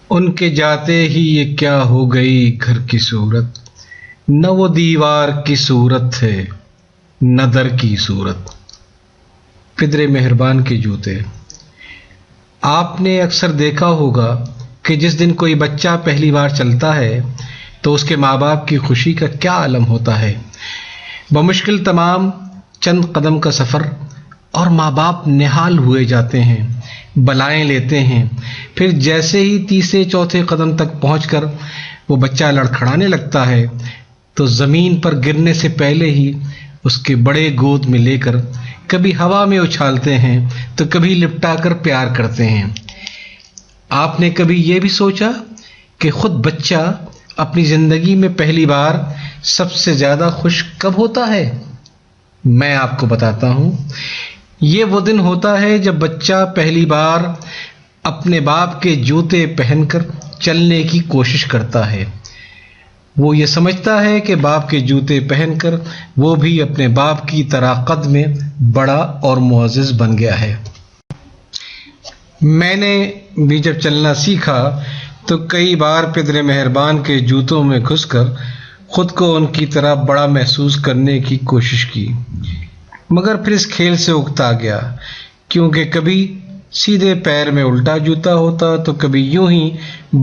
ان کے جاتے ہی یہ کیا ہو گئی گھر کی صورت، نہ وہ دیوار کی صورت ہے نہ در کی صورت۔ پدر مہربان کے جوتے۔ آپ نے اکثر دیکھا ہوگا کہ جس دن کوئی بچہ پہلی بار چلتا ہے تو اس کے ماں باپ کی خوشی کا کیا عالم ہوتا ہے۔ بمشکل تمام چند قدم کا سفر اور ماں باپ نہال ہوئے جاتے ہیں، بلائیں لیتے ہیں، پھر جیسے ہی تیسرے چوتھے قدم تک پہنچ کر وہ بچہ لڑکھڑانے لگتا ہے تو زمین پر گرنے سے پہلے ہی اس کے بڑے گود میں لے کر کبھی ہوا میں اچھالتے ہیں تو کبھی لپٹا کر پیار کرتے ہیں۔ آپ نے کبھی یہ بھی سوچا کہ خود بچہ اپنی زندگی میں پہلی بار سب سے زیادہ خوش کب ہوتا ہے؟ میں آپ کو بتاتا ہوں، یہ وہ دن ہوتا ہے جب بچہ پہلی بار اپنے باپ کے جوتے پہن کر چلنے کی کوشش کرتا ہے۔ وہ یہ سمجھتا ہے کہ باپ کے جوتے پہن کر وہ بھی اپنے باپ کی طرح قد میں بڑا اور معزز بن گیا ہے۔ میں نے بھی جب چلنا سیکھا تو کئی بار پدر مہربان کے جوتوں میں گھس کر خود کو ان کی طرح بڑا محسوس کرنے کی کوشش کی، مگر پھر اس کھیل سے اکتا گیا، کیونکہ کبھی سیدھے پیر میں الٹا جوتا ہوتا تو کبھی یوں ہی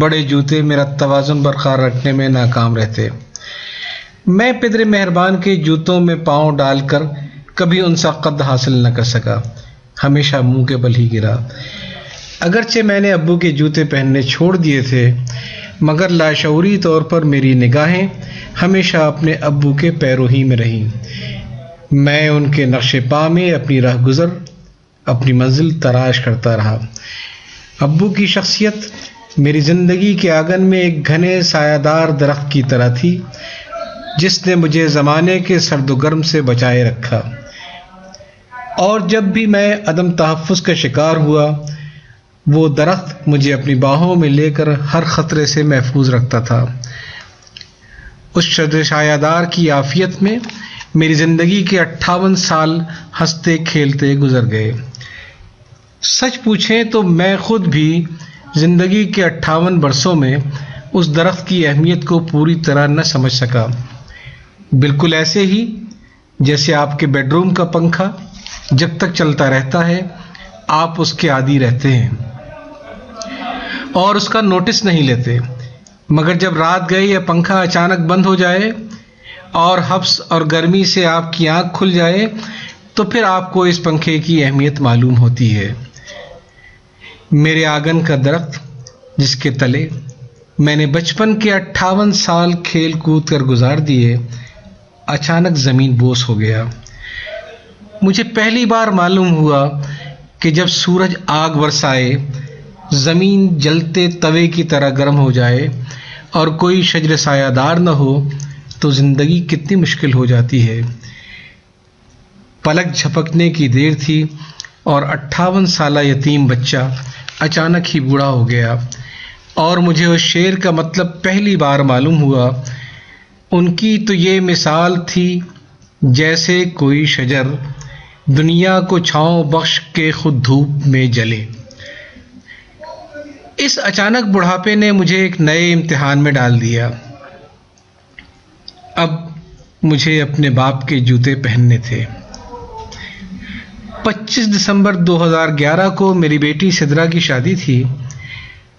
بڑے جوتے میرا توازن برقرار رکھنے میں ناکام رہتے۔ میں پدر مہربان کے جوتوں میں پاؤں ڈال کر کبھی ان سا قد حاصل نہ کر سکا، ہمیشہ منہ کے بل ہی گرا۔ اگرچہ میں نے ابو کے جوتے پہننے چھوڑ دیے تھے، مگر لاشعوری طور پر میری نگاہیں ہمیشہ اپنے ابو کے پیروں ہی میں رہیں۔ میں ان کے نقش پا میں اپنی راہ گزر، اپنی منزل تلاش کرتا رہا۔ ابو کی شخصیت میری زندگی کے آنگن میں ایک گھنے سایہ دار درخت کی طرح تھی، جس نے مجھے زمانے کے سرد و گرم سے بچائے رکھا، اور جب بھی میں عدم تحفظ کا شکار ہوا وہ درخت مجھے اپنی باہوں میں لے کر ہر خطرے سے محفوظ رکھتا تھا۔ اس شد سایہ دار کی عافیت میں میری زندگی کے 58 سال ہنستے کھیلتے گزر گئے۔ سچ پوچھیں تو میں خود بھی زندگی کے 58 برسوں میں اس درخت کی اہمیت کو پوری طرح نہ سمجھ سکا، بالکل ایسے ہی جیسے آپ کے بیڈ روم کا پنکھا جب تک چلتا رہتا ہے آپ اس کے عادی رہتے ہیں اور اس کا نوٹس نہیں لیتے، مگر جب رات گئے یا پنکھا اچانک بند ہو جائے اور حبس اور گرمی سے آپ کی آنکھ کھل جائے تو پھر آپ کو اس پنکھے کی اہمیت معلوم ہوتی ہے۔ میرے آنگن کا درخت جس کے تلے میں نے بچپن کے 58 سال کھیل کود کر گزار دیے، اچانک زمین بوس ہو گیا۔ مجھے پہلی بار معلوم ہوا کہ جب سورج آگ برسائے، زمین جلتے توے کی طرح گرم ہو جائے اور کوئی شجر سایہ دار نہ ہو تو زندگی کتنی مشکل ہو جاتی ہے۔ پلک جھپکنے کی دیر تھی اور 58 سالہ یتیم بچہ اچانک ہی بوڑھا ہو گیا، اور مجھے اس شعر کا مطلب پہلی بار معلوم ہوا۔ ان کی تو یہ مثال تھی جیسے کوئی شجر دنیا کو چھاؤں بخش کے خود دھوپ میں جلے۔ اس اچانک بڑھاپے نے مجھے ایک نئے امتحان میں ڈال دیا۔ اب مجھے اپنے باپ کے جوتے پہننے تھے۔ 25 دسمبر 2011 کو میری بیٹی سدرا کی شادی تھی۔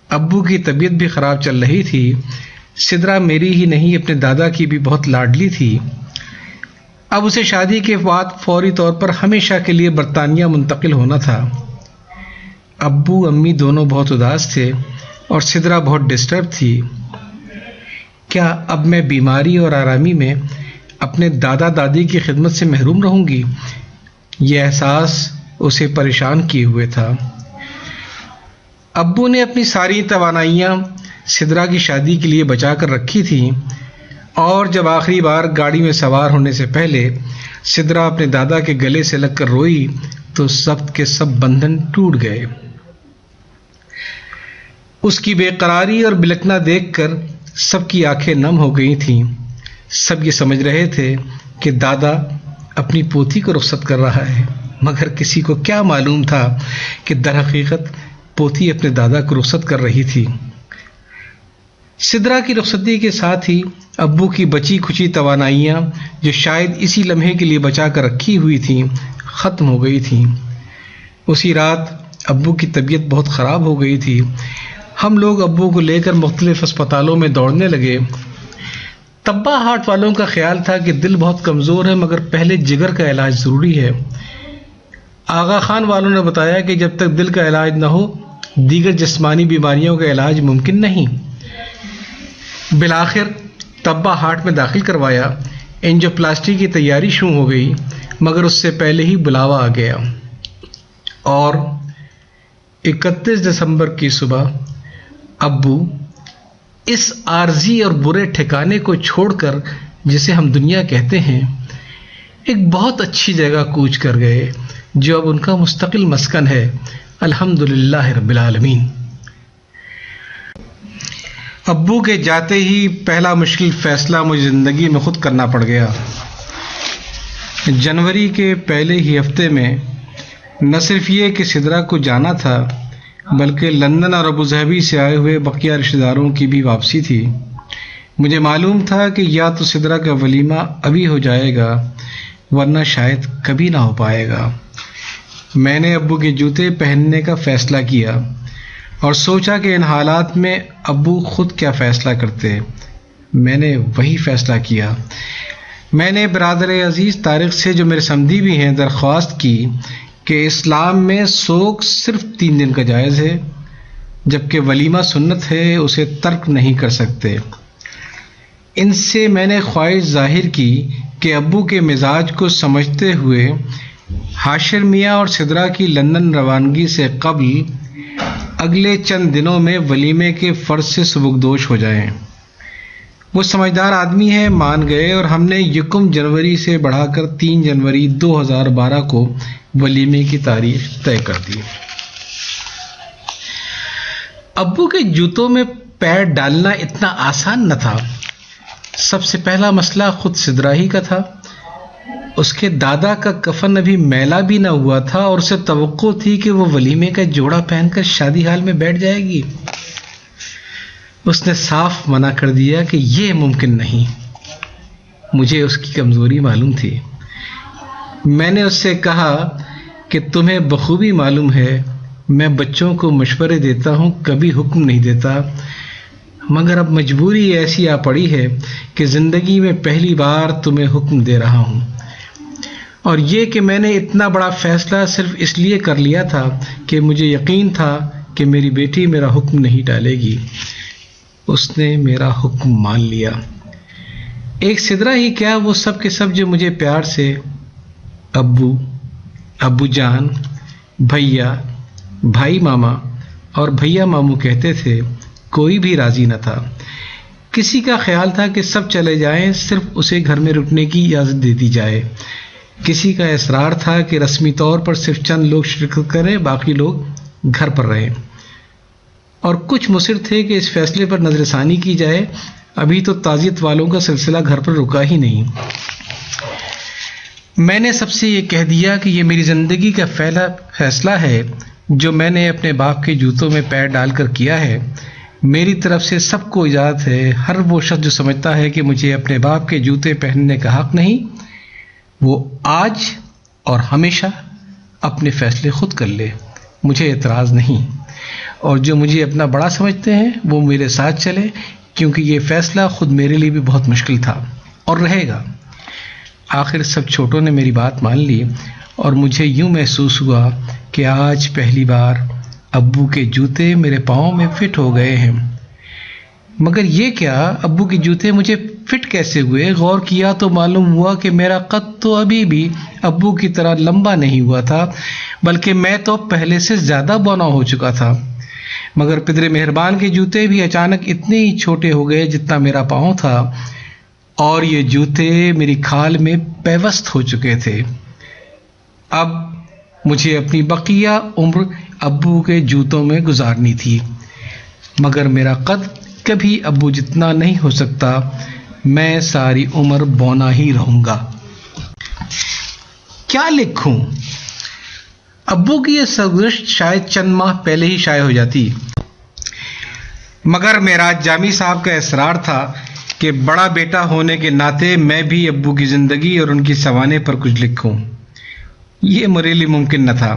ابو کی طبیعت بھی خراب چل رہی تھی۔ سدرا میری ہی نہیں اپنے دادا کی بھی بہت لاڈلی تھی۔ اب اسے شادی کے بعد فوری طور پر ہمیشہ کے لیے برطانیہ منتقل ہونا تھا۔ ابو امی دونوں بہت اداس تھے اور سدرا بہت ڈسٹرب تھی۔ کیا اب میں بیماری اور آرامی میں اپنے دادا دادی کی خدمت سے محروم رہوں گی؟ یہ احساس اسے پریشان کیے ہوئے تھا۔ ابو نے اپنی ساری توانائیاں سدرا کی شادی کے لیے بچا کر رکھی تھیں، اور جب آخری بار گاڑی میں سوار ہونے سے پہلے سدرا اپنے دادا کے گلے سے لگ کر روئی تو سب کے سب بندھن ٹوٹ گئے۔ اس کی بے قراری اور بلکنا دیکھ کر سب کی آنکھیں نم ہو گئی تھیں۔ سب یہ سمجھ رہے تھے کہ دادا اپنی پوتی کو رخصت کر رہا ہے، مگر کسی کو کیا معلوم تھا کہ در حقیقت پوتی اپنے دادا کو رخصت کر رہی تھی۔ سدرا کی رخصتی کے ساتھ ہی ابو کی بچی کھچی توانائیاں جو شاید اسی لمحے کے لیے بچا کر رکھی ہوئی تھیں ختم ہو گئی تھیں۔ اسی رات ابو کی طبیعت بہت خراب ہو گئی تھی۔ ہم لوگ ابو کو لے کر مختلف اسپتالوں میں دوڑنے لگے۔ تبا ہارٹ والوں کا خیال تھا کہ دل بہت کمزور ہے مگر پہلے جگر کا علاج ضروری ہے۔ آغا خان والوں نے بتایا کہ جب تک دل کا علاج نہ ہو دیگر جسمانی بیماریوں کا علاج ممکن نہیں۔ بالآخر تبا ہارٹ میں داخل کروایا۔ اینجیوپلاسٹی کی تیاری شروع ہو گئی مگر اس سے پہلے ہی بلاوا آ گیا اور 31 دسمبر کی صبح ابو اس عارضی اور برے ٹھکانے کو چھوڑ کر جسے ہم دنیا کہتے ہیں ایک بہت اچھی جگہ کوچ کر گئے جو اب ان کا مستقل مسکن ہے۔ الحمدللہ رب العالمین۔ ابو کے جاتے ہی پہلا مشکل فیصلہ مجھے زندگی میں خود کرنا پڑ گیا۔ جنوری کے پہلے ہی ہفتے میں نہ صرف یہ کہ سدرا کو جانا تھا بلکہ لندن اور ابوظہبی سے آئے ہوئے بقیہ رشتہ داروں کی بھی واپسی تھی۔ مجھے معلوم تھا کہ یا تو سدرا کا ولیمہ ابھی ہو جائے گا ورنہ شاید کبھی نہ ہو پائے گا۔ میں نے ابو کے جوتے پہننے کا فیصلہ کیا اور سوچا کہ ان حالات میں ابو خود کیا فیصلہ کرتے۔ میں نے وہی فیصلہ کیا۔ میں نے برادر عزیز طارق سے جو میرے سمدھی بھی ہیں درخواست کی کہ اسلام میں سوگ صرف 3 دن کا جائز ہے جبکہ ولیمہ سنت ہے، اسے ترک نہیں کر سکتے۔ ان سے میں نے خواہش ظاہر کی کہ ابو کے مزاج کو سمجھتے ہوئے حاشر میاں اور سدرا کی لندن روانگی سے قبل اگلے چند دنوں میں ولیمے کے فرض سے سبکدوش ہو جائیں۔ وہ سمجھدار آدمی ہے، مان گئے اور ہم نے 1 جنوری سے بڑھا کر 3 جنوری 2012 کو ولیمے کی تاریخ طے کر دی۔ ابو کے جوتوں میں پیر ڈالنا اتنا آسان نہ تھا۔ سب سے پہلا مسئلہ خود سدرا ہی کا تھا۔ اس کے دادا کا کفن ابھی میلا بھی نہ ہوا تھا اور اسے توقع تھی کہ وہ ولیمے کا جوڑا پہن کر شادی حال میں بیٹھ جائے گی۔ اس نے صاف منع کر دیا کہ یہ ممکن نہیں۔ مجھے اس کی کمزوری معلوم تھی۔ میں نے اس سے کہا کہ تمہیں بخوبی معلوم ہے میں بچوں کو مشورے دیتا ہوں، کبھی حکم نہیں دیتا، مگر اب مجبوری ایسی آ پڑی ہے کہ زندگی میں پہلی بار تمہیں حکم دے رہا ہوں، اور یہ کہ میں نے اتنا بڑا فیصلہ صرف اس لیے کر لیا تھا کہ مجھے یقین تھا کہ میری بیٹی میرا حکم نہیں ڈالے گی۔ اس نے میرا حکم مان لیا۔ ایک سدرا ہی کیا، وہ سب کے سب جو مجھے پیار سے ابو، ابو جان، بھیا، بھائی ماما اور بھیا ماموں کہتے تھے، کوئی بھی راضی نہ تھا۔ کسی کا خیال تھا کہ سب چلے جائیں، صرف اسے گھر میں رکنے کی اجازت دے دی جائے۔ کسی کا اصرار تھا کہ رسمی طور پر صرف چند لوگ شرکت کریں، باقی لوگ گھر پر رہیں، اور کچھ مصر تھے کہ اس فیصلے پر نظر ثانی کی جائے۔ ابھی تو تعزیت والوں کا سلسلہ گھر پر رکا ہی نہیں۔ میں نے سب سے یہ کہہ دیا کہ یہ میری زندگی کا فیصلہ ہے جو میں نے اپنے باپ کے جوتوں میں پیر ڈال کر کیا ہے۔ میری طرف سے سب کو اجازت ہے۔ ہر وہ شخص جو سمجھتا ہے کہ مجھے اپنے باپ کے جوتے پہننے کا حق نہیں، وہ آج اور ہمیشہ اپنے فیصلے خود کر لے، مجھے اعتراض نہیں۔ اور جو مجھے اپنا بڑا سمجھتے ہیں وہ میرے ساتھ چلے، کیونکہ یہ فیصلہ خود میرے لیے بھی بہت مشکل تھا اور رہے گا۔ آخر سب چھوٹوں نے میری بات مان لی اور مجھے یوں محسوس ہوا کہ آج پہلی بار ابو کے جوتے میرے پاؤں میں فٹ ہو گئے ہیں۔ مگر یہ کیا، ابو کے جوتے مجھے فٹ کیسے ہوئے؟ غور کیا تو معلوم ہوا کہ میرا قد تو ابھی بھی ابو کی طرح لمبا نہیں ہوا تھا، بلکہ میں تو پہلے سے زیادہ بونا ہو چکا تھا۔ مگر پدر مہربان کے جوتے بھی اچانک اتنے ہی چھوٹے ہو گئے جتنا میرا پاؤں تھا، اور یہ جوتے میری کھال میں پیوست ہو چکے تھے۔ اب مجھے اپنی بقیہ عمر ابو کے جوتوں میں گزارنی تھی، مگر میرا قد کبھی ابو جتنا نہیں ہو سکتا۔ میں ساری عمر بونا ہی رہوں گا۔ کیا لکھوں؟ ابو کی یہ سرگزشت شاید چند ماہ پہلے ہی شائع ہو جاتی، مگر معراج جامی صاحب کا اصرار تھا کہ بڑا بیٹا ہونے کے ناطے میں بھی ابو کی زندگی اور ان کی سوانح پر کچھ لکھوں۔ یہ میرے لیے ممکن نہ تھا،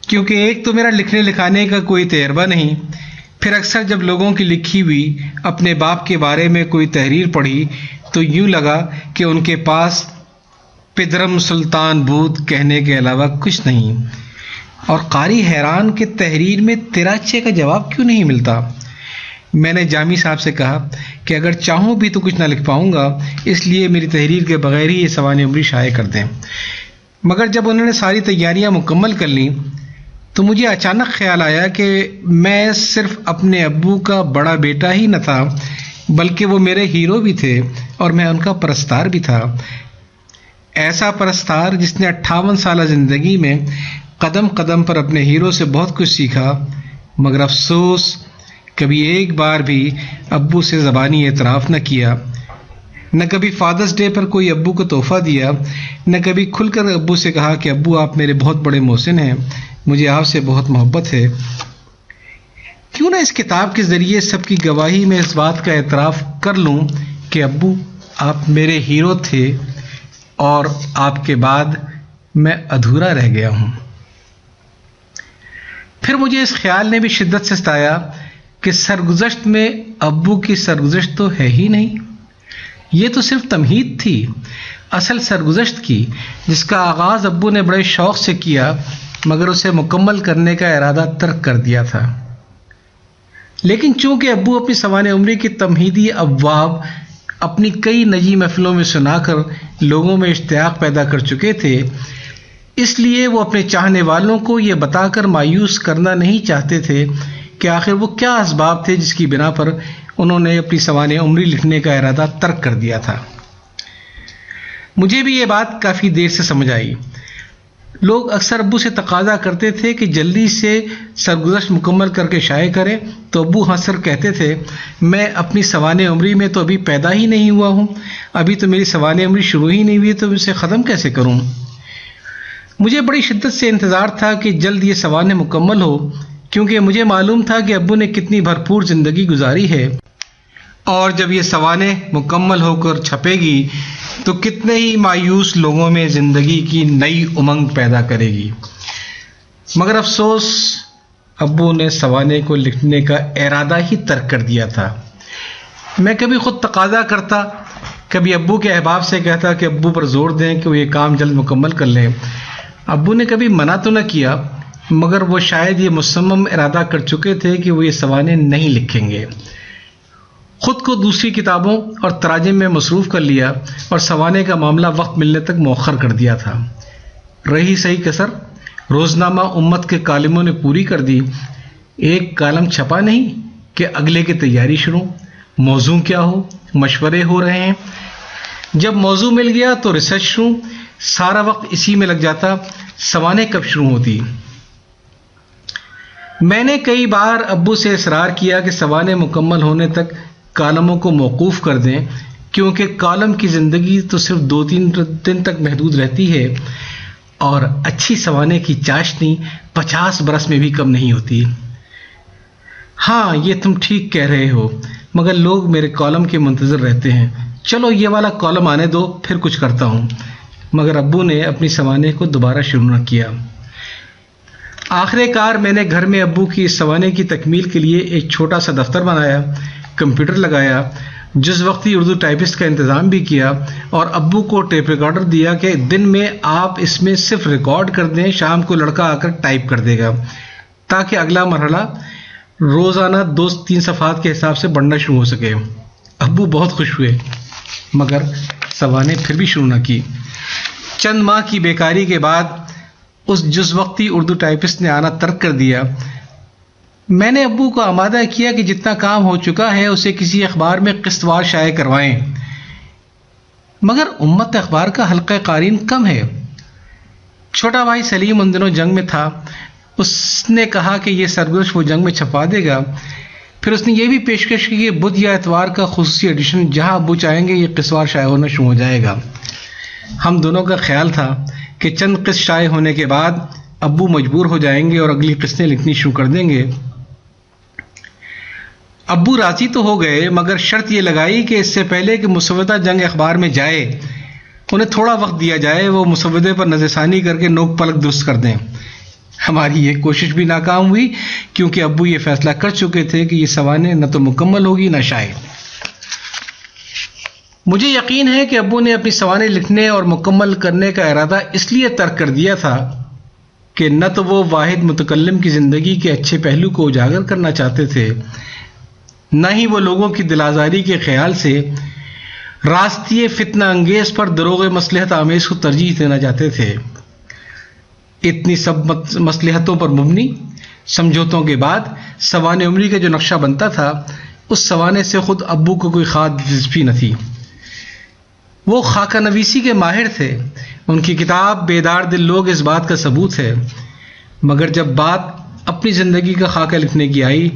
کیونکہ ایک تو میرا لکھنے لکھانے کا کوئی تجربہ نہیں، پھر اکثر جب لوگوں کی لکھی ہوئی اپنے باپ کے بارے میں کوئی تحریر پڑھی تو یوں لگا کہ ان کے پاس پدرم سلطان بود کہنے کے علاوہ کچھ نہیں، اور قاری حیران کہ تحریر میں تیراچے کا جواب کیوں نہیں ملتا۔ میں نے جامی صاحب سے کہا کہ اگر چاہوں بھی تو کچھ نہ لکھ پاؤں گا، اس لیے میری تحریر کے بغیر ہی یہ سوانح عمری شائع کر دیں۔ مگر جب انہوں نے ساری تیاریاں مکمل کر لیں تو مجھے اچانک خیال آیا کہ میں صرف اپنے ابو کا بڑا بیٹا ہی نہ تھا بلکہ وہ میرے ہیرو بھی تھے، اور میں ان کا پرستار بھی تھا، ایسا پرستار جس نے 58 سالہ زندگی میں قدم قدم پر اپنے ہیرو سے بہت کچھ سیکھا، مگر افسوس کبھی ایک بار بھی ابو سے زبانی اعتراف نہ کیا، نہ کبھی فادرز ڈے پر کوئی ابو کو تحفہ دیا، نہ کبھی کھل کر ابو سے کہا کہ ابو آپ میرے بہت بڑے محسن ہیں، مجھے آپ سے بہت محبت ہے۔ کیوں نہ اس کتاب کے ذریعے سب کی گواہی میں اس بات کا اعتراف کر لوں کہ ابو آپ میرے ہیرو تھے اور آپ کے بعد میں ادھورا رہ گیا ہوں۔ پھر مجھے اس خیال نے بھی شدت سے ستایا کہ سرگزشت میں ابو کی سرگزشت تو ہے ہی نہیں، یہ تو صرف تمہید تھی، اصل سرگزشت کی جس کا آغاز ابو نے بڑے شوق سے کیا مگر اسے مکمل کرنے کا ارادہ ترک کر دیا تھا۔ لیکن چونکہ ابو اپنی سوانح عمری کی تمہیدی ابواب اپنی کئی نجی محفلوں میں سنا کر لوگوں میں اشتیاق پیدا کر چکے تھے، اس لیے وہ اپنے چاہنے والوں کو یہ بتا کر مایوس کرنا نہیں چاہتے تھے کہ آخر وہ کیا اسباب تھے جس کی بنا پر انہوں نے اپنی سوانح عمری لکھنے کا ارادہ ترک کر دیا تھا۔ مجھے بھی یہ بات کافی دیر سے سمجھ آئی۔ لوگ اکثر ابو سے تقاضا کرتے تھے کہ جلدی سے سرگزشت مکمل کر کے شائع کریں، تو ابو ہنس کر کہتے تھے میں اپنی سوانح عمری میں تو ابھی پیدا ہی نہیں ہوا ہوں، ابھی تو میری سوانح عمری شروع ہی نہیں ہوئی، تو اسے ختم کیسے کروں؟ مجھے بڑی شدت سے انتظار تھا کہ جلد یہ سوانح مکمل ہو، کیونکہ مجھے معلوم تھا کہ ابو نے کتنی بھرپور زندگی گزاری ہے، اور جب یہ سوانح مکمل ہو کر چھپے گی تو کتنے ہی مایوس لوگوں میں زندگی کی نئی امنگ پیدا کرے گی۔ مگر افسوس ابو نے سوانح کو لکھنے کا ارادہ ہی ترک کر دیا تھا۔ میں کبھی خود تقاضا کرتا، کبھی ابو کے احباب سے کہتا کہ ابو پر زور دیں کہ وہ یہ کام جلد مکمل کر لیں۔ ابو نے کبھی منع تو نہ کیا، مگر وہ شاید یہ مصمم ارادہ کر چکے تھے کہ وہ یہ سوانح نہیں لکھیں گے۔ خود کو دوسری کتابوں اور تراجم میں مصروف کر لیا اور سوانح کا معاملہ وقت ملنے تک مؤخر کر دیا تھا۔ رہی صحیح کسر، روزنامہ امت کے کالموں نے پوری کر دی۔ ایک کالم چھپا نہیں کہ اگلے کی تیاری شروع، موضوع کیا ہو، مشورے ہو رہے ہیں۔ جب موضوع مل گیا تو ریسرچ شروع، سارا وقت اسی میں لگ جاتا، سوانح کب شروع ہوتی؟ میں نے کئی بار ابو سے اصرار کیا کہ سوانح مکمل ہونے تک کالموں کو موقوف کر دیں، کیونکہ کالم کی زندگی تو صرف 2-3 دن تک محدود رہتی ہے، اور اچھی سوانح کی چاشنی 50 برس میں بھی کم نہیں ہوتی۔ ہاں یہ تم ٹھیک کہہ رہے ہو، مگر لوگ میرے کالم کے منتظر رہتے ہیں، چلو یہ والا کالم آنے دو پھر کچھ کرتا ہوں۔ مگر ابو نے اپنی سوانح کو دوبارہ شروع نہ کیا۔ آخر کار میں نے گھر میں ابو کی اس سوانح کی تکمیل کے لیے ایک چھوٹا سا دفتر بنایا، کمپیوٹر لگایا، جز وقتی اردو ٹائپسٹ کا انتظام بھی کیا، اور ابو کو ٹیپ ریکارڈر دیا کہ دن میں آپ اس میں صرف ریکارڈ کر دیں، شام کو لڑکا آ کر ٹائپ کر دے گا، تاکہ اگلا مرحلہ روزانہ 2-3 صفحات کے حساب سے بڑھنا شروع ہو سکے۔ ابو بہت خوش ہوئے، مگر سوانح پھر بھی شروع نہ کی۔ چند ماہ کی بیکاری کے بعد اس جز وقتی اردو ٹائپسٹ نے آنا ترک کر دیا۔ میں نے ابو کو آمادہ کیا کہ جتنا کام ہو چکا ہے اسے کسی اخبار میں قسط وار شائع کروائیں، مگر امت اخبار کا حلقہ قارئین کم ہے۔ چھوٹا بھائی سلیم ان دنوں جنگ میں تھا، اس نے کہا کہ یہ سرگزشت وہ جنگ میں چھپا دے گا۔ پھر اس نے یہ بھی پیشکش کی کہ بدھ یا اتوار کا خصوصی ایڈیشن جہاں ابو چاہیں گے یہ قسط وار شائع ہونا شروع ہو جائے گا۔ ہم دونوں کا خیال تھا کہ چند قسط شائع ہونے کے بعد ابو مجبور ہو جائیں گے اور اگلی قسطیں لکھنی شروع کر دیں گے۔ ابو راضی تو ہو گئے، مگر شرط یہ لگائی کہ اس سے پہلے کہ مسودہ جنگ اخبار میں جائے انہیں تھوڑا وقت دیا جائے، وہ مسودے پر نظر ثانی کر کے نوک پلک درست کر دیں۔ ہماری یہ کوشش بھی ناکام ہوئی، کیونکہ ابو یہ فیصلہ کر چکے تھے کہ یہ سوانح نہ تو مکمل ہوگی نہ شائع۔ مجھے یقین ہے کہ ابو نے اپنی سوانح لکھنے اور مکمل کرنے کا ارادہ اس لیے ترک کر دیا تھا کہ نہ تو وہ واحد متکلم کی زندگی کے اچھے پہلو کو اجاگر کرنا چاہتے تھے، نہ ہی وہ لوگوں کی دل آزاری کے خیال سے راستی فتنہ انگیز پر دروغ مصلحت آمیز کو ترجیح دینا چاہتے تھے۔ اتنی سب مصلحتوں پر مبنی سمجھوتوں کے بعد سوانح عمری کا جو نقشہ بنتا تھا، اس سوانح سے خود ابو کو کوئی خاص دلچسپی نہ تھی۔ وہ خاکہ نویسی کے ماہر تھے، ان کی کتاب بیدار دل لوگ اس بات کا ثبوت ہے، مگر جب بات اپنی زندگی کا خاکہ لکھنے کی آئی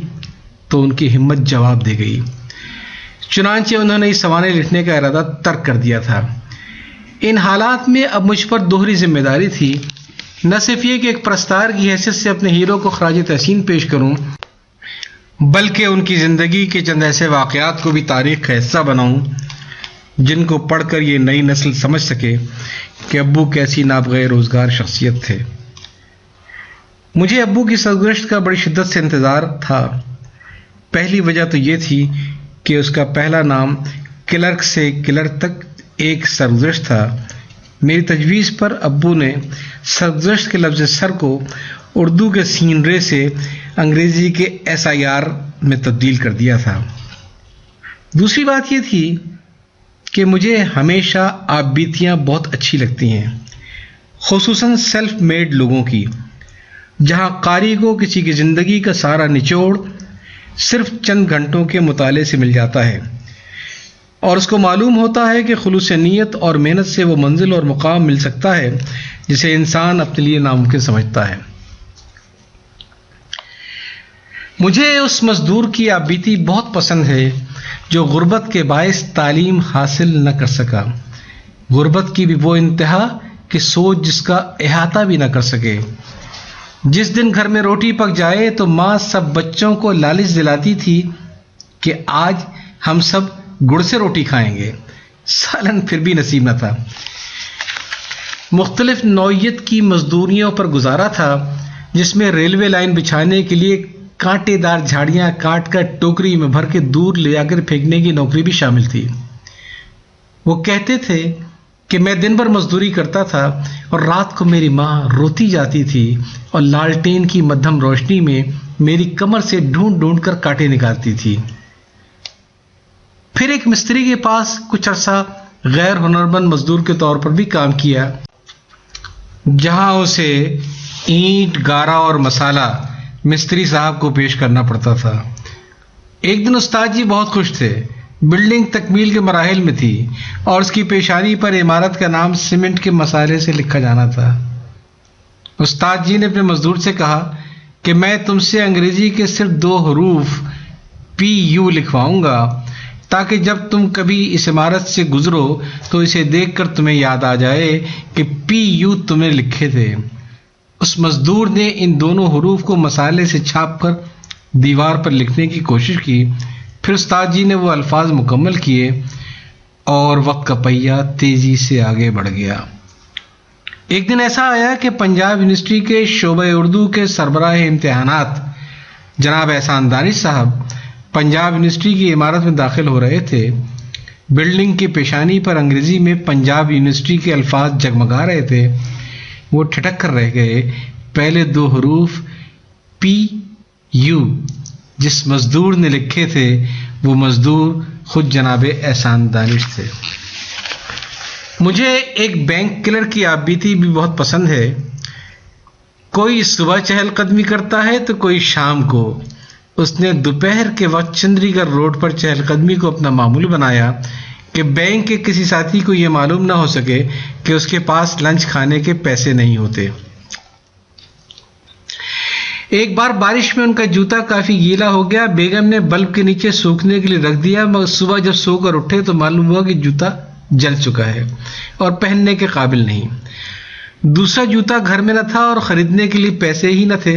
تو ان کی ہمت جواب دے گئی، چنانچہ انہوں نے اس سوانح لکھنے کا ارادہ ترک کر دیا تھا۔ ان حالات میں اب مجھ پر دوہری ذمہ داری تھی، نہ صرف یہ کہ ایک پرستار کی حیثیت سے اپنے ہیرو کو خراج تحسین پیش کروں، بلکہ ان کی زندگی کے چند ایسے واقعات کو بھی تاریخ کا حصہ بناؤں جن کو پڑھ کر یہ نئی نسل سمجھ سکے کہ ابو کیسی نابغہ روزگار شخصیت تھے۔ مجھے ابو کی سرگزشت کا بڑی شدت سے انتظار تھا۔ پہلی وجہ تو یہ تھی کہ اس کا پہلا نام کلرک سے کلر تک ایک سرگزشت تھا۔ میری تجویز پر ابو نے سرگزشت کے لفظ سر کو اردو کے سین رے سے انگریزی کے SIR میں تبدیل کر دیا تھا۔ دوسری بات یہ تھی کہ مجھے ہمیشہ آپ بیتیاں بہت اچھی لگتی ہیں، خصوصاً سیلف میڈ لوگوں کی، جہاں قاری کو کسی کی زندگی کا سارا نچوڑ صرف چند گھنٹوں کے مطالعے سے مل جاتا ہے، اور اس کو معلوم ہوتا ہے کہ خلوص نیت اور محنت سے وہ منزل اور مقام مل سکتا ہے جسے انسان اپنے لیے ناممکن سمجھتا ہے۔ مجھے اس مزدور کی آپ بیتی بہت پسند ہے جو غربت کے باعث تعلیم حاصل نہ کر سکا، غربت کی بھی وہ انتہا کہ سوچ جس کا احاطہ بھی نہ کر سکے۔ جس دن گھر میں روٹی پک جائے تو ماں سب بچوں کو لالچ دلاتی تھی کہ آج ہم سب گڑ سے روٹی کھائیں گے، سالن پھر بھی نصیب نہ تھا۔ مختلف نوعیت کی مزدوریوں پر گزارا تھا، جس میں ریلوے لائن بچھانے کے لیے کانٹے دار جھاڑیاں کاٹ کر ٹوکری میں بھر کے دور لے جا کر پھینکنے کی نوکری بھی شامل تھی۔ وہ کہتے تھے کہ میں دن بھر مزدوری کرتا تھا اور رات کو میری ماں روتی جاتی تھی اور لالٹین کی مدھم روشنی میں میری کمر سے ڈھونڈ ڈھونڈ کر کانٹے نکالتی تھی۔ پھر ایک مستری کے پاس کچھ عرصہ غیر ہنرمند مزدور کے طور پر بھی کام کیا، جہاں اسے اینٹ، گارا اور مسالہ مستری صاحب کو پیش کرنا پڑتا تھا۔ ایک دن استاد جی بہت خوش تھے، بلڈنگ تکمیل کے مراحل میں تھی اور اس کی پیشانی پر عمارت کا نام سیمنٹ کے مسالے سے لکھا جانا تھا۔ استاد جی نے اپنے مزدور سے کہا کہ میں تم سے انگریزی کے صرف 2 حروف PU لکھواؤں گا، تاکہ جب تم کبھی اس عمارت سے گزرو تو اسے دیکھ کر تمہیں یاد آ جائے کہ PU تم نے لکھے تھے۔ اس مزدور نے ان دونوں حروف کو مسالے سے چھاپ کر دیوار پر لکھنے کی کوشش کی۔ پھر استاد جی نے وہ الفاظ مکمل کیے اور وقت کا پہیہ تیزی سے آگے بڑھ گیا۔ ایک دن ایسا آیا کہ پنجاب یونیورسٹی کے شعبہ اردو کے سربراہ امتحانات جناب احسان دانش صاحب پنجاب یونیورسٹی کی عمارت میں داخل ہو رہے تھے۔ بلڈنگ کی پیشانی پر انگریزی میں پنجاب یونیورسٹی کے الفاظ جگمگا رہے تھے۔ وہ ٹھٹک کر رہ گئے۔ پہلے 2 حروف PU جس مزدور نے لکھے تھے وہ مزدور خود جناب احسان دانش تھے۔ مجھے ایک بینک کلرک کی آپ بیتی بھی بہت پسند ہے۔ کوئی صبح چہل قدمی کرتا ہے تو کوئی شام کو۔ اس نے دوپہر کے وقت چندری گڑھ روڈ پر چہل قدمی کو اپنا معمول بنایا کہ بینک کے کسی ساتھی کو یہ معلوم نہ ہو سکے کہ اس کے پاس لنچ کھانے کے پیسے نہیں ہوتے۔ ایک بار بارش میں ان کا جوتا کافی گیلا ہو گیا، بیگم نے بلب کے نیچے سوکھنے کے لیے رکھ دیا، مگر صبح جب سو کر اٹھے تو معلوم ہوا کہ جوتا جل چکا ہے اور پہننے کے قابل نہیں۔ دوسرا جوتا گھر میں نہ تھا اور خریدنے کے لیے پیسے ہی نہ تھے،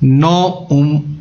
9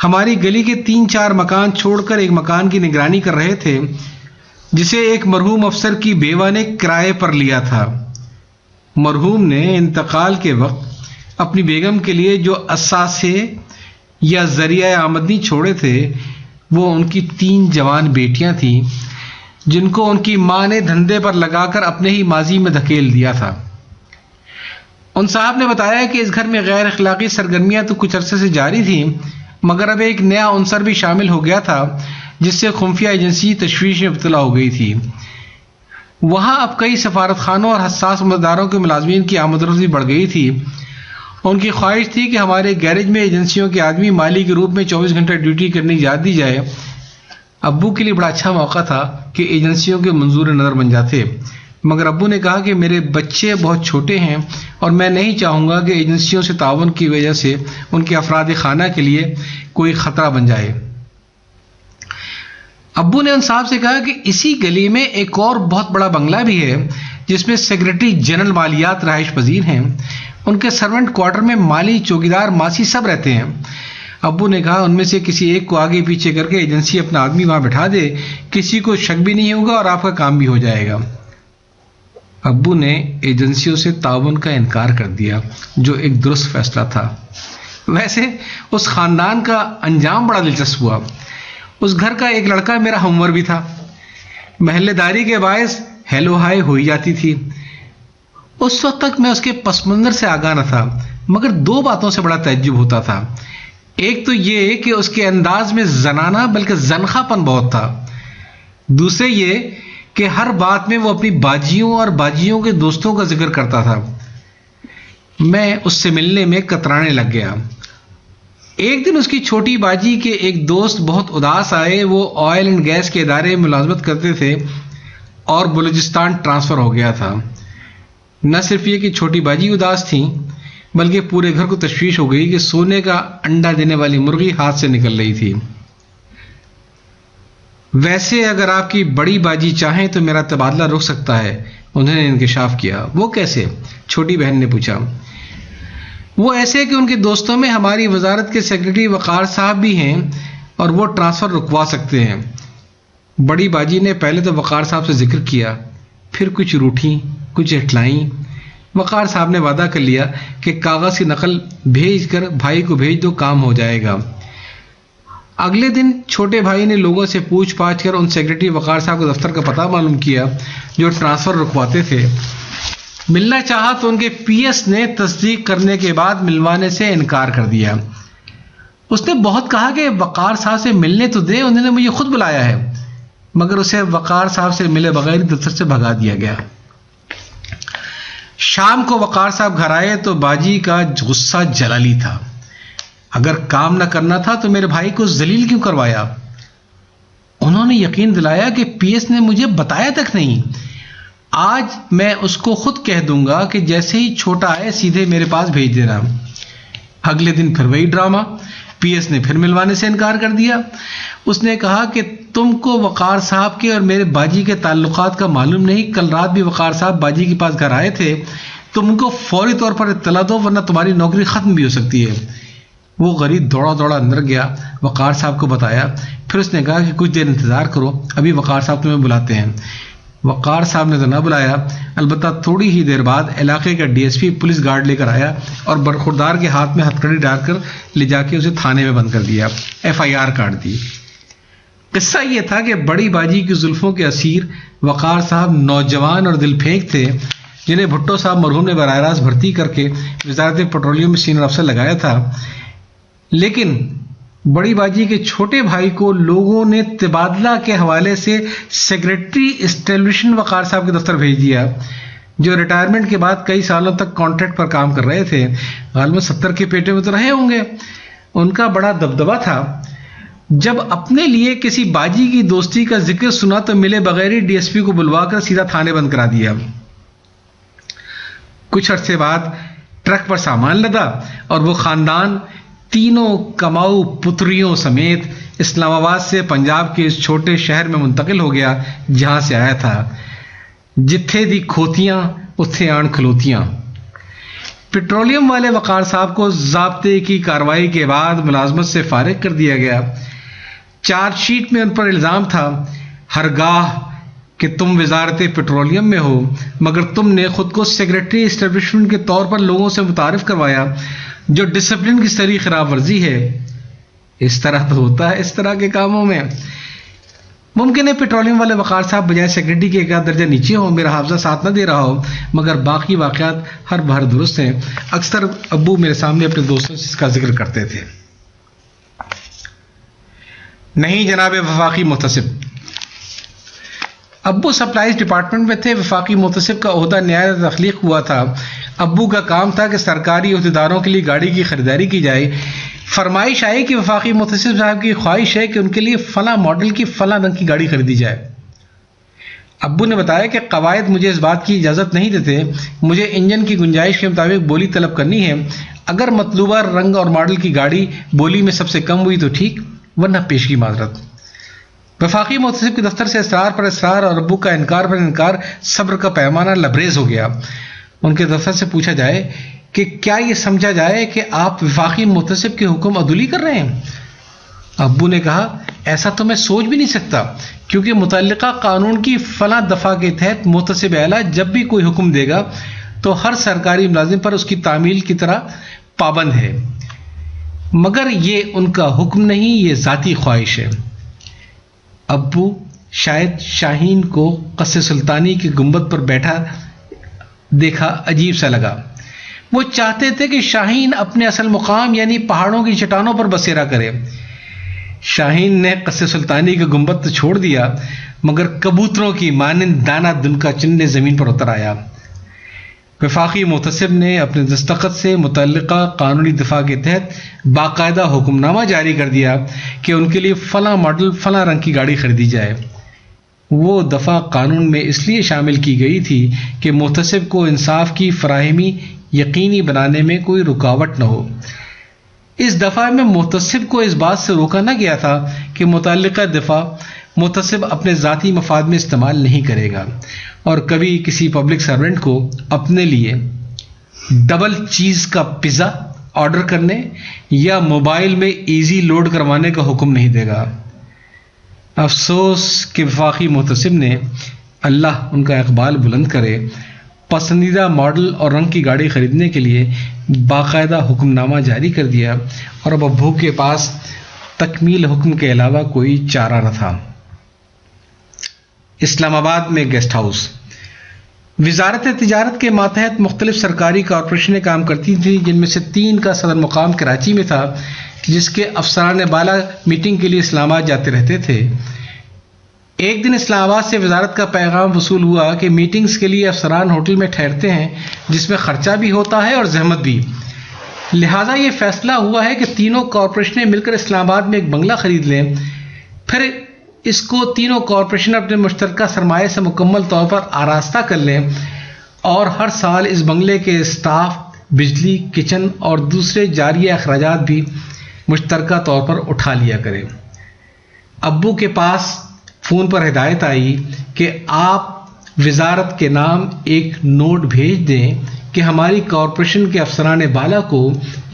ہماری گلی کے 3-4 مکان چھوڑ کر ایک مکان کی نگرانی کر رہے تھے جسے ایک مرحوم افسر کی بیوہ نے کرائے پر لیا تھا۔ مرحوم نے انتقال کے وقت اپنی بیگم کے لیے جو اثاثے یا ذریعہ آمدنی چھوڑے تھے وہ ان کی 3 جوان بیٹیاں تھیں جن کو ان کی ماں نے دھندے پر لگا کر اپنے ہی ماضی میں دھکیل دیا تھا۔ ان صاحب نے بتایا کہ اس گھر میں غیر اخلاقی سرگرمیاں تو کچھ عرصے سے جاری تھیں، مگر اب ایک نیا عنصر بھی شامل ہو گیا تھا جس سے خفیہ ایجنسی تشویش میں مبتلا ہو گئی تھی۔ وہاں اب کئی سفارت خانوں اور حساس عہدیداروں کے ملازمین کی آمد و رفت بھی بڑھ گئی تھی۔ ان کی خواہش تھی کہ ہمارے گیرج میں ایجنسیوں کے آدمی مالی کے روپ میں 24 گھنٹے ڈیوٹی کرنے کی اجازت دی جائے۔ ابو کے لیے بڑا اچھا موقع تھا کہ ایجنسیوں کے منظور نظر بن جاتے، مگر ابو نے کہا کہ میرے بچے بہت چھوٹے ہیں اور میں نہیں چاہوں گا کہ ایجنسیوں سے تعاون کی وجہ سے ان کے افراد خانہ کے لیے کوئی خطرہ بن جائے۔ ابو نے ان صاحب سے کہا کہ اسی گلی میں ایک اور بہت بڑا بنگلہ بھی ہے جس میں سیکرٹری جنرل مالیات رہائش پذیر ہیں، ان کے سرونٹ کوارٹر میں مالی، چوکیدار، ماسی سب رہتے ہیں۔ ابو نے کہا ان میں سے کسی ایک کو آگے پیچھے کر کے ایجنسی اپنا آدمی وہاں بٹھا دے، کسی کو شک بھی نہیں ہوگا اور آپ کا کام بھی ہو جائے گا۔ ابو نے ایجنسیوں سے تعاون کا انکار کر دیا جو ایک درست فیصلہ تھا۔ ویسے اس خاندان کا انجام بڑا دلچسپ ہوا۔ اس گھر کا ایک لڑکا میرا ہم عمر بھی تھا۔ محلے داری کے باعث ہیلو ہائی ہو ہی جاتی تھی۔ اس وقت تک میں اس کے پس منظر سے آگاہ نہ تھا، مگر 2 باتوں سے بڑا تعجب ہوتا تھا۔ ایک تو یہ کہ اس کے انداز میں زنانہ بلکہ زنخا پن بہت تھا، دوسرے یہ کہ ہر بات میں وہ اپنی باجیوں اور باجیوں کے دوستوں کا ذکر کرتا تھا۔ میں اس سے ملنے میں کترانے لگ گیا۔ ایک دن اس کی چھوٹی باجی کے ایک دوست بہت اداس آئے۔ وہ آئل اینڈ گیس کے ادارے میں ملازمت کرتے تھے اور بلوچستان ٹرانسفر ہو گیا تھا۔ نہ صرف یہ کہ چھوٹی باجی اداس تھیں بلکہ پورے گھر کو تشویش ہو گئی کہ سونے کا انڈا دینے والی مرغی ہاتھ سے نکل رہی تھی۔ ویسے اگر آپ کی بڑی باجی چاہیں تو میرا تبادلہ رک سکتا ہے، انہوں نے انکشاف کیا۔ وہ کیسے؟ چھوٹی بہن نے پوچھا۔ وہ ایسے کہ ان کے دوستوں میں ہماری وزارت کے سیکرٹری وقار صاحب بھی ہیں اور وہ ٹرانسفر رکوا سکتے ہیں۔ بڑی باجی نے پہلے تو وقار صاحب سے ذکر کیا، پھر کچھ روٹھیں، کچھ اٹھلائیں۔ وقار صاحب نے وعدہ کر لیا کہ کاغذ کی نقل بھیج کر بھائی کو بھیج دو، کام ہو جائے گا۔ اگلے دن چھوٹے بھائی نے لوگوں سے پوچھ پاچھ کر ان سیکرٹری وقار صاحب کو دفتر کا پتہ معلوم کیا جو ٹرانسفر رکواتے تھے۔ ملنا چاہا تو ان کے پی ایس نے تصدیق کرنے کے بعد ملوانے سے انکار کر دیا۔ اس نے بہت کہا کہ وقار صاحب سے ملنے تو دے، انہوں نے مجھے خود بلایا ہے، مگر اسے وقار صاحب سے ملے بغیر دفتر سے بھگا دیا گیا۔ شام کو وقار صاحب گھر آئے تو باجی کا غصہ جلالی تھا۔ اگر کام نہ کرنا تھا تو میرے بھائی کو ذلیل کیوں کروایا؟ انہوں نے یقین دلایا کہ پی ایس نے مجھے بتایا تک نہیں۔ آج میں اس کو خود کہہ دوں گا کہ جیسے ہی چھوٹا آئے سیدھے میرے پاس بھیج دینا۔ اگلے دن پھر وہی ڈرامہ، پی ایس نے پھر ملوانے سے انکار کر دیا۔ اس نے کہا کہ تم کو وقار صاحب کے اور میرے باجی کے تعلقات کا معلوم نہیں، کل رات بھی وقار صاحب باجی کے پاس گھر آئے تھے، تم ان کو فوری طور پر اطلاع دو ورنہ تمہاری نوکری ختم بھی ہو سکتی ہے۔ وہ غریب دوڑا دوڑا اندر گیا، وقار صاحب کو بتایا، پھر اس نے کہا کہ کچھ دیر انتظار کرو، ابھی وقار صاحب تمہیں بلاتے ہیں۔ وقار صاحب نے تو نہ بلایا، البتہ تھوڑی ہی دیر بعد علاقے کا D S P police guard لے کر آیا اور برخوردار کے ہاتھ میں ہتھکڑی ڈال کر لے جا کے اسے تھانے میں بند کر دیا، ایف آئی آر کاٹ دی۔ قصہ یہ تھا کہ بڑی باجی کی زلفوں کے اسیر وقار صاحب نوجوان اور دل پھینک تھے جنہیں بھٹو صاحب مرحوم نے براہ راست بھرتی کر کے وزارت پیٹرولیم میں سینئر افسر لگایا تھا، لیکن بڑی باجی کے چھوٹے بھائی کو لوگوں نے تبادلہ کے حوالے سے سیکرٹری اسٹیبلشن وقار صاحب کے دفتر بھیج دیا، جو ریٹائرمنٹ کے بعد کئی سالوں تک کانٹریکٹ پر کام کر رہے تھے، غالباً 70 کے پیٹے میں تو رہے ہوں گے۔ ان کا بڑا دبدبا تھا، جب اپنے لیے کسی باجی کی دوستی کا ذکر سنا تو ملے بغیر ہی ڈی ایس پی کو بلوا کر سیدھا تھانے بند کرا دیا۔ کچھ عرصے بعد ٹرک پر سامان لدا اور وہ خاندان تینوں کماؤ پتریوں سمیت اسلام آباد سے پنجاب کے اس چھوٹے شہر میں منتقل ہو گیا جہاں سے آیا تھا۔ جتھے دی کھوتیاں اتھے آن کھلوتیاں۔ پیٹرولیم والے وقار صاحب کو ضابطے کی کارروائی کے بعد ملازمت سے فارغ کر دیا گیا۔ چارج شیٹ میں ان پر الزام تھا، ہرگاہ کہ تم وزارت پیٹرولیم میں ہو مگر تم نے خود کو سیکرٹری اسٹیبلشمنٹ کے طور پر لوگوں سے متعارف کروایا، جو ڈسپلن کی صریح خلاف ورزی ہے۔ اس طرح تو ہوتا ہے اس طرح کے کاموں میں۔ ممکن ہے پیٹرولیم والے وقار صاحب بجائے سیکرٹری کے ایک درجہ نیچے ہوں، میرا حافظہ ساتھ نہ دے رہا ہو، مگر باقی واقعات ہر بہر درست ہیں۔ اکثر ابو میرے سامنے اپنے دوستوں سے اس کا ذکر کرتے تھے۔ نہیں جناب وفاقی محتسب، ابو سپلائز ڈپارٹمنٹ میں تھے، وفاقی محتسب کا عہدہ نیا تخلیق ہوا تھا۔ ابو کا کام تھا کہ سرکاری عہدیداروں کے لیے گاڑی کی خریداری کی جائے۔ فرمائش آئی کہ وفاقی محتسب صاحب کی خواہش ہے کہ ان کے لیے فلاں ماڈل کی فلاں رنگ کی گاڑی خریدی جائے۔ ابو نے بتایا کہ قواعد مجھے اس بات کی اجازت نہیں دیتے، مجھے انجن کی گنجائش کے مطابق بولی طلب کرنی ہے۔ اگر مطلوبہ رنگ اور ماڈل کی گاڑی بولی میں سب سے کم ہوئی تو ٹھیک، ورنہ پیش کی معذرت۔ وفاقی محتسب کے دفتر سے اصرار پر اصرار اور ابو کا انکار پر انکار، صبر کا پیمانہ لبریز ہو گیا۔ ان کے دفتر سے پوچھا جائے کہ کیا یہ سمجھا جائے کہ آپ وفاقی محتسب کے حکم عدولی کر رہے ہیں؟ ابو نے کہا ایسا تو میں سوچ بھی نہیں سکتا، کیونکہ متعلقہ قانون کی فلاں دفعہ کے تحت محتسب اعلیٰ جب بھی کوئی حکم دے گا تو ہر سرکاری ملازم پر اس کی تعمیل کی طرح پابند ہے، مگر یہ ان کا حکم نہیں، یہ ذاتی خواہش ہے۔ ابو شاید شاہین کو قصر سلطانی کی گنبد پر بیٹھا دیکھا عجیب سا لگا۔ وہ چاہتے تھے کہ شاہین اپنے اصل مقام یعنی پہاڑوں کی چٹانوں پر بسیرا کرے۔ شاہین نے قصر سلطانی کی گنبد تو چھوڑ دیا، مگر کبوتروں کی مانند دانہ دنکا چننے زمین پر اتر آیا۔ وفاقی محتسب نے اپنے دستخط سے متعلقہ قانونی دفعہ کے تحت باقاعدہ حکم نامہ جاری کر دیا کہ ان کے لیے فلاں ماڈل فلاں رنگ کی گاڑی خریدی جائے۔ وہ دفعہ قانون میں اس لیے شامل کی گئی تھی کہ محتسب کو انصاف کی فراہمی یقینی بنانے میں کوئی رکاوٹ نہ ہو۔ اس دفعہ میں محتسب کو اس بات سے روکا نہ گیا تھا کہ متعلقہ دفعہ محتسب اپنے ذاتی مفاد میں استعمال نہیں کرے گا، اور کبھی کسی پبلک سرونٹ کو اپنے لیے ڈبل چیز کا پیزا آرڈر کرنے یا موبائل میں ایزی لوڈ کروانے کا حکم نہیں دے گا۔ افسوس کہ وفاقی محتسب نے، اللہ ان کا اقبال بلند کرے، پسندیدہ ماڈل اور رنگ کی گاڑی خریدنے کے لیے باقاعدہ حکم نامہ جاری کر دیا، اور اب ابو کے پاس تکمیل حکم کے علاوہ کوئی چارہ نہ تھا۔ اسلام آباد میں گیسٹ ہاؤس۔ وزارت تجارت کے ماتحت مختلف سرکاری کارپوریشنیں کام کرتی تھیں، جن میں سے 3 کا صدر مقام کراچی میں تھا، جس کے افسران بالا میٹنگ کے لیے اسلام آباد جاتے رہتے تھے۔ ایک دن اسلام آباد سے وزارت کا پیغام وصول ہوا کہ میٹنگز کے لیے افسران ہوٹل میں ٹھہرتے ہیں، جس میں خرچہ بھی ہوتا ہے اور زحمت بھی، لہٰذا یہ فیصلہ ہوا ہے کہ تینوں کارپوریشنیں مل کر اسلام آباد میں ایک بنگلہ خرید لیں، پھر اس کو تینوں کارپوریشن اپنے مشترکہ سرمایہ سے مکمل طور پر آراستہ کر لیں، اور ہر سال اس بنگلے کے اسٹاف، بجلی، کچن اور دوسرے جاریہ اخراجات بھی مشترکہ طور پر اٹھا لیا کریں۔ ابو کے پاس فون پر ہدایت آئی کہ آپ وزارت کے نام ایک نوٹ بھیج دیں کہ ہماری کارپوریشن کے افسران بالا کو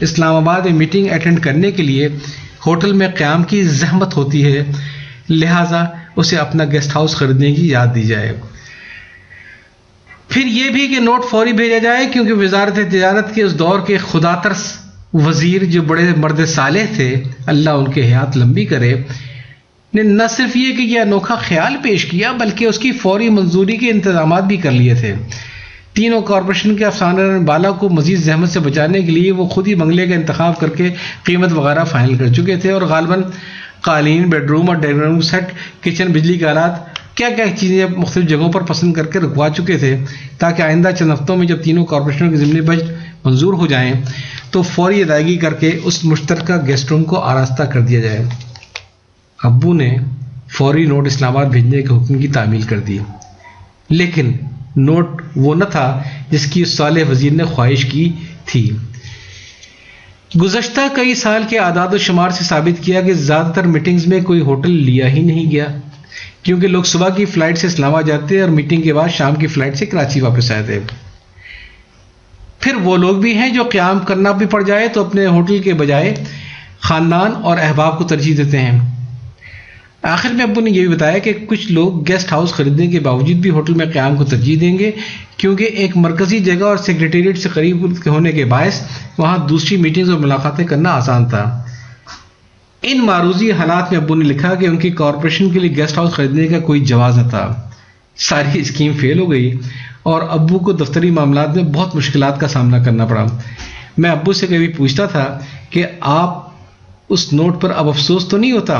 اسلام آباد میں میٹنگ اٹینڈ کرنے کے لیے ہوٹل میں قیام کی زحمت ہوتی ہے، لہٰذا اسے اپنا گیسٹ ہاؤس خریدنے کی یاد دی جائے۔ پھر یہ بھی کہ نوٹ فوری بھیجا جائے، کیونکہ وزارت تجارت کے اس دور کے خدا ترس وزیر، جو بڑے مرد صالح تھے، اللہ ان کے حیات لمبی کرے، نے نہ صرف یہ کہ یہ انوکھا خیال پیش کیا، بلکہ اس کی فوری منظوری کے انتظامات بھی کر لیے تھے۔ تینوں کارپوریشن کے افسران بالا کو مزید زحمت سے بچانے کے لیے وہ خود ہی بنگلے کا انتخاب کر کے قیمت وغیرہ فائنل کر چکے تھے، اور غالباً قالین، بیڈ روم اور ڈائننگ روم سیٹ، کچن، بجلی کے آلات، کیا کیا چیزیں مختلف جگہوں پر پسند کر کے رکوا چکے تھے، تاکہ آئندہ چند ہفتوں میں جب تینوں کارپوریشنوں کے ضمنی بجٹ منظور ہو جائیں تو فوری ادائیگی کر کے اس مشترکہ گیسٹ روم کو آراستہ کر دیا جائے۔ ابو نے فوری نوٹ اسلام آباد بھیجنے کے حکم کی تعمیل کر دی، لیکن نوٹ وہ نہ تھا جس کی اس صالح وزیر نے خواہش کی تھی۔ گزشتہ کئی سال کے اعداد و شمار سے ثابت کیا کہ زیادہ تر میٹنگز میں کوئی ہوٹل لیا ہی نہیں گیا، کیونکہ لوگ صبح کی فلائٹ سے اسلام آباد جاتے اور میٹنگ کے بعد شام کی فلائٹ سے کراچی واپس آئے تھے۔ پھر وہ لوگ بھی ہیں جو قیام کرنا بھی پڑ جائے تو اپنے ہوٹل کے بجائے خاندان اور احباب کو ترجیح دیتے ہیں۔ آخر میں ابو نے یہ بھی بتایا کہ کچھ لوگ گیسٹ ہاؤس خریدنے کے باوجود بھی ہوٹل میں قیام کو ترجیح دیں گے، کیونکہ ایک مرکزی جگہ اور سیکریٹریٹ سے قریب ہونے کے باعث وہاں دوسری میٹنگز اور ملاقاتیں کرنا آسان تھا۔ ان معروضی حالات میں ابو نے لکھا کہ ان کی کارپوریشن کے لیے گیسٹ ہاؤس خریدنے کا کوئی جواز نہ تھا۔ ساری اسکیم فیل ہو گئی اور ابو کو دفتری معاملات میں بہت مشکلات کا سامنا کرنا پڑا۔ میں ابو سے کبھی پوچھتا تھا کہ آپ اس نوٹ پر اب افسوس تو نہیں ہوتا؟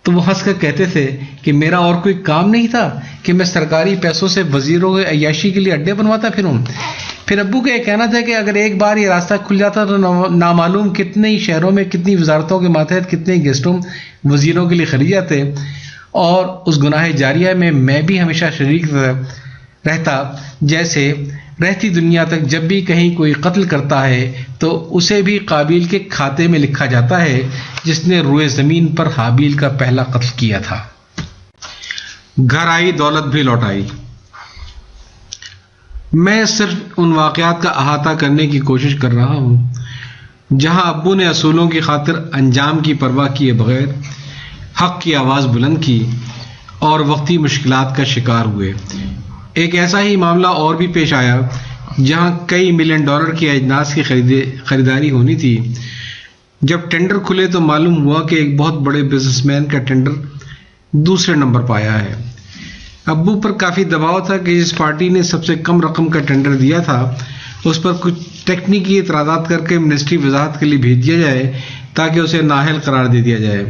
تو وہ ہنس کر کہتے تھے کہ میرا اور کوئی کام نہیں تھا کہ میں سرکاری پیسوں سے وزیروں کے عیاشی کے لیے اڈے بنواتا پھروں۔ پھر ابو کا یہ کہنا تھا کہ اگر ایک بار یہ راستہ کھل جاتا تو نامعلوم کتنے ہی شہروں میں کتنی وزارتوں کے ماتحت کتنے ہی گیسٹ روم وزیروں کے لیے خرید جاتے، اور اس گناہ جاریہ میں بھی ہمیشہ شریک رہتا، جیسے رہتی دنیا تک جب بھی کہیں کوئی قتل کرتا ہے تو اسے بھی قابیل کے کھاتے میں لکھا جاتا ہے جس نے روئے زمین پر حابیل کا پہلا قتل کیا تھا۔ گھر آئی دولت بھی لوٹائی۔ میں صرف ان واقعات کا احاطہ کرنے کی کوشش کر رہا ہوں جہاں ابو نے اصولوں کی خاطر انجام کی پرواہ کیے بغیر حق کی آواز بلند کی اور وقتی مشکلات کا شکار ہوئے۔ ایک ایسا ہی معاملہ اور بھی پیش آیا جہاں کئی ملین ڈالر کی اجناس کی خریداری ہونی تھی۔ جب ٹینڈر کھلے تو معلوم ہوا کہ ایک بہت بڑے بزنس مین کا ٹینڈر دوسرے نمبر پہ آیا ہے۔ ابو پر کافی دباؤ تھا کہ جس پارٹی نے سب سے کم رقم کا ٹینڈر دیا تھا اس پر کچھ ٹیکنیکی اعتراضات کر کے منسٹری وضاحت کے لیے بھیج دیا جائے تاکہ اسے نااہل قرار دے دیا جائے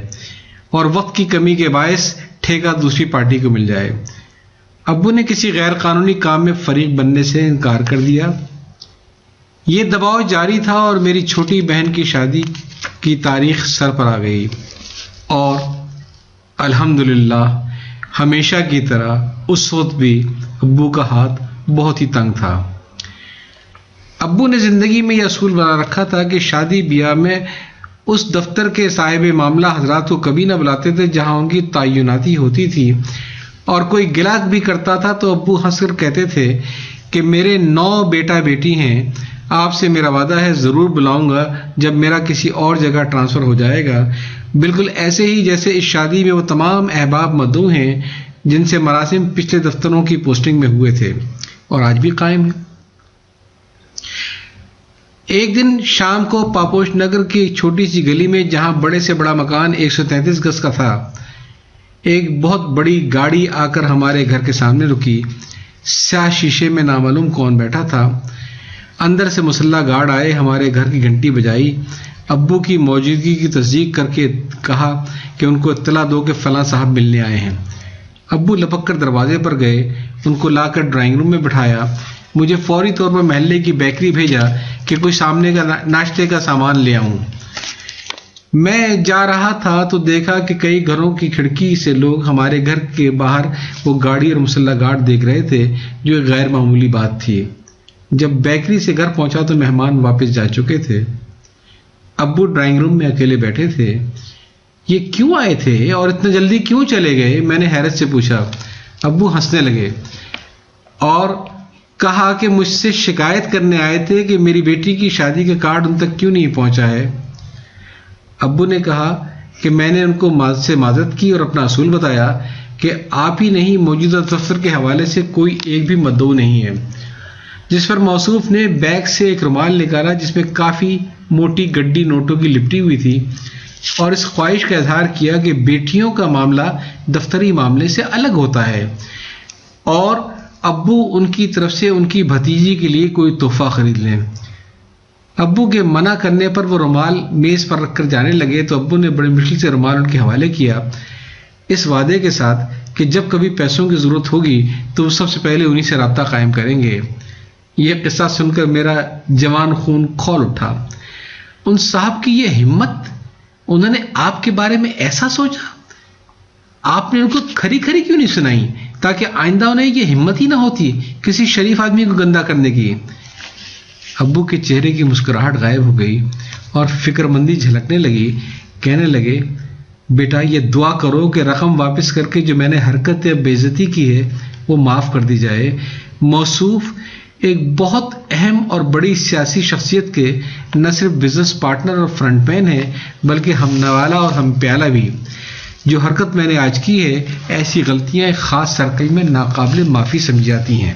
اور وقت کی کمی کے باعث ٹھیکہ دوسری پارٹی کو مل جائے۔ ابو نے کسی غیر قانونی کام میں فریق بننے سے انکار کر دیا۔ یہ دباؤ جاری تھا اور میری چھوٹی بہن کی شادی کی تاریخ سر پر آ گئی اور الحمدللہ ہمیشہ کی طرح اس وقت بھی ابو کا ہاتھ بہت ہی تنگ تھا۔ ابو نے زندگی میں یہ اصول بنا رکھا تھا کہ شادی بیاہ میں اس دفتر کے صاحب معاملہ حضرات کو کبھی نہ بلاتے تھے جہاں ان کی تعیناتی ہوتی تھی، اور کوئی گلا بھی کرتا تھا تو ابو ہنس کر کہتے تھے کہ میرے 9 بیٹا بیٹی ہیں، آپ سے میرا وعدہ ہے ضرور بلاؤں گا جب میرا کسی اور جگہ ٹرانسفر ہو جائے گا، بالکل ایسے ہی جیسے اس شادی میں وہ تمام احباب مدعو ہیں جن سے مراسم پچھلے دفتروں کی پوسٹنگ میں ہوئے تھے اور آج بھی قائم ہیں۔ ایک دن شام کو پاپوش نگر کی ایک چھوٹی سی گلی میں جہاں بڑے سے بڑا مکان 133 گز کا تھا، ایک بہت بڑی گاڑی آ کر ہمارے گھر کے سامنے رکی۔ سیاہ شیشے میں نامعلوم کون بیٹھا تھا۔ اندر سے مسلح گارڈ آئے، ہمارے گھر کی گھنٹی بجائی، ابو کی موجودگی کی تصدیق کر کے کہا کہ ان کو اطلاع دو کہ فلاں صاحب ملنے آئے ہیں۔ ابو لپک کر دروازے پر گئے، ان کو لا کر ڈرائنگ روم میں بٹھایا، مجھے فوری طور پر محلے کی بیکری بھیجا کہ کوئی سامنے کا ناشتے کا سامان لے آؤں۔ میں جا رہا تھا تو دیکھا کہ کئی گھروں کی کھڑکی سے لوگ ہمارے گھر کے باہر وہ گاڑی اور مسلح گارڈ دیکھ رہے تھے، جو ایک غیر معمولی بات تھی۔ جب بیکری سے گھر پہنچا تو مہمان واپس جا چکے تھے۔ ابو ڈرائنگ روم میں اکیلے بیٹھے تھے۔ یہ کیوں آئے تھے اور اتنا جلدی کیوں چلے گئے؟ میں نے حیرت سے پوچھا۔ ابو ہنسنے لگے اور کہا کہ مجھ سے شکایت کرنے آئے تھے کہ میری بیٹی کی شادی کا کارڈ ان تک کیوں نہیں پہنچا ہے۔ ابو نے کہا کہ میں نے ان کو سے معذرت کی اور اپنا اصول بتایا کہ آپ ہی نہیں، موجودہ دفتر کے حوالے سے کوئی ایک بھی مدعو نہیں ہے، جس پر موصوف نے بیگ سے ایک رومال نکالا جس میں کافی موٹی گڈی نوٹوں کی لپٹی ہوئی تھی اور اس خواہش کا اظہار کیا کہ بیٹیوں کا معاملہ دفتری معاملے سے الگ ہوتا ہے اور ابو ان کی طرف سے ان کی بھتیجی کے لیے کوئی تحفہ خرید لیں۔ ابو کے منع کرنے پر وہ رومال میز پر رکھ کر جانے لگے تو ابو نے بڑی مشکل سے رومال ان کے حوالے کیا، اس وعدے کے ساتھ کہ جب کبھی پیسوں کی ضرورت ہوگی تو وہ سب سے پہلے انہی سے رابطہ قائم کریں گے۔ یہ قصہ سن کر میرا جوان خون کھول اٹھا۔ ان صاحب کی یہ ہمت، انہوں نے آپ کے بارے میں ایسا سوچا؟ آپ نے ان کو کھری کھری کیوں نہیں سنائی تاکہ آئندہ انہیں یہ ہمت ہی نہ ہوتی کسی شریف آدمی کو گندا کرنے کی؟ ابو کے چہرے کی مسکراہٹ غائب ہو گئی اور فکر مندی جھلکنے لگی۔ کہنے لگے، بیٹا یہ دعا کرو کہ رقم واپس کر کے جو میں نے حرکت یا بے عزتی کی ہے وہ معاف کر دی جائے۔ موصوف ایک بہت اہم اور بڑی سیاسی شخصیت کے نہ صرف بزنس پارٹنر اور فرنٹ مین ہیں بلکہ ہم نوالا اور ہم پیالہ بھی. جو حرکت میں نے آج کی ہے، ایسی غلطیاں ایک خاص سرکل میں ناقابل معافی سمجھی جاتی ہیں.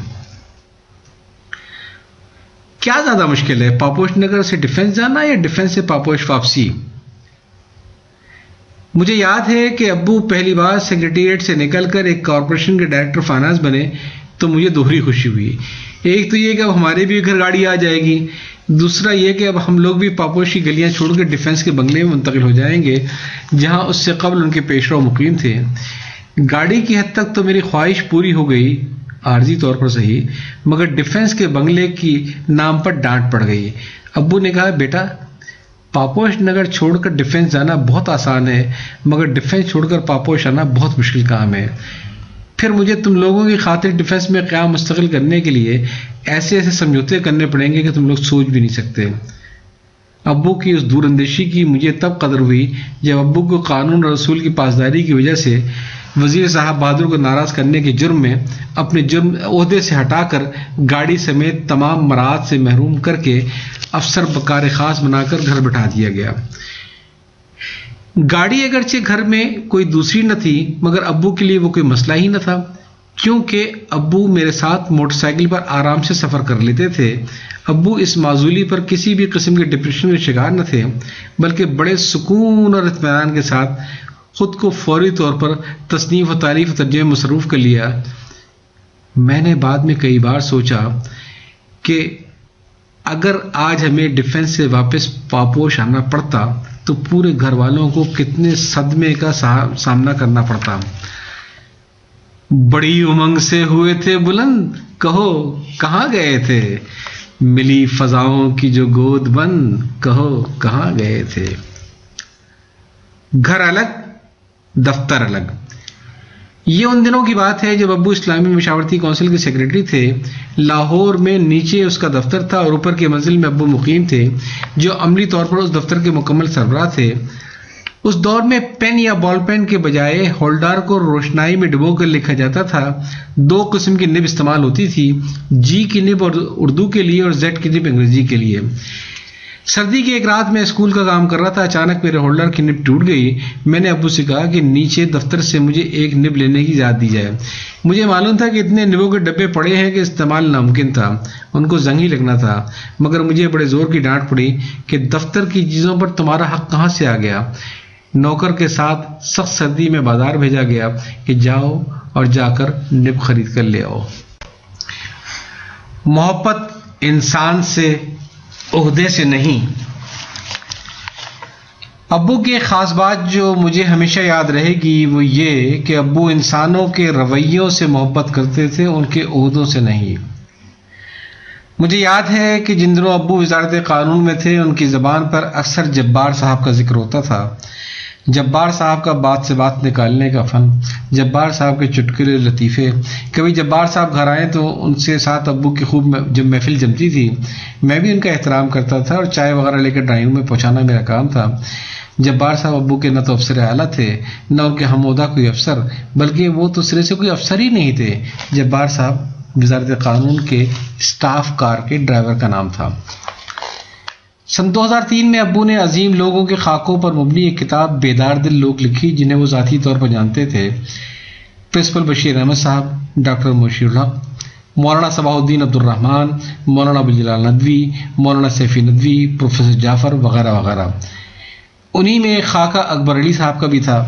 کیا زیادہ مشکل ہے، پاپوش نگر سے ڈیفنس جانا یا ڈیفنس سے پاپوش واپسی؟ مجھے یاد ہے کہ ابو پہلی بار سیکریٹریٹ سے نکل کر ایک کارپوریشن کے ڈائریکٹر فائنانس بنے تو مجھے دوہری خوشی ہوئی. ایک تو یہ کہ اب ہمارے بھی گھر گاڑی آ جائے گی، دوسرا یہ کہ اب ہم لوگ بھی پاپوش کی گلیاں چھوڑ کر ڈیفنس کے بنگلے میں منتقل ہو جائیں گے جہاں اس سے قبل ان کے پیشرو مقیم تھے. گاڑی کی حد تک تو میری خواہش پوری ہو گئی، عارضی طور پر صحیح، مگر ڈیفنس کے بنگلے کی نام پر ڈانٹ پڑ گئی. ابو نے کہا، بیٹا پاپوش نگر چھوڑ کر ڈیفنس جانا بہت آسان ہے مگر ڈیفنس چھوڑ کر پاپوش آنا بہت مشکل کام ہے. پھر مجھے تم لوگوں کی خاطر ڈیفنس میں قیام مستقل کرنے کے لیے ایسے سمجھوتے کرنے پڑیں گے کہ تم لوگ سوچ بھی نہیں سکتے. ابو کی اس دور اندیشی کی مجھے تب قدر ہوئی جب ابو کو قانون اور رسول کی پاسداری کی وجہ سے وزیر صاحب بہادر کو ناراض کرنے کے جرم میں اپنے جرم عہدے سے ہٹا کر گاڑی سمیت تمام مراعات سے محروم کر کے افسر بکار خاص بنا کر گھر بٹھا دیا گیا. گاڑی اگرچہ گھر میں کوئی دوسری نہ تھی مگر ابو کے لیے وہ کوئی مسئلہ ہی نہ تھا، کیونکہ ابو میرے ساتھ موٹر سائیکل پر آرام سے سفر کر لیتے تھے. ابو اس معزولی پر کسی بھی قسم کے ڈپریشن کے شکار نہ تھے بلکہ بڑے سکون اور اطمینان کے ساتھ خود کو فوری طور پر تصنیف و تعریف و ترجمے میں مصروف کر لیا. میں نے بعد میں کئی بار سوچا کہ اگر آج ہمیں ڈیفنس سے واپس پاپوش آنا پڑتا تو پورے گھر والوں کو کتنے صدمے کا سامنا کرنا پڑتا. بڑی امنگ سے ہوئے تھے بلند، کہو کہاں گئے تھے، ملی فضاؤں کی جو گود بند، کہو کہاں گئے تھے. گھر الگ دفتر الگ. یہ ان دنوں کی بات ہے جب ابو اسلامی مشاورتی کونسل کے سیکریٹری تھے. لاہور میں نیچے اس کا دفتر تھا اور اوپر کی منزل میں ابو مقیم تھے جو عملی طور پر اس دفتر کے مکمل سربراہ تھے. اس دور میں پین یا بال پین کے بجائے ہولڈر کو روشنائی میں ڈبو کر لکھا جاتا تھا. دو قسم کی نب استعمال ہوتی تھی، جی کی نب اور اردو کے لیے اور زیڈ کی نب انگریزی کے لیے. سردی کی ایک رات میں اسکول کا کام کر رہا تھا، اچانک میرے ہولڈر کی نب ٹوٹ گئی. میں نے ابو سے کہا کہ نیچے دفتر سے مجھے ایک نب لینے کی اجازت دی جائے. مجھے معلوم تھا کہ اتنے نبوں کے ڈبے پڑے ہیں کہ استعمال ناممکن تھا، ان کو زنگ ہی لگنا تھا، مگر مجھے بڑے زور کی ڈانٹ پڑی کہ دفتر کی چیزوں پر تمہارا حق کہاں سے آ گیا. نوکر کے ساتھ سخت سردی میں بازار بھیجا گیا کہ جاؤ اور جا کر نب خرید کر لے آؤ. محبت انسان سے، عہدے سے نہیں. ابو کی ایک خاص بات جو مجھے ہمیشہ یاد رہے گی وہ یہ کہ ابو انسانوں کے رویوں سے محبت کرتے تھے، ان کے عہدوں سے نہیں. مجھے یاد ہے کہ جن دنوں ابو وزارت قانون میں تھے ان کی زبان پر اکثر جبار صاحب کا ذکر ہوتا تھا. جبار صاحب کا بات سے بات نکالنے کا فن، جبار صاحب کے چٹکلے لطیفے. کبھی جبار صاحب گھر آئے تو ان سے ساتھ ابو کی خوب جب محفل جمتی تھی میں بھی ان کا احترام کرتا تھا اور چائے وغیرہ لے کر ڈرائنگ روم میں پہنچانا میرا کام تھا. جبار صاحب ابو کے نہ تو افسر اعلیٰ تھے نہ ان کے ہمعہدہ کوئی افسر، بلکہ وہ تو سرے سے کوئی افسر ہی نہیں تھے. جبار صاحب وزارت قانون کے اسٹاف کار کے ڈرائیور کا نام تھا. سن 2003 میں ابو نے عظیم لوگوں کے خاکوں پر مبنی ایک کتاب بیدار دل لوگ لکھی جنہیں وہ ذاتی طور پر جانتے تھے. پرنسپل بشیر احمد صاحب، ڈاکٹر مشیر الحق، مولانا صباح الدین عبد الرحمن، مولانا ابوالجلال ندوی، مولانا سیفی ندوی، پروفیسر جعفر وغیرہ وغیرہ. انہی میں خاکہ اکبر علی صاحب کا بھی تھا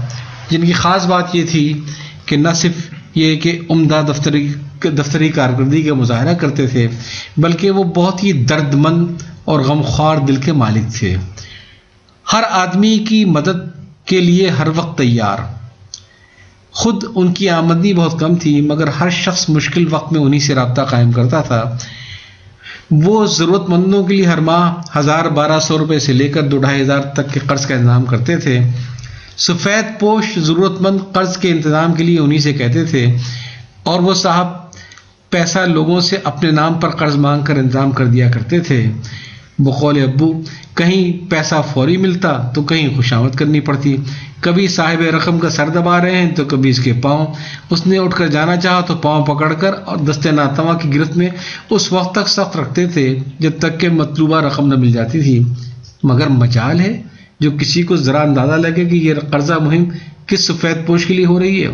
جن کی خاص بات یہ تھی کہ نہ صرف یہ کہ عمدہ دفتری کارکردگی کا مظاہرہ کرتے تھے بلکہ وہ بہت ہی درد مند اور غمخوار دل کے مالک تھے. ہر آدمی کی مدد کے لیے ہر وقت تیار. خود ان کی آمدنی بہت کم تھی مگر ہر شخص مشکل وقت میں انہی سے رابطہ قائم کرتا تھا. وہ ضرورت مندوں کے لیے ہر ماہ 1000-1200 روپے سے لے کر 2-2500 تک کے قرض کا انتظام کرتے تھے. سفید پوش ضرورت مند قرض کے انتظام کے لیے انہی سے کہتے تھے اور وہ صاحب پیسہ لوگوں سے اپنے نام پر قرض مانگ کر انتظام کر دیا کرتے تھے. بقول ابو کہیں پیسہ فوری ملتا تو کہیں خوشامد کرنی پڑتی، کبھی صاحب رقم کا سر دبا رہے ہیں تو کبھی اس کے پاؤں، اس نے اٹھ کر جانا چاہا تو پاؤں پکڑ کر اور دستے ناتواں کی گرفت میں اس وقت تک سخت رکھتے تھے جب تک کہ مطلوبہ رقم نہ مل جاتی تھی۔ مگر مجال ہے جو کسی کو ذرا اندازہ لگے کہ یہ قرضہ مہم کس سفید پوش کے لیے ہو رہی ہے۔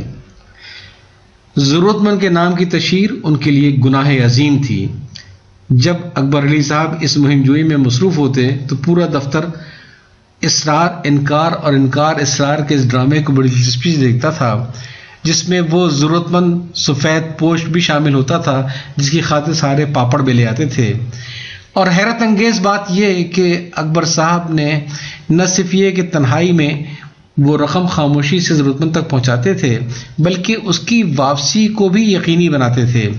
ضرورت مند کے نام کی تشہیر ان کے لیے گناہ عظیم تھی۔ جب اکبر علی صاحب اس مہم جوئی میں مصروف ہوتے تو پورا دفتر اصرار انکار اور انکار اصرار کے اس ڈرامے کو بڑی دلچسپی سے دیکھتا تھا، جس میں وہ ضرورت مند سفید پوش بھی شامل ہوتا تھا جس کی خاطر سارے پاپڑ بھی لے آتے تھے۔ اور حیرت انگیز بات یہ کہ اکبر صاحب نے نہ صرف یہ کہ تنہائی میں وہ رقم خاموشی سے ضرورت مند تک پہنچاتے تھے بلکہ اس کی واپسی کو بھی یقینی بناتے تھے۔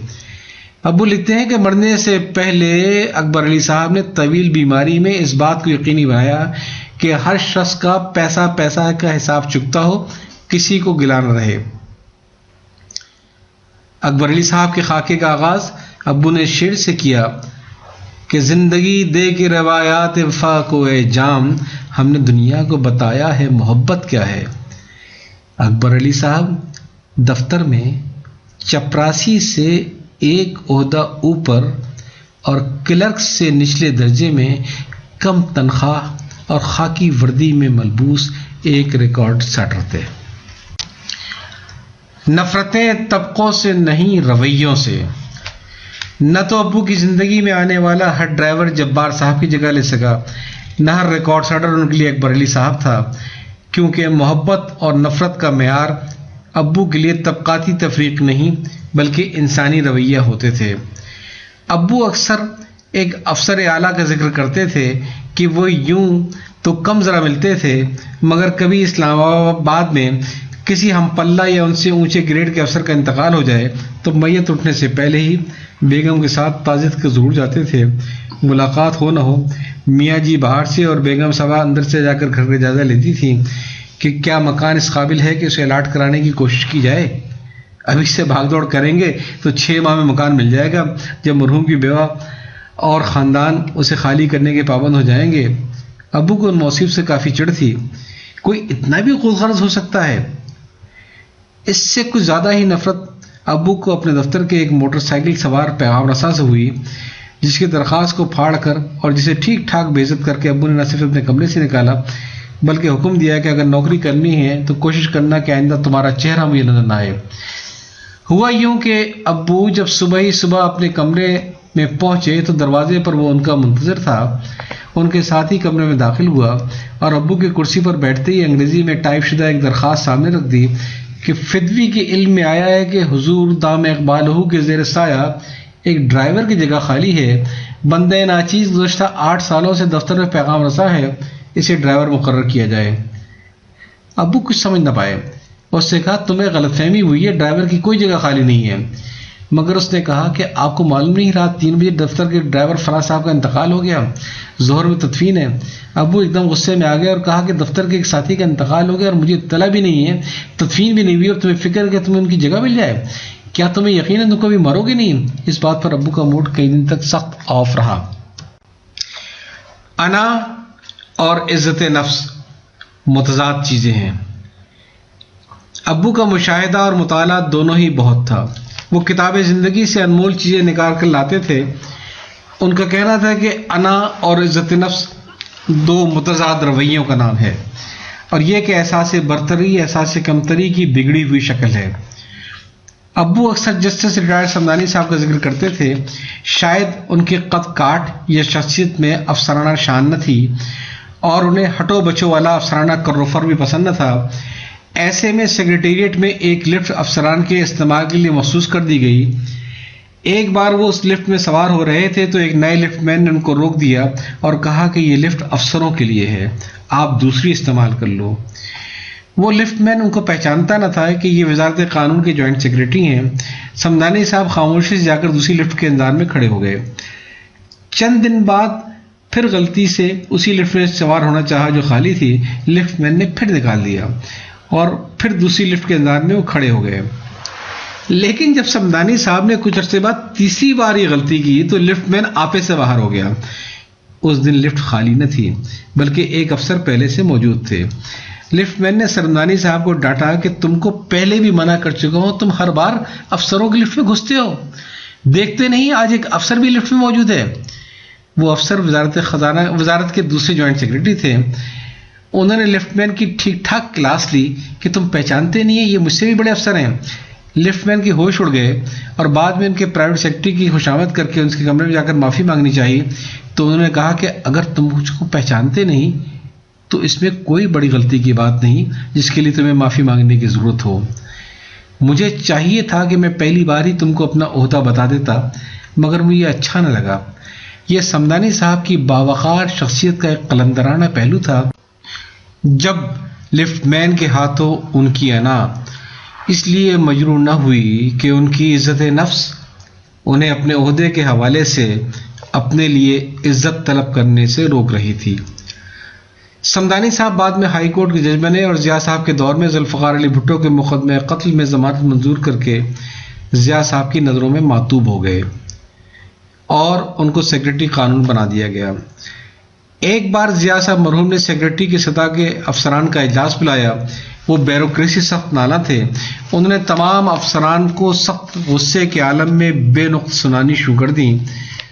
ابو لکھتے ہیں کہ مرنے سے پہلے اکبر علی صاحب نے طویل بیماری میں اس بات کو یقینی بنایا کہ ہر شخص کا پیسہ کا حساب چکتا ہو، کسی کو گلا نہ رہے۔ اکبر علی صاحب کے خاکے کا آغاز ابو نے شعر سے کیا کہ زندگی دے کے روایات وفا کو اے جام، ہم نے دنیا کو بتایا ہے محبت کیا ہے۔ اکبر علی صاحب دفتر میں چپراسی سے ایک عہدہ اوپر اور کلرک سے نچلے درجے میں کم تنخواہ اور خاکی وردی میں ملبوس ایک ریکارڈ سیٹر تھے۔ نفرتیں طبقوں سے نہیں رویوں سے۔ نہ تو ابو کی زندگی میں آنے والا ہر ڈرائیور جبار صاحب کی جگہ لے سکا، نہ ہر ریکارڈ سیٹر ان کے لیے اکبر علی صاحب تھا، کیونکہ محبت اور نفرت کا معیار ابو کے لیے طبقاتی تفریق نہیں بلکہ انسانی رویہ ہوتے تھے۔ ابو اکثر ایک افسر اعلیٰ کا ذکر کرتے تھے کہ وہ یوں تو کم ذرا ملتے تھے، مگر کبھی اسلام آباد میں کسی ہم پلہ یا ان سے اونچے گریڈ کے افسر کا انتقال ہو جائے تو میت اٹھنے سے پہلے ہی بیگم کے ساتھ تعزیت کے ضرور جاتے تھے۔ ملاقات ہو نہ ہو میاں جی باہر سے اور بیگم صاحبہ اندر سے جا کر گھر کا جائزہ لیتی تھی کہ کیا مکان اس قابل ہے کہ اسے الاٹ کرانے کی کوشش کی جائے۔ ابھی سے بھاگ دوڑ کریں گے تو 6 ماہ میں مکان مل جائے گا، جب مرحوم کی بیوہ اور خاندان اسے خالی کرنے کے پابند ہو جائیں گے۔ ابو کو ان موصیف سے کافی چڑ تھی۔ کوئی اتنا بھی خود غرض ہو سکتا ہے؟ اس سے کچھ زیادہ ہی نفرت ابو کو اپنے دفتر کے ایک موٹر سائیکل سوار پیغام رساں سے ہوئی، جس کی درخواست کو پھاڑ کر اور جسے ٹھیک ٹھاک بے عزت کر کے ابو نے نہ صرف اپنے کمرے سے نکالا بلکہ حکم دیا کہ اگر نوکری کرنی ہے تو کوشش کرنا کہ آئندہ تمہارا چہرہ مجھے نظر نہ آئے۔ ہوا یوں کہ ابو جب صبح ہی صبح اپنے کمرے میں پہنچے تو دروازے پر وہ ان کا منتظر تھا۔ ان کے ساتھ ہی کمرے میں داخل ہوا اور ابو کی کرسی پر بیٹھتے ہی انگریزی میں ٹائپ شدہ ایک درخواست سامنے رکھ دی کہ فدوی کے علم میں آیا ہے کہ حضور دام اقبالہ کے زیر سایہ ایک ڈرائیور کی جگہ خالی ہے۔ بندہ ناچیز گزشتہ 8 سالوں سے دفتر میں پیغام رساں ہے، اسے ڈرائیور مقرر کیا جائے۔ ابو کچھ سمجھ نہ پائے۔ اس سے کہا تمہیں غلط فہمی ہوئی ہے، ڈرائیور کی کوئی جگہ خالی نہیں ہے۔ مگر اس نے کہا کہ آپ کو معلوم نہیں رات 3 بجے دفتر کے ڈرائیور فراز صاحب کا انتقال ہو گیا، ظہر میں تدفین ہے۔ ابو ایک دم غصے میں آ گیا اور کہا کہ دفتر کے ایک ساتھی کا انتقال ہو گیا اور مجھے اطلاع بھی نہیں ہے، تدفین بھی نہیں ہوئی اور تمہیں فکر کہ تمہیں ان کی جگہ مل جائے؟ کیا تمہیں یقین ہے تم کبھی مرو گے نہیں؟ اس بات پر ابو کا موڈ کئی دن تک سخت آف رہا۔ انا اور عزت نفس متضاد چیزیں ہیں۔ ابو کا مشاہدہ اور مطالعہ دونوں ہی بہت تھا۔ وہ کتاب زندگی سے انمول چیزیں نکال کر لاتے تھے۔ ان کا کہنا تھا کہ انا اور عزت نفس 2 متضاد رویوں کا نام ہے، اور یہ کہ احساس برتری احساس کمتری کی بگڑی ہوئی شکل ہے۔ ابو اکثر جسٹس ریٹائرڈ سمدانی صاحب کا ذکر کرتے تھے۔ شاید ان کے قد کاٹ یا شخصیت میں افسرانہ شان نہ تھی اور انہیں ہٹو بچو والا افسرانہ کروفر بھی پسند نہ تھا۔ ایسے میں سیکریٹریٹ میں ایک لفٹ افسران کے استعمال کے لیے مخصوص کر دی گئی۔ ایک بار وہ اس لفٹ میں سوار ہو رہے تھے تو ایک نئے لفٹ مین نے ان کو روک دیا اور کہا کہ یہ لفٹ افسروں کے لیے ہے، آپ دوسری استعمال کر لو۔ وہ لفٹ مین ان کو پہچانتا نہ تھا کہ یہ وزارت قانون کے جوائنٹ سیکریٹری ہیں۔ سمدانی صاحب خاموشی سے جا کر دوسری لفٹ کے انتظار میں کھڑے ہو گئے۔ چند دن بعد پھر غلطی سے اسی لفٹ میں سوار ہونا چاہا جو خالی تھی، لفٹ مین نے پھر نکال دیا اور پھر دوسری لفٹ کے انتظار میں وہ کھڑے ہو گئے۔ لیکن جب سمدانی صاحب نے کچھ عرصے بعد تیسری بار یہ غلطی کی تو لفٹ مین آپے سے باہر ہو گیا۔ اس دن لفٹ خالی نہ تھی بلکہ ایک افسر پہلے سے موجود تھے۔ لفٹ مین نے سمدانی صاحب کو ڈانٹا کہ تم کو پہلے بھی منع کر چکا ہوں، تم ہر بار افسروں کی لفٹ میں گھستے ہو، دیکھتے نہیں آج ایک افسر بھی لفٹ میں موجود ہے۔ وہ افسر وزارت کے دوسرے جوائنٹ سیکرٹری تھے۔ انہوں نے لفٹ مین کی ٹھیک ٹھاک کلاس لی کہ تم پہچانتے نہیں ہیں یہ مجھ سے بھی بڑے افسر ہیں۔ لفٹ مین کے ہوش اڑ گئے اور بعد میں ان کے پرائیویٹ سیکرٹری کی خوشامد کر کے ان کے کمرے میں جا کر معافی مانگنی چاہیے تو انہوں نے کہا کہ اگر تم مجھ کو پہچانتے نہیں تو اس میں کوئی بڑی غلطی کی بات نہیں جس کے لیے تمہیں معافی مانگنے کی ضرورت ہو۔ مجھے چاہیے تھا کہ میں پہلی بار ہی تم کو اپنا عہدہ بتا دیتا مگر مجھے اچھا نہ لگا۔ یہ سمدانی صاحب کی باوقار شخصیت کا ایک قلندرانہ پہلو تھا۔ جب لفٹ مین کے ہاتھوں ان کی انا اس لیے مجروح نہ ہوئی کہ ان کی عزت نفس انہیں اپنے عہدے کے حوالے سے اپنے لیے عزت طلب کرنے سے روک رہی تھی۔ سمدانی صاحب بعد میں ہائی کورٹ کے جج بنے اور ضیاء صاحب کے دور میں ذوالفقار علی بھٹو کے مقدمے قتل میں ضمانت منظور کر کے ضیاء صاحب کی نظروں میں معطوب ہو گئے اور ان کو سیکرٹری قانون بنا دیا گیا۔ ایک بار ضیاء صاحب مرحوم نے سیکرٹری کی سطح کے افسران کا اجلاس بلایا۔ وہ بیوروکریسی سخت نالا تھے۔ انہوں نے تمام افسران کو سخت غصے کے عالم میں بے نقط سنانی شروع کر دی۔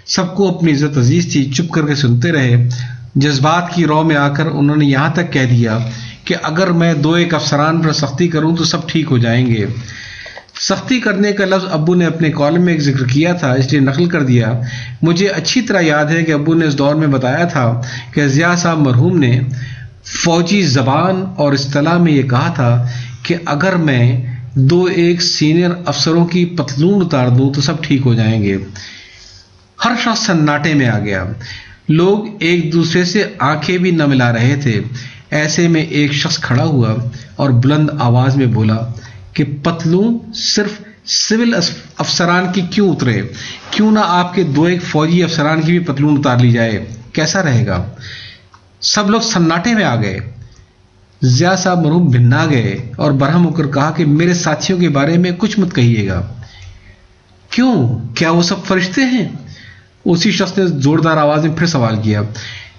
سب کو اپنی عزت عزیز تھی، چپ کر کے سنتے رہے۔ جذبات کی رو میں آ کر انہوں نے یہاں تک کہہ دیا کہ اگر میں 2-1 افسران پر سختی کروں تو سب ٹھیک ہو جائیں گے۔ سختی کرنے کا لفظ ابو نے اپنے کالم میں ایک ذکر کیا تھا اس لیے نقل کر دیا۔ مجھے اچھی طرح یاد ہے کہ ابو نے اس دور میں بتایا تھا کہ ضیاء صاحب مرحوم نے فوجی زبان اور اصطلاح میں یہ کہا تھا کہ اگر میں 2-1 سینئر افسروں کی پتلون اتار دوں تو سب ٹھیک ہو جائیں گے۔ ہر شخص سناٹے میں آ گیا۔ لوگ ایک دوسرے سے آنکھیں بھی نہ ملا رہے تھے۔ ایسے میں ایک شخص کھڑا ہوا اور بلند آواز میں بولا کہ پتلون صرف سول افسران کی کیوں اترے؟ کیوں نہ آپ کے 2-1 فوجی افسران کی بھی پتلون اتار لی جائے؟ کیسا رہے گا؟ سب لوگ سناٹے میں آ گئے۔ ضیاء صاحب مرحوم بھنا گئے اور برہم ہو کر کہا کہ میرے ساتھیوں کے بارے میں کچھ مت کہیے گا۔ کیوں؟ کیا وہ سب فرشتے ہیں؟ اسی شخص نے زوردار آواز میں پھر سوال کیا۔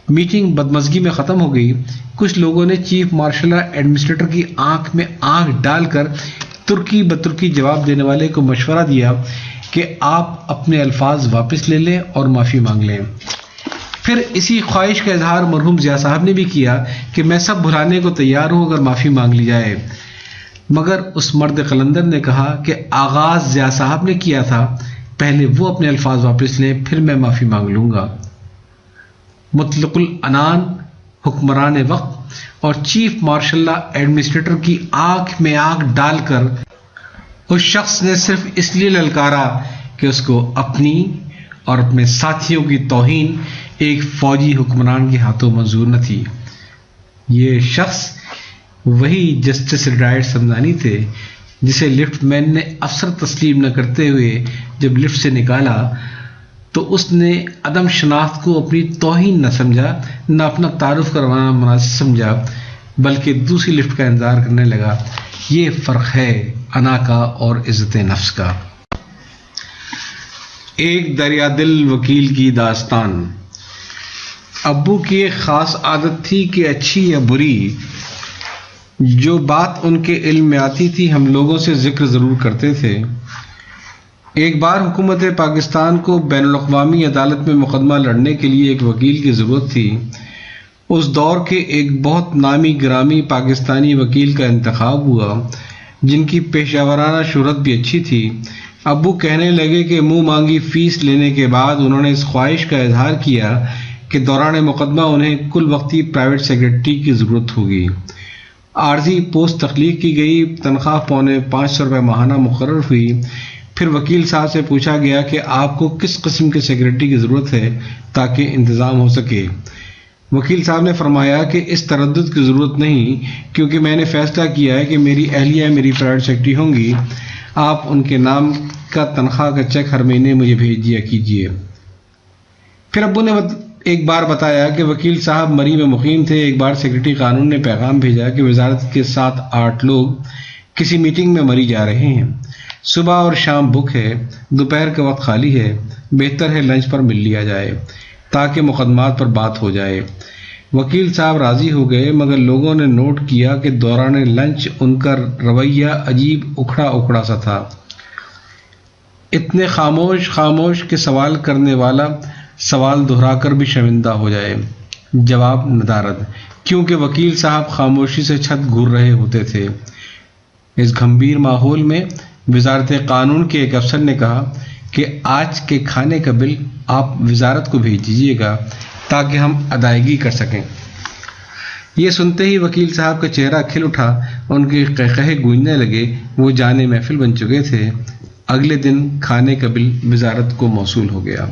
میٹنگ بدمزگی میں ختم ہو گئی۔ کچھ لوگوں نے چیف مارشل ایڈمنسٹریٹر کی آنکھ میں آنکھ ڈال کر ترکی بترکی جواب دینے والے کو مشورہ دیا کہ آپ اپنے الفاظ واپس لے لیں اور معافی مانگ لیں۔ پھر اسی خواہش کا اظہار مرحوم ضیاء صاحب نے بھی کیا کہ میں سب بھلانے کو تیار ہوں اگر معافی مانگ لی جائے، مگر اس مرد قلندر نے کہا کہ آغاز ضیاء صاحب نے کیا تھا، پہلے وہ اپنے الفاظ واپس لیں پھر میں معافی مانگ لوں گا۔ مطلق العنان حکمران وقت اور چیف مارشل ایڈمنسٹریٹر کی آنکھ میں آنکھ ڈال کر اس شخص نے صرف اس لیے للکارا کہ اس کو اپنی اور اپنے ساتھیوں کی توہین ایک فوجی حکمران کے ہاتھوں منظور نہ تھی۔ یہ شخص وہی جسٹس ریٹائرڈ سمدانی تھے جسے لفٹ مین نے افسر تسلیم نہ کرتے ہوئے جب لفٹ سے نکالا تو اس نے عدم شناخت کو اپنی توہین نہ سمجھا، نہ اپنا تعارف کروانا مناسب سمجھا، بلکہ دوسری لفٹ کا انتظار کرنے لگا۔ یہ فرق ہے انا کا اور عزت نفس کا۔ ایک دریا دل وکیل کی داستان۔ ابو کی ایک خاص عادت تھی کہ اچھی یا بری جو بات ان کے علم میں آتی تھی ہم لوگوں سے ذکر ضرور کرتے تھے۔ ایک بار حکومت پاکستان کو بین الاقوامی عدالت میں مقدمہ لڑنے کے لیے ایک وکیل کی ضرورت تھی۔ اس دور کے ایک بہت نامی گرامی پاکستانی وکیل کا انتخاب ہوا جن کی پیشہ ورانہ شہرت بھی اچھی تھی۔ ابو کہنے لگے کہ منہ مانگی فیس لینے کے بعد انہوں نے اس خواہش کا اظہار کیا کہ دوران مقدمہ انہیں کل وقتی پرائیویٹ سیکرٹری کی ضرورت ہوگی۔ عارضی پوسٹ تخلیق کی گئی، تنخواہ $500 ماہانہ مقرر ہوئی۔ پھر وکیل صاحب سے پوچھا گیا کہ آپ کو کس قسم کے سیکرٹری کی ضرورت ہے تاکہ انتظام ہو سکے۔ وکیل صاحب نے فرمایا کہ اس تردد کی ضرورت نہیں کیونکہ میں نے فیصلہ کیا ہے کہ میری اہلیہ میری پرائیویٹ سیکرٹری ہوں گی۔ آپ ان کے نام کا تنخواہ کا چیک ہر مہینے مجھے بھیج دیا کیجیے۔ پھر ابو نے ایک بار بتایا کہ وکیل صاحب مری میں مقیم تھے۔ ایک بار سیکرٹری قانون نے پیغام بھیجا کہ وزارت کے 7-8 لوگ کسی میٹنگ میں مری جا رہے ہیں، صبح اور شام بک ہے، دوپہر کا وقت خالی ہے، بہتر ہے لنچ پر مل لیا جائے۔ تاکہ مقدمات پر بات ہو جائے۔ وکیل صاحب راضی ہو گئے، مگر لوگوں نے نوٹ کیا کہ دوران لنچ ان کا رویہ عجیب اکھڑا اکھڑا سا تھا۔ اتنے خاموش کہ سوال کرنے والا سوال دہرا کر بھی شرمندہ ہو جائے۔ جواب ندارد، کیونکہ وکیل صاحب خاموشی سے چھت گھور رہے ہوتے تھے۔ اس گھمبیر ماحول میں وزارت قانون کے ایک افسر نے کہا کہ آج کے کھانے کا بل آپ وزارت کو بھیج دیجیے گا تاکہ ہم ادائیگی کر سکیں۔ یہ سنتے ہی وکیل صاحب کا چہرہ کھل اٹھا، ان کے قہقہے گونجنے لگے، وہ جانے محفل بن چکے تھے۔ اگلے دن کھانے کا بل وزارت کو موصول ہو گیا۔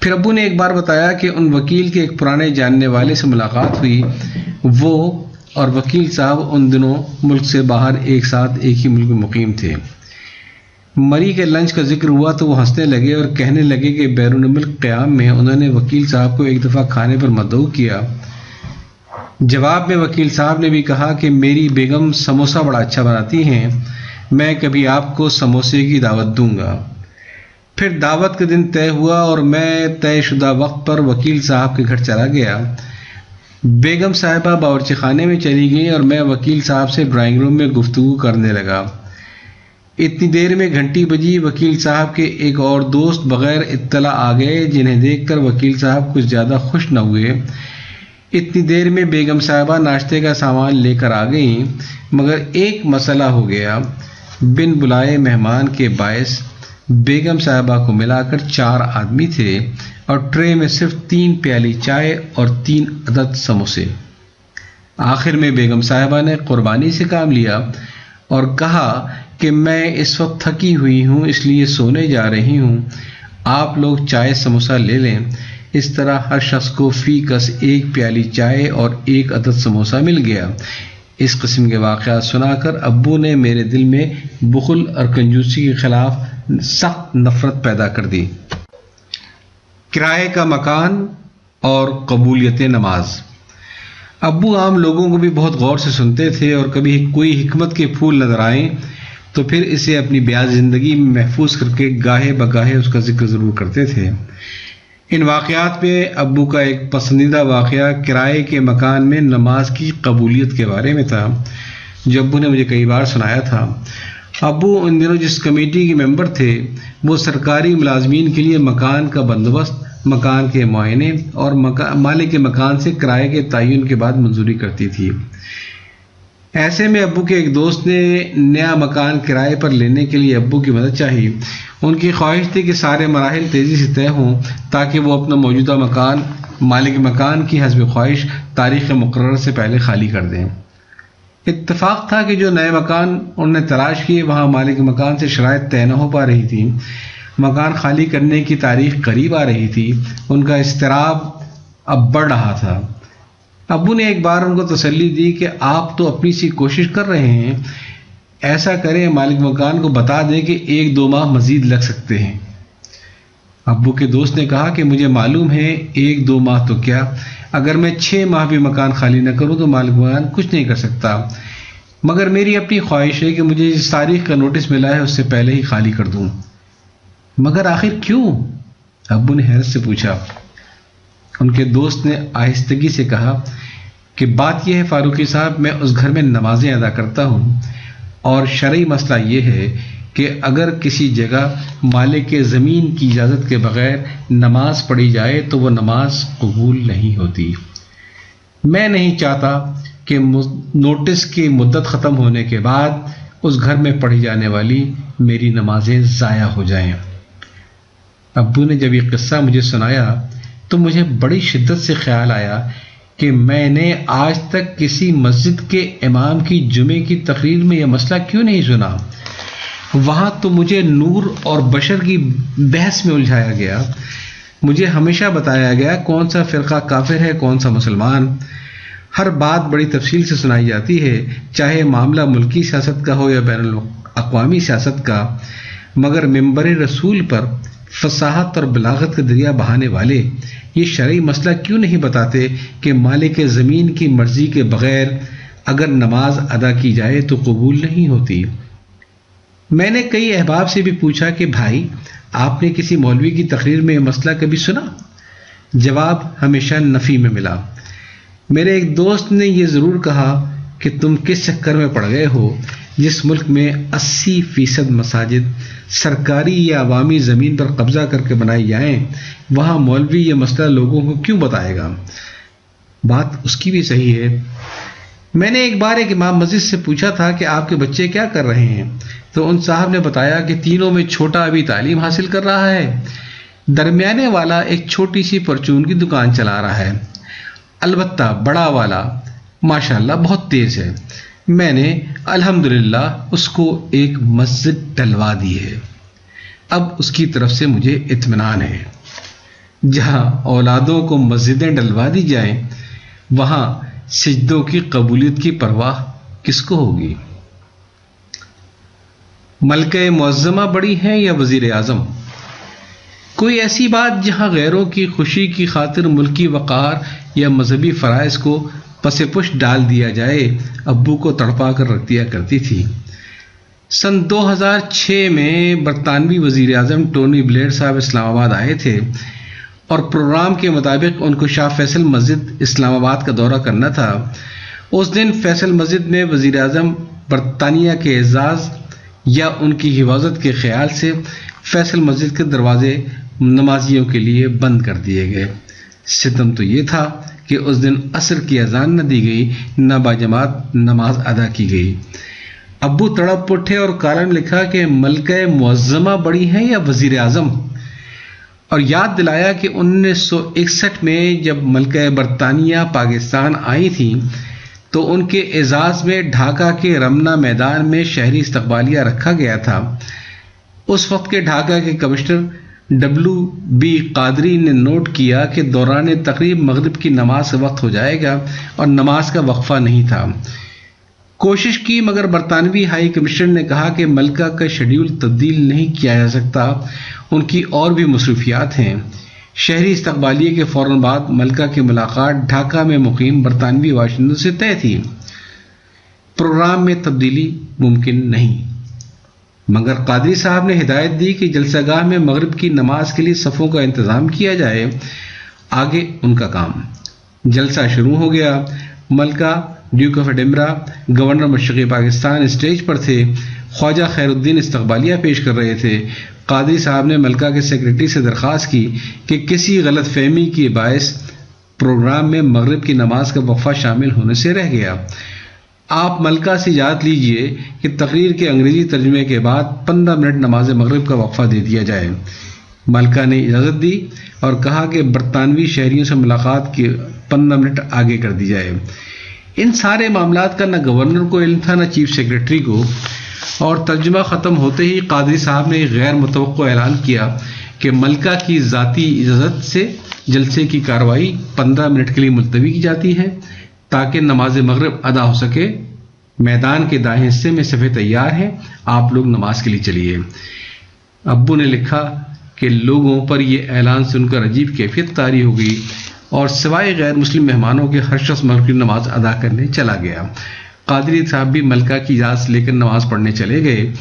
پھر ابو نے ایک بار بتایا کہ ان وکیل کے ایک پرانے جاننے والے سے ملاقات ہوئی۔ وہ اور وکیل صاحب ان دنوں ملک سے باہر ایک ساتھ ایک ہی ملک میں مقیم تھے۔ مری کے لنچ کا ذکر ہوا تو وہ ہنسنے لگے اور کہنے لگے کہ بیرون ملک قیام میں انہوں نے وکیل صاحب کو ایک دفعہ کھانے پر مدعو کیا۔ جواب میں وکیل صاحب نے بھی کہا کہ میری بیگم سموسہ بڑا اچھا بناتی ہیں، میں کبھی آپ کو سموسے کی دعوت دوں گا۔ پھر دعوت کا دن طے ہوا اور میں طے شدہ وقت پر وکیل صاحب کے گھر چلا گیا۔ بیگم صاحبہ باورچی خانے میں چلی گئیں اور میں وکیل صاحب سے ڈرائنگ روم میں گفتگو کرنے لگا۔ اتنی دیر میں گھنٹی بجی۔ وکیل صاحب کے ایک اور دوست بغیر اطلاع آ گئے، جنہیں دیکھ کر وکیل صاحب کچھ زیادہ خوش نہ ہوئے۔ اتنی دیر میں بیگم صاحبہ ناشتے کا سامان لے کر آ گئیں، مگر ایک مسئلہ ہو گیا۔ بن بلائے مہمان کے باعث بیگم صاحبہ کو ملا کر 4 آدمی تھے اور ٹرے میں صرف 3 پیالی چائے اور 3 عدد سموسے۔ آخر میں بیگم صاحبہ نے قربانی سے کام لیا اور کہا کہ میں اس وقت تھکی ہوئی ہوں، اس لیے سونے جا رہی ہوں، آپ لوگ چائے سموسہ لے لیں۔ اس طرح ہر شخص کو فی کس 1 پیالی چائے اور 1 عدد سموسہ مل گیا۔ اس قسم کے واقعات سنا کر ابو نے میرے دل میں بخل اور کنجوسی کے خلاف سخت نفرت پیدا کر دی۔ کرائے کا مکان اور قبولیت نماز۔ ابو عام لوگوں کو بھی بہت غور سے سنتے تھے اور کبھی کوئی حکمت کے پھول نظر آئیں تو پھر اسے اپنی بیاض زندگی میں محفوظ کر کے گاہے بگاہے اس کا ذکر ضرور کرتے تھے۔ ان واقعات میں ابو کا ایک پسندیدہ واقعہ کرائے کے مکان میں نماز کی قبولیت کے بارے میں تھا، جو ابو نے مجھے کئی بار سنایا تھا۔ ابو ان دنوں جس کمیٹی کے ممبر تھے وہ سرکاری ملازمین کے لیے مکان کا بندوبست، مکان کے معائنے اور مالک کے مکان سے کرائے کے تعین کے بعد منظوری کرتی تھی۔ ایسے میں ابو کے ایک دوست نے نیا مکان کرائے پر لینے کے لیے ابو کی مدد چاہی۔ ان کی خواہش تھی کہ سارے مراحل تیزی سے طے ہوں تاکہ وہ اپنا موجودہ مکان مالک مکان کی حسب خواہش تاریخ مقررہ سے پہلے خالی کر دیں۔ اتفاق تھا کہ جو نئے مکان انہوں نے تلاش کیے وہاں مالک مکان سے شرائط طے نہ ہو پا رہی تھی۔ مکان خالی کرنے کی تاریخ قریب آ رہی تھی۔ ان کا اضطراب اب بڑھ رہا تھا۔ ابو نے ایک بار ان کو تسلی دی کہ آپ تو اپنی سی کوشش کر رہے ہیں، ایسا کریں مالک مکان کو بتا دیں کہ 1-2 ماہ مزید لگ سکتے ہیں۔ ابو کے دوست نے کہا کہ مجھے معلوم ہے 1-2 ماہ تو کیا، اگر میں 6 ماہ بھی مکان خالی نہ کروں تو مالک مکان کچھ نہیں کر سکتا، مگر میری اپنی خواہش ہے کہ مجھے جس تاریخ کا نوٹس ملا ہے اس سے پہلے ہی خالی کر دوں۔ مگر آخر کیوں؟ ابو نے حیرت سے پوچھا۔ ان کے دوست نے آہستگی سے کہا کہ بات یہ ہے فاروقی صاحب، میں اس گھر میں نمازیں ادا کرتا ہوں اور شرعی مسئلہ یہ ہے کہ اگر کسی جگہ مالک کے زمین کی اجازت کے بغیر نماز پڑھی جائے تو وہ نماز قبول نہیں ہوتی۔ میں نہیں چاہتا کہ نوٹس کی مدت ختم ہونے کے بعد اس گھر میں پڑھی جانے والی میری نمازیں ضائع ہو جائیں۔ ابو نے جب یہ قصہ مجھے سنایا تو مجھے بڑی شدت سے خیال آیا کہ میں نے آج تک کسی مسجد کے امام کی جمعے کی تقریر میں یہ مسئلہ کیوں نہیں سنا۔ وہاں تو مجھے نور اور بشر کی بحث میں الجھایا گیا۔ مجھے ہمیشہ بتایا گیا کون سا فرقہ کافر ہے کون سا مسلمان۔ ہر بات بڑی تفصیل سے سنائی جاتی ہے، چاہے معاملہ ملکی سیاست کا ہو یا بین الاقوامی سیاست کا، مگر منبر رسول پر فصاحت اور بلاغت کا دریا بہانے والے یہ شرعی مسئلہ کیوں نہیں بتاتے کہ مالک زمین کی مرضی کے بغیر اگر نماز ادا کی جائے تو قبول نہیں ہوتی۔ میں نے کئی احباب سے بھی پوچھا کہ بھائی آپ نے کسی مولوی کی تقریر میں یہ مسئلہ کبھی سنا؟ جواب ہمیشہ نفی میں ملا۔ میرے ایک دوست نے یہ ضرور کہا کہ تم کس چکر میں پڑ گئے ہو جس ملک میں 80% مساجد سرکاری یا عوامی زمین پر قبضہ کر کے بنائی جائیں، وہاں مولوی یہ مسئلہ لوگوں کو کیوں بتائے گا؟ بات اس کی بھی صحیح ہے۔ میں نے ایک بار ایک امام مسجد سے پوچھا تھا کہ آپ کے بچے کیا کر رہے ہیں، تو ان صاحب نے بتایا کہ تینوں میں چھوٹا ابھی تعلیم حاصل کر رہا ہے، درمیانے والا ایک چھوٹی سی پرچون کی دکان چلا رہا ہے، البتہ بڑا والا ماشاءاللہ بہت تیز ہے۔ میں نے الحمدللہ اس کو ایک مسجد ڈلوا دی ہے، اب اس کی طرف سے مجھے اطمینان ہے۔ جہاں اولادوں کو مسجدیں ڈلوا دی جائیں وہاں سجدوں کی قبولیت کی پرواہ کس کو ہوگی؟ ملکہ معظمہ بڑی ہیں یا وزیر اعظم؟ کوئی ایسی بات جہاں غیروں کی خوشی کی خاطر ملکی وقار یا مذہبی فرائض کو پس پش ڈال دیا جائے، ابو کو تڑپا کر رکھ دیا کرتی تھی۔ سن 2006 میں برطانوی وزیر اعظم ٹونی بلیئر صاحب اسلام آباد آئے تھے اور پروگرام کے مطابق ان کو شاہ فیصل مسجد اسلام آباد کا دورہ کرنا تھا۔ اس دن فیصل مسجد میں وزیر اعظم برطانیہ کے اعزاز یا ان کی حفاظت کے خیال سے فیصل مسجد کے دروازے نمازیوں کے لیے بند کر دیے گئے۔ ستم تو یہ تھا کہ اس دن عصر کی اذان نہ دی گئی، نہ باجماعت نماز ادا کی گئی۔ ابو تڑپ اٹھے اور کالم لکھا کہ ملکہ معظمہ بڑی ہیں یا وزیر اعظم، اور یاد دلایا کہ 1961 میں جب ملکہ برطانیہ پاکستان آئی تھیں تو ان کے اعزاز میں ڈھاکہ کے رمنا میدان میں شہری استقبالیہ رکھا گیا تھا۔ اس وقت کے ڈھاکہ کے کمشنر WB قادری نے نوٹ کیا کہ دوران تقریب مغرب کی نماز کا وقت ہو جائے گا اور نماز کا وقفہ نہیں تھا۔ کوشش کی مگر برطانوی ہائی کمشنر نے کہا کہ ملکہ کا شیڈول تبدیل نہیں کیا جا سکتا، ان کی اور بھی مصروفیات ہیں۔ شہری استقبالیے کے فوراً بعد ملکہ کی ملاقات ڈھاکہ میں مقیم برطانوی باشندوں سے طے تھی۔ پروگرام میں تبدیلی ممکن نہیں، مگر قادری صاحب نے ہدایت دی کہ جلسہ گاہ میں مغرب کی نماز کے لیے صفوں کا انتظام کیا جائے۔ آگے ان کا کام۔ جلسہ شروع ہو گیا۔ ملکہ ڈیوک آف ایڈنبرا، گورنر مشرقی پاکستان اسٹیج پر تھے، خواجہ خیر الدین استقبالیہ پیش کر رہے تھے۔ قادری صاحب نے ملکہ کے سیکرٹری سے درخواست کی کہ کسی غلط فہمی کے باعث پروگرام میں مغرب کی نماز کا وقفہ شامل ہونے سے رہ گیا۔ آپ ملکہ سے اجازت لیجئے کہ تقریر کے انگریزی ترجمے کے بعد 15 منٹ نماز مغرب کا وقفہ دے دیا جائے۔ ملکہ نے اجازت دی اور کہا کہ برطانوی شہریوں سے ملاقات کی 15 منٹ آگے کر دی جائے۔ ان سارے معاملات کا نہ گورنر کو علم تھا نہ چیف سیکرٹری کو، اور ترجمہ ختم ہوتے ہی قادری صاحب نے غیر متوقع اعلان کیا کہ ملکہ کی ذاتی اجازت سے جلسے کی کارروائی 15 منٹ کے لیے ملتوی کی جاتی ہے تاکہ نماز مغرب ادا ہو سکے۔ میدان کے دائیں حصے میں صفیں تیار ہیں، آپ لوگ نماز کے لیے چلیے۔ ابو نے لکھا کہ لوگوں پر یہ اعلان سن کر عجیب کیفیت طاری ہو گئی اور سوائے غیر مسلم مہمانوں کے ہر شخص مغرب کی نماز ادا کرنے چلا گیا۔ قادری صاحب بھی ملکہ کی اجازت لے کر نماز پڑھنے چلے گئے۔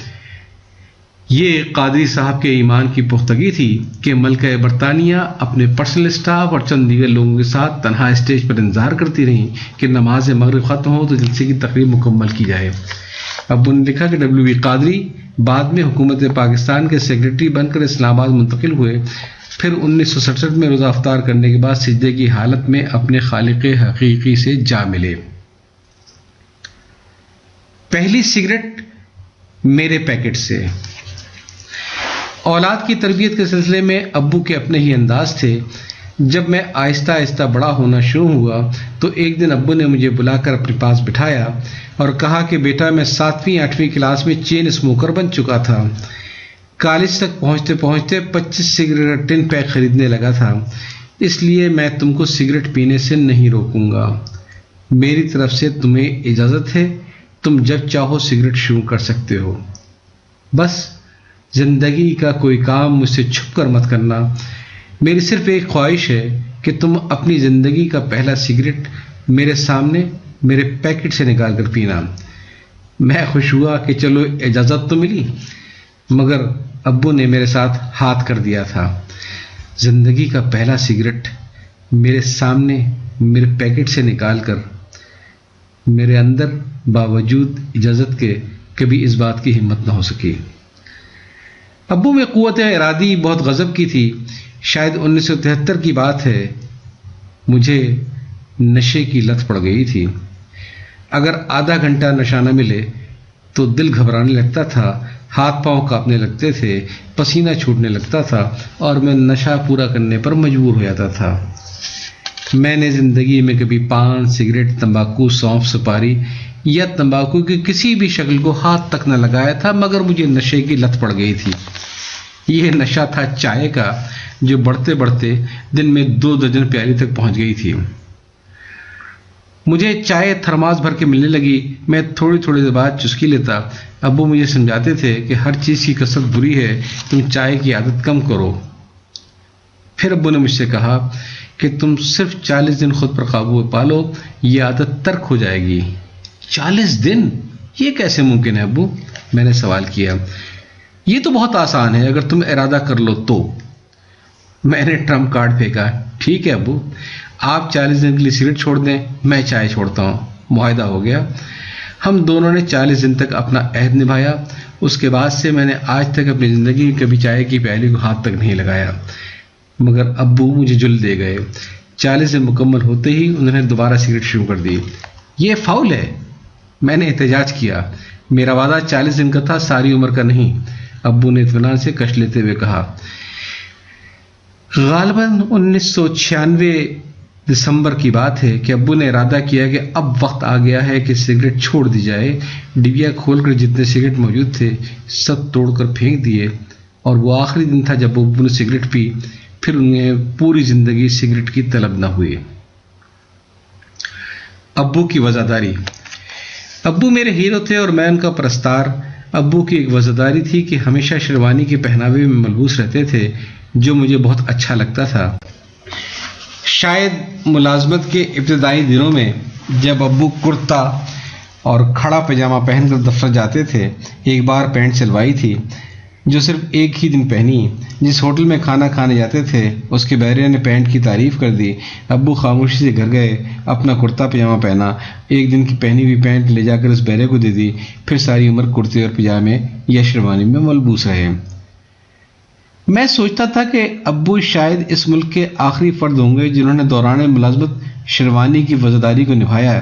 یہ قادری صاحب کے ایمان کی پختگی تھی کہ ملکہ برطانیہ اپنے پرسنل اسٹاف اور چند دیگر لوگوں کے ساتھ تنہا اسٹیج پر انتظار کرتی رہیں کہ نماز مغرب ختم ہو تو جلسے کی تقریب مکمل کی جائے۔ ابو نے لکھا کہ WB قادری بعد میں حکومت پاکستان کے سیکرٹری بن کر اسلام آباد منتقل ہوئے، پھر 1967 میں روزہ افطار کرنے کے بعد سجدے کی حالت میں اپنے خالق حقیقی سے جا ملے۔ پہلی سگریٹ میرے پیکٹ سے۔ اولاد کی تربیت کے سلسلے میں ابو کے اپنے ہی انداز تھے۔ جب میں آہستہ آہستہ بڑا ہونا شروع ہوا تو ایک دن ابو نے مجھے بلا کر اپنے پاس بٹھایا اور کہا کہ بیٹا میں 7ویں 8ویں کلاس میں چین اسموکر بن چکا تھا، کالج تک پہنچتے پہنچتے 25 سگریٹ کا ٹن پیک خریدنے لگا تھا، اس لیے میں تم کو سگریٹ پینے سے نہیں روکوں گا، میری طرف سے تمہیں اجازت ہے، تم جب چاہو سگریٹ شروع کر سکتے ہو، بس زندگی کا کوئی کام مجھ سے چھپ کر مت کرنا، میری صرف ایک خواہش ہے کہ تم اپنی زندگی کا پہلا سگریٹ میرے سامنے میرے پیکٹ سے نکال کر پینا۔ میں خوش ہوا کہ چلو اجازت تو ملی، مگر ابو نے میرے ساتھ ہاتھ کر دیا تھا۔ زندگی کا پہلا سگریٹ میرے سامنے میرے پیکٹ سے نکال کر میرے اندر باوجود اجازت کے کبھی اس بات کی ہمت نہ ہو سکی۔ ابو میں قوت ارادی بہت غضب کی تھی۔ شاید 1973 کی بات ہے، مجھے نشے کی لت پڑ گئی تھی۔ اگر آدھا گھنٹہ نشہ نہ ملے تو دل گھبرانے لگتا تھا، ہاتھ پاؤں کانپنے لگتے تھے، پسینہ چھوٹنے لگتا تھا اور میں نشہ پورا کرنے پر مجبور ہو جاتا تھا۔ میں نے زندگی میں کبھی پان، سگریٹ، تمباکو، سونف، سپاری یا تمباکو کی کسی بھی شکل کو ہاتھ تک نہ لگایا تھا، مگر مجھے نشے کی لت پڑ گئی تھی۔ یہ نشہ تھا چائے کا، جو بڑھتے بڑھتے دن میں 2 درجن پیالی تک پہنچ گئی تھی۔ مجھے چائے تھرماس بھر کے ملنے لگی، میں تھوڑی تھوڑی دیر بعد چسکی لیتا۔ ابو مجھے سمجھاتے تھے کہ ہر چیز کی کثرت بری ہے، تم چائے کی عادت کم کرو۔ پھر ابو نے مجھ سے کہا کہ تم صرف 40 دن خود پر قابو پالو، یہ عادت ترک ہو جائے گی۔ 40 دن؟ یہ کیسے ممکن ہے ابو؟ میں نے سوال کیا۔ یہ تو بہت آسان ہے، اگر تم ارادہ کر لو تو۔ میں نے ٹرمپ کارڈ پھینکا۔ ٹھیک ہے ابو، آپ 40 دن کے لیے سگریٹ چھوڑ دیں، میں چائے چھوڑتا ہوں۔ معاہدہ ہو گیا۔ ہم دونوں نے 40 دن تک اپنا عہد نبھایا۔ اس کے بعد سے میں نے آج تک اپنی زندگی میں کبھی چائے کی پیالی کو ہاتھ تک نہیں لگایا، مگر ابو مجھے جل دے گئے۔ 40 دن مکمل ہوتے ہی انہوں نے دوبارہ سگریٹ شروع کر دی۔ یہ فاؤل ہے، میں نے احتجاج کیا۔ میرا وعدہ 40 دن کا تھا، ساری عمر کا نہیں۔ ابو نے اطمینان سے کش لیتے ہوئے کہا۔ غالباً 1996 دسمبر کی بات ہے کہ ابو نے ارادہ کیا کہ اب وقت آ گیا ہے کہ سگریٹ چھوڑ دی جائے۔ ڈبیا کھول کر جتنے سگریٹ موجود تھے سب توڑ کر پھینک دیے، اور وہ آخری دن تھا جب ابو نے سگریٹ پی۔ پھر انہیں پوری زندگی سگریٹ کی طلب نہ ہوئی۔ ابو کی وزاداری۔ ابو میرے ہیرو تھے اور میں ان کا پرستار۔ ابو کی ایک وزاداری تھی کہ ہمیشہ شیروانی کے پہناوے میں ملبوس رہتے تھے، جو مجھے بہت اچھا لگتا تھا۔ شاید ملازمت کے ابتدائی دنوں میں جب ابو کرتا اور کھڑا پاجامہ پہن کر دفتر جاتے تھے، ایک بار پینٹ سلوائی تھی جو صرف ایک ہی دن پہنی۔ جس ہوٹل میں کھانا کھانے جاتے تھے اس کے بہرے نے پینٹ کی تعریف کر دی۔ ابو خاموشی سے گھر گئے، اپنا کرتا پاجامہ پہنا، ایک دن کی پہنی ہوئی پینٹ لے جا کر اس بہرے کو دے دی، پھر ساری عمر کرتے اور پاجامے یا شیروانی میں ملبوس رہے۔ میں سوچتا تھا کہ ابو شاید اس ملک کے آخری فرد ہوں گے جنہوں نے دوران ملازمت شیروانی کی وزاداری کو نبھایا ہے،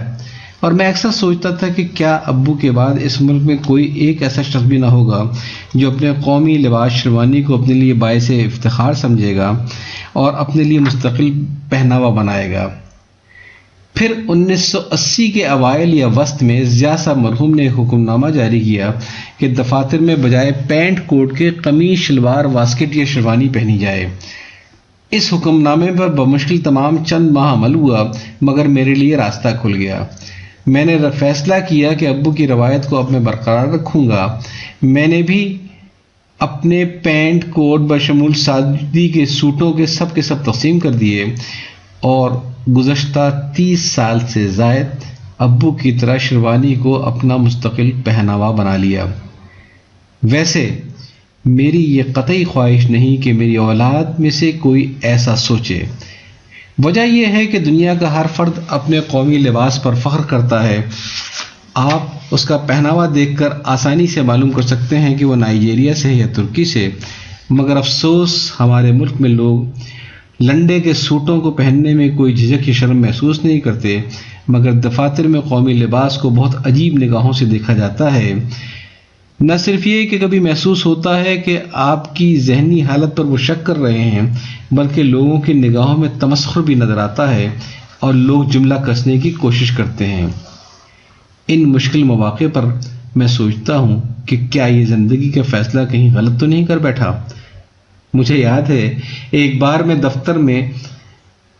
اور میں اکثر سوچتا تھا کہ کیا ابو کے بعد اس ملک میں کوئی ایک ایسا شخص بھی نہ ہوگا جو اپنے قومی لباس شیروانی کو اپنے لیے باعث افتخار سمجھے گا اور اپنے لیے مستقل پہناوا بنائے گا۔ پھر 1980 کے اوائل یا وسط میں ضیاء صاحب مرحوم نے حکم نامہ جاری کیا کہ دفاتر میں بجائے پینٹ کوٹ کے قمیص، شلوار، واسکٹ یا شیروانی پہنی جائے۔ اس حکم نامے پر بمشکل تمام چند ماہ عمل ہوا، مگر میرے لیے راستہ کھل گیا۔ میں نے فیصلہ کیا کہ ابو کی روایت کو اب میں برقرار رکھوں گا۔ میں نے بھی اپنے پینٹ کوٹ بشمول شادی کے سوٹوں کے سب تقسیم کر دیے، اور گزشتہ 30 سال سے زائد ابو کی طرح شیروانی کو اپنا مستقل پہناوا بنا لیا۔ ویسے میری یہ قطعی خواہش نہیں کہ میری اولاد میں سے کوئی ایسا سوچے۔ وجہ یہ ہے کہ دنیا کا ہر فرد اپنے قومی لباس پر فخر کرتا ہے۔ آپ اس کا پہناوا دیکھ کر آسانی سے معلوم کر سکتے ہیں کہ وہ نائجیریا سے یا ترکی سے، مگر افسوس ہمارے ملک میں لوگ لنڈے کے سوٹوں کو پہننے میں کوئی جھجک یا شرم محسوس نہیں کرتے، مگر دفاتر میں قومی لباس کو بہت عجیب نگاہوں سے دیکھا جاتا ہے۔ نہ صرف یہ کہ کبھی محسوس ہوتا ہے کہ آپ کی ذہنی حالت پر وہ شک کر رہے ہیں، بلکہ لوگوں کی نگاہوں میں تمسخر بھی نظر آتا ہے اور لوگ جملہ کسنے کی کوشش کرتے ہیں۔ ان مشکل مواقع پر میں سوچتا ہوں کہ کیا یہ زندگی کا فیصلہ کہیں غلط تو نہیں کر بیٹھا۔ مجھے یاد ہے ایک بار میں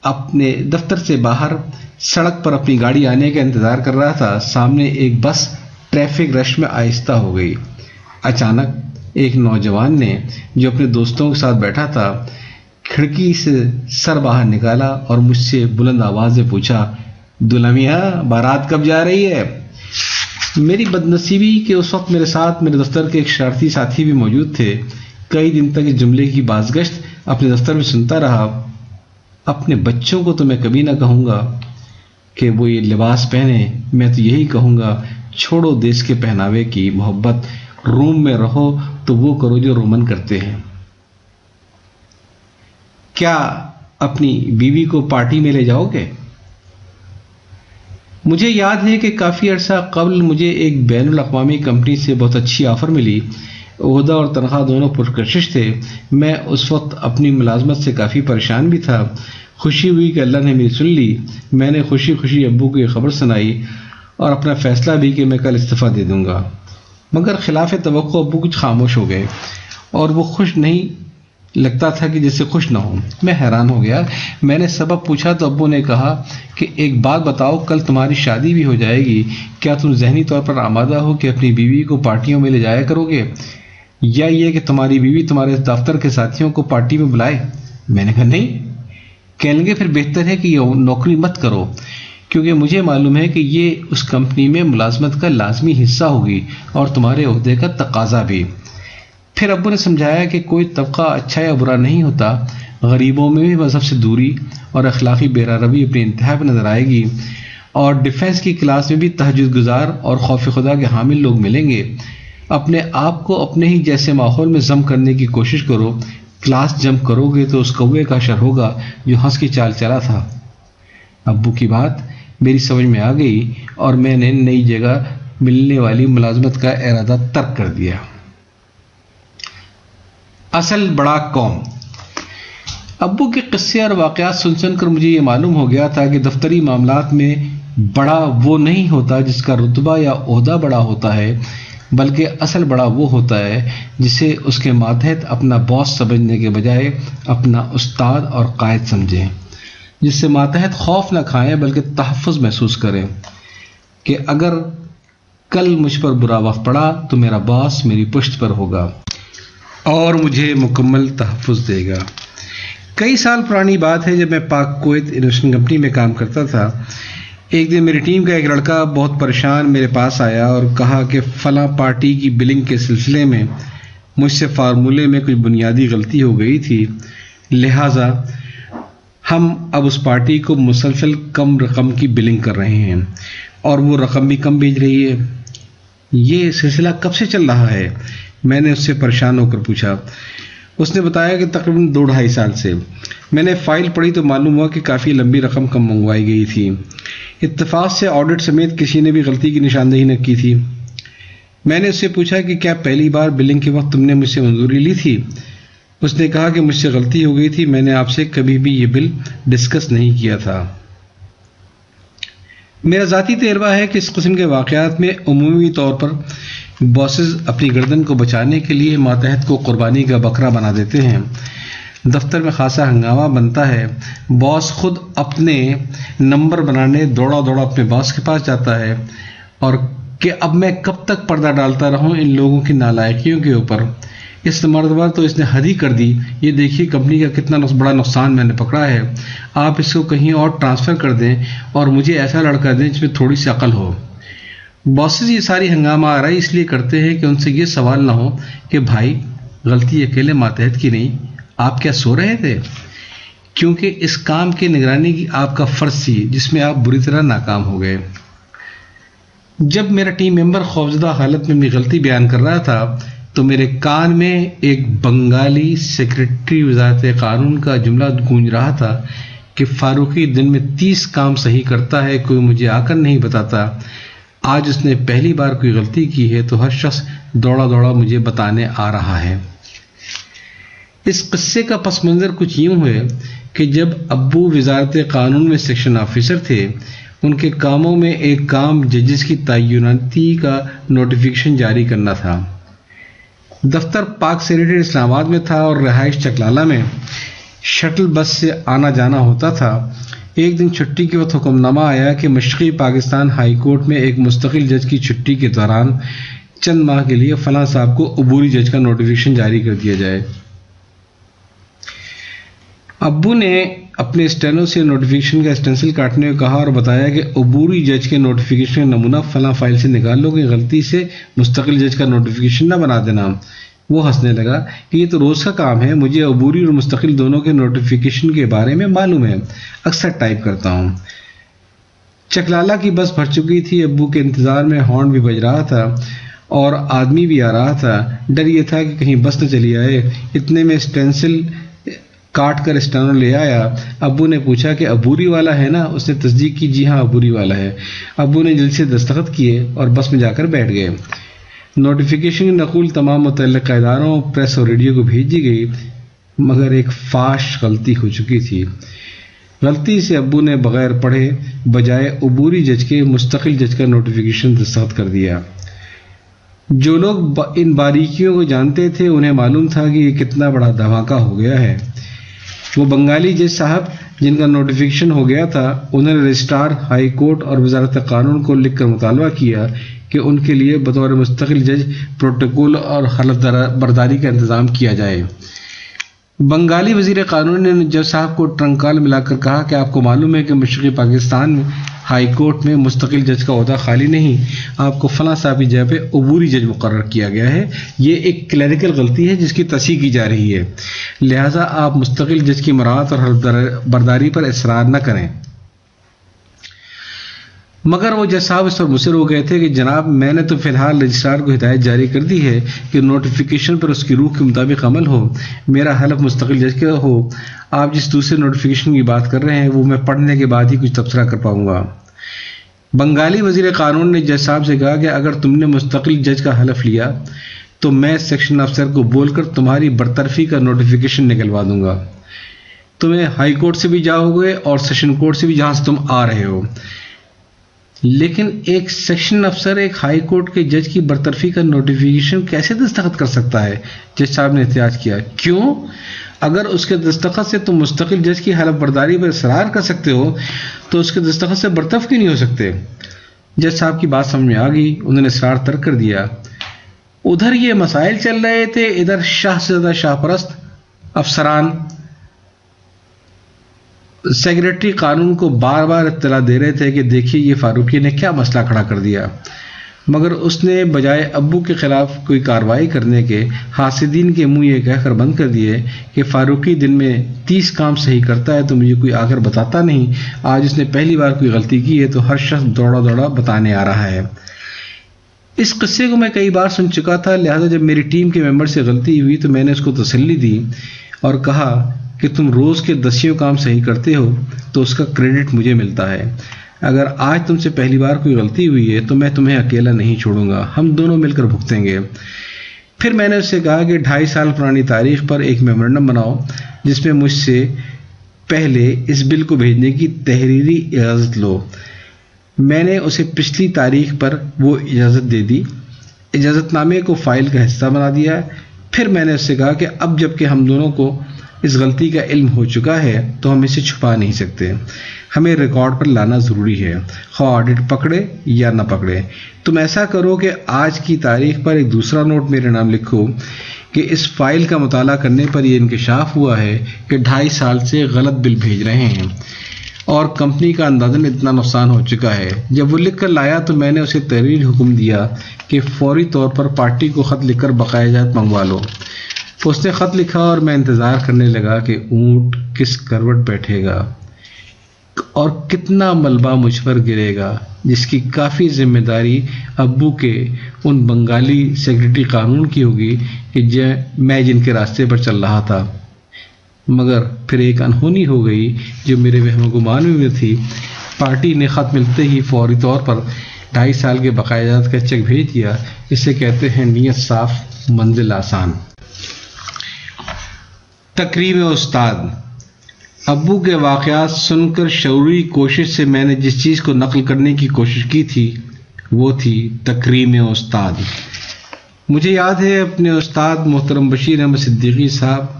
اپنے دفتر سے باہر سڑک پر اپنی گاڑی آنے کا انتظار کر رہا تھا۔ سامنے ایک بس ٹریفک رش میں آہستہ ہو گئی۔ اچانک ایک نوجوان نے، جو اپنے دوستوں کے ساتھ بیٹھا تھا، کھڑکی سے سر باہر نکالا اور مجھ سے بلند آواز سے پوچھا، دلہا میاں، بارات کب جا رہی ہے؟ میری بدنصیبی کہ اس وقت میرے ساتھ میرے دفتر کے ایک شرارتی ساتھی بھی موجود تھے۔ کئی دن تک اس جملے کی بازگشت اپنے دفتر میں سنتا رہا۔ اپنے بچوں کو تو میں کبھی نہ کہوں گا کہ وہ یہ لباس پہنے، میں تو یہی کہوں گا چھوڑو دیس کے پہناوے کی محبت، روم میں رہو تو وہ کرو جو رومن کرتے ہیں۔ کیا اپنی بیوی کو پارٹی میں لے جاؤ گے؟ مجھے یاد ہے کہ کافی عرصہ قبل مجھے ایک بین الاقوامی کمپنی سے بہت اچھی آفر ملی، عہدہ اور تنخواہ دونوں پرکشش تھے۔ میں اس وقت اپنی ملازمت سے کافی پریشان بھی تھا۔ خوشی ہوئی کہ اللہ نے میری سن لی۔ میں نے خوشی خوشی ابو کو یہ خبر سنائی اور اپنا فیصلہ بھی کہ میں کل استعفیٰ دے دوں گا، مگر خلاف توقع ابو کچھ خاموش ہو گئے اور وہ خوش نہیں لگتا تھا کہ جیسے خوش نہ ہو۔ میں حیران ہو گیا۔ میں نے سبب پوچھا تو ابو نے کہا کہ ایک بات بتاؤ، کل تمہاری شادی بھی ہو جائے گی، کیا تم ذہنی طور پر آمادہ ہو کہ اپنی بیوی کو پارٹیوں میں لے جایا کرو گے، یا یہ کہ تمہاری بیوی تمہارے دفتر کے ساتھیوں کو پارٹی میں بلائے؟ میں نے کہا نہیں۔ کہنے لگے پھر بہتر ہے کہ یہ نوکری مت کرو، کیونکہ مجھے معلوم ہے کہ یہ اس کمپنی میں ملازمت کا لازمی حصہ ہوگی اور تمہارے عہدے کا تقاضا بھی۔ پھر ابو نے سمجھایا کہ کوئی طبقہ اچھا یا برا نہیں ہوتا، غریبوں میں بھی مذہب سے دوری اور اخلاقی بیراروی اپنی انتہا پہ نظر آئے گی، اور ڈیفنس کی کلاس میں بھی تہجد گزار اور خوف خدا کے حامل لوگ ملیں گے۔ اپنے آپ کو اپنے ہی جیسے ماحول میں ضم کرنے کی کوشش کرو، کلاس جمپ کرو گے تو اس کوے کا شر ہوگا جو ہنس کی چال چلا تھا۔ ابو کی بات میری سمجھ میں آ گئی اور میں نے نئی جگہ ملنے والی ملازمت کا ارادہ ترک کر دیا۔ اصل بڑا قوم۔ ابو کے قصے اور واقعات سن کر مجھے یہ معلوم ہو گیا تھا کہ دفتری معاملات میں بڑا وہ نہیں ہوتا جس کا رتبہ یا عہدہ بڑا ہوتا ہے، بلکہ اصل بڑا وہ ہوتا ہے جسے اس کے ماتحت اپنا باس سمجھنے کے بجائے اپنا استاد اور قائد سمجھیں، جس سے ماتحت خوف نہ کھائیں بلکہ تحفظ محسوس کریں کہ اگر کل مجھ پر برا وقت پڑا تو میرا باس میری پشت پر ہوگا اور مجھے مکمل تحفظ دے گا۔ کئی سال پرانی بات ہے، جب میں پاک کویت انویسٹمنٹ کمپنی میں کام کرتا تھا۔ ایک دن میری ٹیم کا ایک لڑکا بہت پریشان میرے پاس آیا اور کہا کہ فلاں پارٹی کی بلنگ کے سلسلے میں مجھ سے فارمولے میں کچھ بنیادی غلطی ہو گئی تھی، لہٰذا ہم اب اس پارٹی کو مسلسل کم رقم کی بلنگ کر رہے ہیں اور وہ رقم بھی کم بھیج رہی ہے۔ یہ سلسلہ کب سے چل رہا ہے؟ میں نے اس سے پریشان ہو کر پوچھا۔ اس نے بتایا کہ تقریباً 2-2.5 سال سے۔ میں نے فائل پڑھی تو معلوم ہوا کہ کافی لمبی رقم کم منگوائی گئی تھی۔ اتفاق سے آڈٹ سمیت کسی نے بھی غلطی کی نشاندہی نہ کی تھی۔ میں نے اس سے پوچھا کہ کیا پہلی بار بلنگ کے وقت تم نے مجھ سے منظوری لی تھی؟ اس نے کہا کہ مجھ سے غلطی ہو گئی تھی، میں نے آپ سے کبھی بھی یہ بل ڈسکس نہیں کیا تھا۔ میرا ذاتی تجربہ ہے کہ اس قسم کے واقعات میں عمومی طور پر باسز اپنی گردن کو بچانے کے لیے ماتحت کو قربانی کا بکرا بنا دیتے ہیں۔ دفتر میں خاصا ہنگامہ بنتا ہے، باس خود اپنے نمبر بنانے دوڑا اپنے باس کے پاس جاتا ہے اور کہ اب میں کب تک پردہ ڈالتا رہوں ان لوگوں کی نالائقیوں کے اوپر، اس مرتبہ تو اس نے حد ہی کر دی، یہ دیکھیے کمپنی کا کتنا بڑا نقصان میں نے پکڑا ہے، آپ اس کو کہیں اور ٹرانسفر کر دیں اور مجھے ایسا لڑکا دیں جس میں تھوڑی سی عقل ہو۔ باسز یہ ساری ہنگامہ آرائی اس لیے کرتے ہیں کہ ان سے یہ سوال نہ ہو کہ بھائی غلطی اکیلے ماتحت کی نہیں، آپ کیا سو رہے تھے؟ کیونکہ اس کام کے نگرانی کی آپ کا فرض تھی جس میں آپ بری طرح ناکام ہو گئے۔ جب میرا ٹیم ممبر خوفزدہ حالت میں اپنی غلطی بیان کر رہا تھا تو میرے کان میں ایک بنگالی سیکرٹری وزارت قانون کا جملہ گونج رہا تھا کہ فاروقی دن میں 30 کام صحیح کرتا ہے، کوئی مجھے آ کر نہیں بتاتا، آج اس نے پہلی بار کوئی غلطی کی ہے تو ہر شخص دوڑا مجھے بتانے آ رہا ہے۔ اس قصے کا پس منظر کچھ یوں ہے کہ جب ابو وزارت قانون میں سیکشن آفیسر تھے، ان کے کاموں میں ایک کام ججز کی تعیناتی کا نوٹیفیکیشن جاری کرنا تھا۔ دفتر پاک سیکریٹریٹ اسلام آباد میں تھا اور رہائش چکلالہ میں شٹل بس سے آنا جانا ہوتا تھا۔ ایک دن چھٹی کے وقت حکم نامہ آیا کہ مشرقی پاکستان ہائی کورٹ میں ایک مستقل جج کی چھٹی کے دوران چند ماہ کے لیے فلاں صاحب کو عبوری جج کا نوٹیفیکیشن جاری کر دیا جائے۔ ابو نے اپنے اسٹینو سے نوٹیفیکیشن کا ایکسٹینسل کاٹنے کو کہا اور بتایا کہ عبوری جج کے نوٹیفیکیشن کا نمونہ فلاں فائل سے نکال لو کہ غلطی سے مستقل جج کا نوٹیفیکیشن نہ بنا دینا۔ وہ ہنسنے لگا کہ یہ تو روز کا کام ہے، مجھے عبوری اور مستقل دونوں کے نوٹیفیکیشن کے بارے میں معلوم ہے، اکثر ٹائپ کرتا ہوں۔ چکلالہ کی بس بھر چکی تھی، ابو کے انتظار میں ہارن بھی بج رہا تھا اور آدمی بھی آ رہا تھا۔ ڈر یہ تھا کہ کہیں بس نہ چلی آئے۔ اتنے میں اسٹینسل کاٹ کر اسٹینو لے آیا۔ ابو نے پوچھا کہ عبوری والا ہے نا؟ اس نے تصدیق کی، جی ہاں عبوری والا ہے۔ ابو نے جلدی سے دستخط کیے اور بس میں جا کر بیٹھ گئے۔ نوٹیفیکیشن کی نقل تمام متعلقہ اداروں، پریس اور ریڈیو کو بھیج دی گئی، مگر ایک فاش غلطی ہو چکی تھی۔ غلطی سے ابو نے بغیر پڑھے بجائے عبوری جج کے مستقل جج کا نوٹیفیکیشن دستخط کر دیا۔ جو لوگ ان باریکیوں کو جانتے تھے انہیں معلوم تھا کہ یہ کتنا بڑا دھماکہ ہو گیا ہے۔ وہ بنگالی جج صاحب جن کا نوٹیفیکیشن ہو گیا تھا، انہوں نے رجسٹرار، ہائی کورٹ اور وزارت قانون کو لکھ کر مطالبہ کیا کہ ان کے لیے بطور مستقل جج پروٹوکول اور حلف برداری کا انتظام کیا جائے۔ بنگالی وزیر قانون نے جج صاحب کو ٹرنک کال ملا کر کہا کہ آپ کو معلوم ہے کہ مشرقی پاکستان میں ہائی کورٹ میں مستقل جج کا عہدہ خالی نہیں، آپ کو فلاں صاحب کی جگہ پہ عبوری جج مقرر کیا گیا ہے۔ یہ ایک کلیریکل غلطی ہے جس کی تصحیح کی جا رہی ہے، لہٰذا آپ مستقل جج کی مراعات اور حلف برداری پر اصرار نہ کریں۔ مگر وہ جج صاحب اس پر مصر ہو گئے تھے کہ جناب میں نے تو فی الحال رجسٹرار کو ہدایت جاری کر دی ہے کہ نوٹیفیکیشن پر اس کی روح کے مطابق عمل ہو، میرا حلف مستقل جج کا ہو۔ آپ جس دوسرے نوٹیفیکیشن کی بات کر رہے ہیں وہ میں پڑھنے کے بعد ہی کچھ تبصرہ کر پاؤں گا۔ بنگالی وزیر قانون نے جج صاحب سے کہا کہ اگر تم نے مستقل جج کا حلف لیا تو میں سیکشن افسر کو بول کر تمہاری برطرفی کا نوٹیفیکیشن نکلوا دوں گا۔ تمہیں ہائی کورٹ سے بھی جاؤ گے اور سیشن کورٹ سے بھی جہاں سے تم آ رہے ہو، لیکن ایک سیکشن افسر ایک ہائی کورٹ کے جج کی برطرفی کا نوٹیفیکیشن کیسے دستخط کر سکتا ہے؟ جج صاحب نے احتجاج کیا۔ کیوں؟ اگر اس کے دستخط سے تم مستقل جج کی حلف برداری پر اصرار کر سکتے ہو تو اس کے دستخط سے برطرف کیوں نہیں ہو سکتے؟ جج صاحب کی بات سمجھ میں آ گئی، انہوں نے اصرار ترک کر دیا۔ ادھر یہ مسائل چل رہے تھے، ادھر شاہ سے زیادہ شاہ پرست افسران سیکریٹری قانون کو بار بار اطلاع دے رہے تھے کہ دیکھیے یہ فاروقی نے کیا مسئلہ کھڑا کر دیا، مگر اس نے بجائے ابو کے خلاف کوئی کارروائی کرنے کے حاسدین کے منہ یہ کہہ کر بند کر دیے کہ فاروقی دن میں 30 کام صحیح کرتا ہے تو مجھے کوئی آ کر بتاتا نہیں، آج اس نے پہلی بار کوئی غلطی کی ہے تو ہر شخص دوڑا دوڑا بتانے آ رہا ہے۔ اس قصے کو میں کئی بار سن چکا تھا، لہذا جب میری ٹیم کے ممبر سے غلطی ہوئی تو میں نے اس کو تسلی دی اور کہا کہ تم روز کے 10 کام صحیح کرتے ہو تو اس کا کریڈٹ مجھے ملتا ہے۔ اگر آج تم سے پہلی بار کوئی غلطی ہوئی ہے تو میں تمہیں اکیلا نہیں چھوڑوں گا، ہم دونوں مل کر بھگتیں گے۔ پھر میں نے اس سے کہا کہ 2.5 سال پرانی تاریخ پر ایک میمورنڈم بناؤ جس میں مجھ سے پہلے اس بل کو بھیجنے کی تحریری اجازت لو۔ میں نے اسے پچھلی تاریخ پر وہ اجازت دے دی، اجازت نامے کو فائل کا حصہ بنا دیا۔ پھر میں نے اس سے کہا کہ اب جب کہ ہم دونوں کو اس غلطی کا علم ہو چکا ہے تو ہم اسے چھپا نہیں سکتے، ہمیں ریکارڈ پر لانا ضروری ہے، خواہ آڈٹ پکڑے یا نہ پکڑے۔ تم ایسا کرو کہ آج کی تاریخ پر ایک دوسرا نوٹ میرے نام لکھو کہ اس فائل کا مطالعہ کرنے پر یہ انکشاف ہوا ہے کہ 2.5 سال سے غلط بل بھیج رہے ہیں اور کمپنی کا اندازاً اتنا نقصان ہو چکا ہے۔ جب وہ لکھ کر لایا تو میں نے اسے تحریر حکم دیا کہ فوری طور پر پارٹی کو خط لکھ کر بقایا جات منگوا لو۔ اس نے خط لکھا اور میں انتظار کرنے لگا کہ اونٹ کس کروٹ بیٹھے گا اور کتنا ملبہ مجھ پر گرے گا، جس کی کافی ذمہ داری ابو کے ان بنگالی سیکریٹری قانون کی ہوگی کہ میں جن کے راستے پر چل رہا تھا۔ مگر پھر ایک انہونی ہو گئی جو میرے وہم و گمان میں تھی۔ پارٹی نے خط ملتے ہی فوری طور پر 2.5 سال کے بقایا جات کا چیک بھیج دیا۔ اسے کہتے ہیں نیت صاف منزل آسان۔ تکریم استاد۔ ابو کے واقعات سن کر شعوری کوشش سے میں نے جس چیز کو نقل کرنے کی کوشش کی تھی وہ تھی تکریم استاد۔ مجھے یاد ہے اپنے استاد محترم بشیر احمد صدیقی صاحب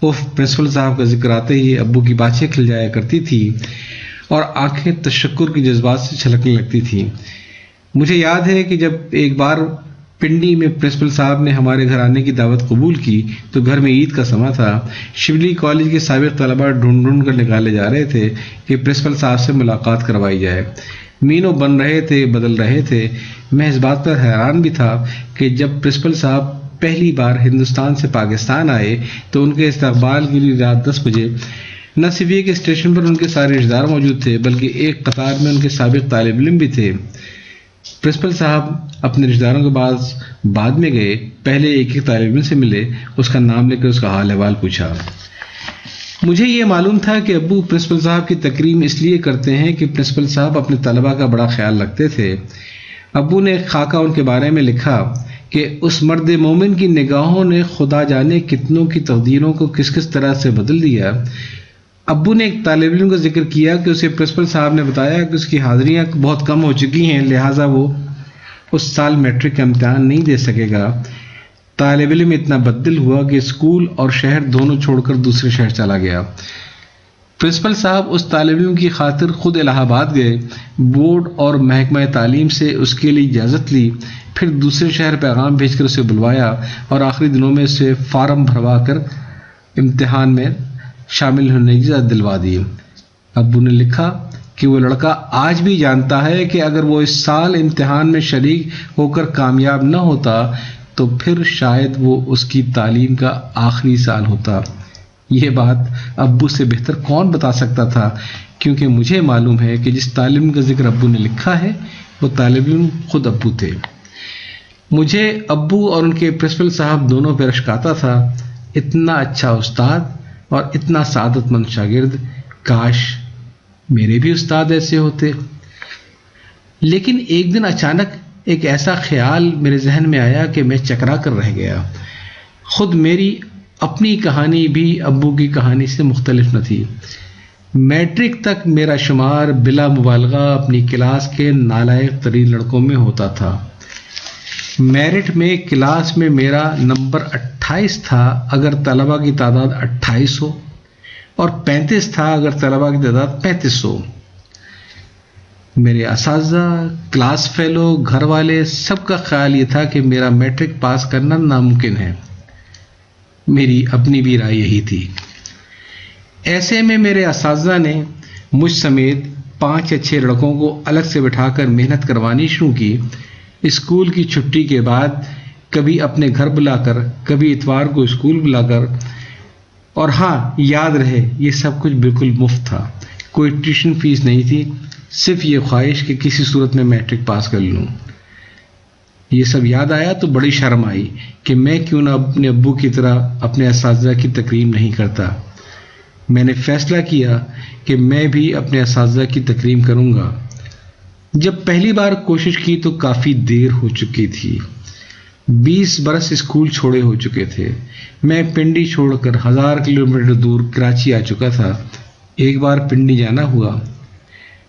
پرنسپل صاحب کا ذکر آتے ہی ابو کی باتیں کھل جایا کرتی تھی اور آنکھیں تشکر کے جذبات سے چھلکنے لگتی تھی۔ مجھے یاد ہے کہ جب ایک بار پنڈی میں پرنسپل صاحب نے ہمارے گھر آنے کی دعوت قبول کی تو گھر میں عید کا سماں تھا۔ شبلی کالج کے سابق طلباء ڈھونڈ ڈھونڈ کر نکالے جا رہے تھے کہ پرنسپل صاحب سے ملاقات کروائی جائے۔ مینوں بن رہے تھے، بدل رہے تھے۔ میں اس بات پر حیران بھی تھا کہ جب پرنسپل صاحب پہلی بار ہندوستان سے پاکستان آئے تو ان کے استقبال کے لیے رات 10 بجے نہ صرف یہ کہ اسٹیشن پر ان کے سارے رشتہ دار موجود تھے بلکہ ایک قطار میں ان کے سابق طالب علم بھی تھے۔ پرنسپل صاحب اپنے رشتہ داروں کے پاس بعد میں گئے، پہلے ایک طالب علم سے ملے، اس کا نام لے کر اس کا حال احوال پوچھا۔ مجھے یہ معلوم تھا کہ ابو پرنسپل صاحب کی تکریم اس لیے کرتے ہیں کہ پرنسپل صاحب اپنے طلباء کا بڑا خیال رکھتے تھے۔ ابو نے ایک خاکہ ان کے بارے میں لکھا کہ اس مرد مومن کی نگاہوں نے خدا جانے کتنوں کی تقدیروں کو کس کس طرح سے بدل دیا۔ ابو نے ایک طالب علم کا ذکر کیا کہ اسے پرنسپل صاحب نے بتایا کہ اس کی حاضریاں بہت کم ہو چکی ہیں، لہٰذا وہ اس سال میٹرک کا امتحان نہیں دے سکے گا۔ طالب علم اتنا بدل ہوا کہ اسکول اور شہر دونوں چھوڑ کر دوسرے شہر چلا گیا۔ پرنسپل صاحب اس طالب علم کی خاطر خود الہ آباد گئے، بورڈ اور محکمہ تعلیم سے اس کے لیے اجازت لی، پھر دوسرے شہر پیغام بھیج کر اسے بلوایا اور آخری دنوں میں اسے فارم بھروا کر امتحان میں شامل ہونے کی اجازت دلوا دی۔ ابو نے لکھا کہ وہ لڑکا آج بھی جانتا ہے کہ اگر وہ اس سال امتحان میں شریک ہو کر کامیاب نہ ہوتا تو پھر شاید وہ اس کی تعلیم کا آخری سال ہوتا۔ یہ بات ابو سے بہتر کون بتا سکتا تھا، کیونکہ مجھے معلوم ہے کہ جس طالب علم کا ذکر ابو نے لکھا ہے وہ طالب علم خود ابو تھے۔ مجھے ابو اور ان کے پرنسپل صاحب دونوں پہ رشک آتا تھا، اتنا اچھا استاد اور اتنا سعادت مند شاگرد، کاش میرے بھی استاد ایسے ہوتے۔ لیکن ایک دن اچانک ایک ایسا خیال میرے ذہن میں آیا کہ میں چکرا کر رہ گیا۔ خود میری اپنی کہانی بھی ابو کی کہانی سے مختلف نہ تھی۔ میٹرک تک میرا شمار بلا مبالغہ اپنی کلاس کے نالائق ترین لڑکوں میں ہوتا تھا۔ میرٹ میں کلاس میں میرا نمبر 28 تھا اگر طلباء کی تعداد 28 ہو، اور 35 تھا اگر طلباء کی تعداد 35 ہو۔ میرے اساتذہ، کلاس فیلو، گھر والے سب کا خیال یہ تھا کہ میرا میٹرک پاس کرنا ناممکن ہے۔ میری اپنی بھی رائے یہی تھی۔ ایسے میں میرے اساتذہ نے مجھ سمیت 5 یا 6 لڑکوں کو الگ سے بٹھا کر محنت کروانی شروع کی۔ اسکول کی چھٹی کے بعد کبھی اپنے گھر بلا کر، کبھی اتوار کو اسکول بلا کر، اور ہاں یاد رہے یہ سب کچھ بالکل مفت تھا، کوئی ٹیوشن فیس نہیں تھی، صرف یہ خواہش کہ کسی صورت میں میٹرک پاس کر لوں۔ یہ سب یاد آیا تو بڑی شرم آئی کہ میں کیوں نہ اپنے ابو کی طرح اپنے اساتذہ کی تکریم نہیں کرتا۔ میں نے فیصلہ کیا کہ میں بھی اپنے اساتذہ کی تکریم کروں گا۔ جب پہلی بار کوشش کی تو کافی دیر ہو چکی تھی، 20 برس اسکول چھوڑے ہو چکے تھے۔ میں پنڈی چھوڑ کر 1000 کلومیٹر دور کراچی آ چکا تھا۔ ایک بار پنڈی جانا ہوا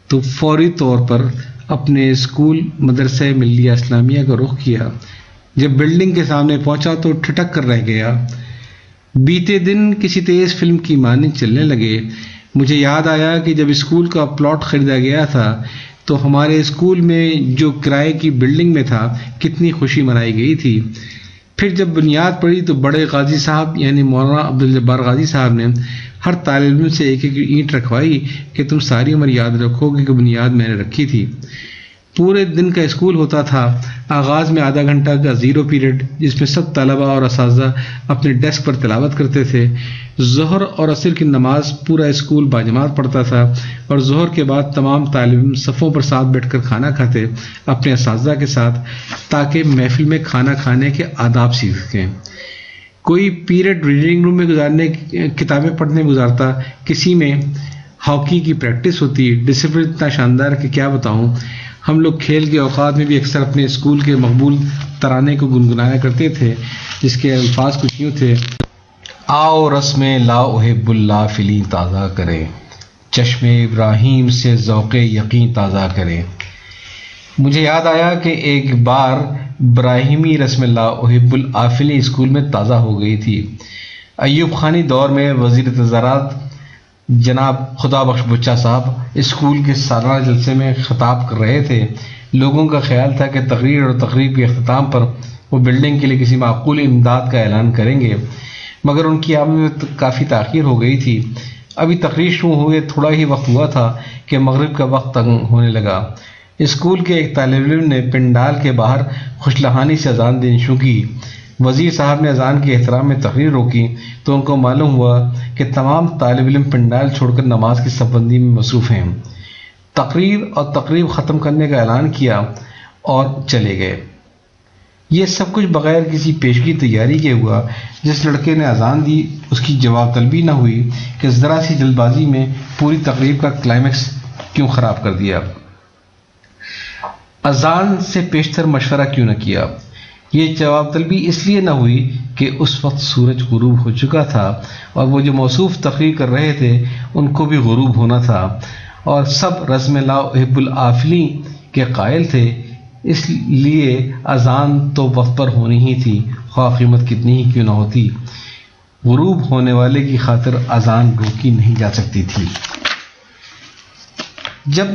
تو فوری طور پر اپنے اسکول مدرسہ ملیہ اسلامیہ کا رخ کیا۔ جب بلڈنگ کے سامنے پہنچا تو ٹھٹک کر رہ گیا۔ بیتے دن کسی تیز فلم کی مانند چلنے لگے۔ مجھے یاد آیا کہ جب اسکول کا پلاٹ خریدا گیا تھا تو ہمارے اسکول میں جو کرائے کی بلڈنگ میں تھا کتنی خوشی منائی گئی تھی۔ پھر جب بنیاد پڑی تو بڑے غازی صاحب یعنی مولانا عبدالجبار غازی صاحب نے ہر طالب علم سے ایک ایک اینٹ رکھوائی کہ تم ساری عمر یاد رکھو کہ بنیاد میں نے رکھی تھی۔ پورے دن کا اسکول ہوتا تھا۔ آغاز میں آدھا گھنٹہ کا زیرو پیریڈ جس میں سب طلباء اور اساتذہ اپنے ڈیسک پر تلاوت کرتے تھے۔ ظہر اور عصر کی نماز پورا اسکول باجماعت پڑھتا تھا، اور ظہر کے بعد تمام طالب علم صفوں پر ساتھ بیٹھ کر کھانا کھاتے اپنے اساتذہ کے ساتھ، تاکہ محفل میں کھانا کھانے کے آداب سیکھ سکیں۔ کوئی پیریڈ ریڈنگ روم میں گزارنے، کتابیں پڑھنے گزارتا، کسی میں ہاکی کی پریکٹس ہوتی۔ ڈسپلن اتنا شاندار کہ کیا بتاؤں۔ ہم لوگ کھیل کے اوقات میں بھی اکثر اپنے اسکول کے مقبول ترانے کو گنگنایا کرتے تھے، جس کے الفاظ کچھ یوں تھے: آؤ رسم لا احب اللہ فلی تازہ کرے، چشم ابراہیم سے ذوق یقین تازہ کرے۔ مجھے یاد آیا کہ ایک بار ابراہیمی رسم لا احب الافلی اسکول میں تازہ ہو گئی تھی۔ ایوب خانی دور میں وزیر تجارت جناب خدا بخش بچہ صاحب اسکول کے سالانہ جلسے میں خطاب کر رہے تھے۔ لوگوں کا خیال تھا کہ تقریر اور تقریب کے اختتام پر وہ بلڈنگ کے لیے کسی معقول امداد کا اعلان کریں گے، مگر ان کی آمد میں کافی تاخیر ہو گئی تھی۔ ابھی تقریر شروع ہوئے تھوڑا ہی وقت ہوا تھا کہ مغرب کا وقت تنگ ہونے لگا۔ اسکول کے ایک طالب علم نے پنڈال کے باہر خوش لہانی سے اذان دینی شروع کی۔ وزیر صاحب نے اذان کے احترام میں تقریر روکی تو ان کو معلوم ہوا کہ تمام طالب علم پنڈال چھوڑ کر نماز کی صف بندی میں مصروف ہیں۔ تقریر اور تقریب ختم کرنے کا اعلان کیا اور چلے گئے۔ یہ سب کچھ بغیر کسی پیشگی تیاری کے ہوا۔ جس لڑکے نے اذان دی اس کی جواب طلبی نہ ہوئی کہ ذرا سی جلد بازی میں پوری تقریب کا کلائمیکس کیوں خراب کر دیا، اذان سے پیشتر مشورہ کیوں نہ کیا۔ یہ جواب طلبی اس لیے نہ ہوئی کہ اس وقت سورج غروب ہو چکا تھا اور وہ جو موصوف تقریر کر رہے تھے ان کو بھی غروب ہونا تھا، اور سب رسم لا احب العافلین کے قائل تھے، اس لیے اذان تو وقت پر ہونی ہی تھی، خواہ قیمت کتنی ہی کیوں نہ ہوتی۔ غروب ہونے والے کی خاطر اذان روکی نہیں جا سکتی تھی۔ جب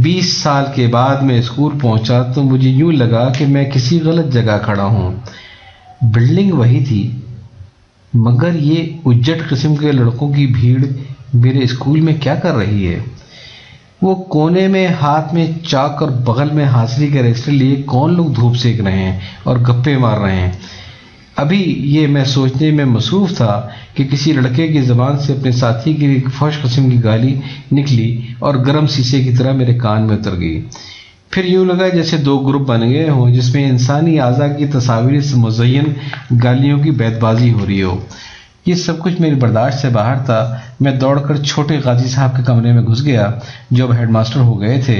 20 سال کے بعد میں اسکول پہنچا تو مجھے یوں لگا کہ میں کسی غلط جگہ کھڑا ہوں۔ بلڈنگ وہی تھی مگر یہ اجٹ قسم کے لڑکوں کی بھیڑ میرے اسکول میں کیا کر رہی ہے؟ وہ کونے میں ہاتھ میں چاک اور بغل میں ہانسلی کے رجسٹر لیے کون لوگ دھوپ سیک رہے ہیں اور گپے مار رہے ہیں؟ ابھی یہ میں سوچنے میں مصروف تھا کہ کسی لڑکے کی زبان سے اپنے ساتھی کی فحش قسم کی گالی نکلی اور گرم شیشے کی طرح میرے کان میں اتر گئی۔ پھر یوں لگا جیسے دو گروپ بن گئے ہوں جس میں انسانی اعضاء کی تصاویر سے مزین گالیوں کی بیت بازی ہو رہی ہو۔ یہ سب کچھ میری برداشت سے باہر تھا۔ میں دوڑ کر چھوٹے غازی صاحب کے کمرے میں گھس گیا جو اب ہیڈ ماسٹر ہو گئے تھے،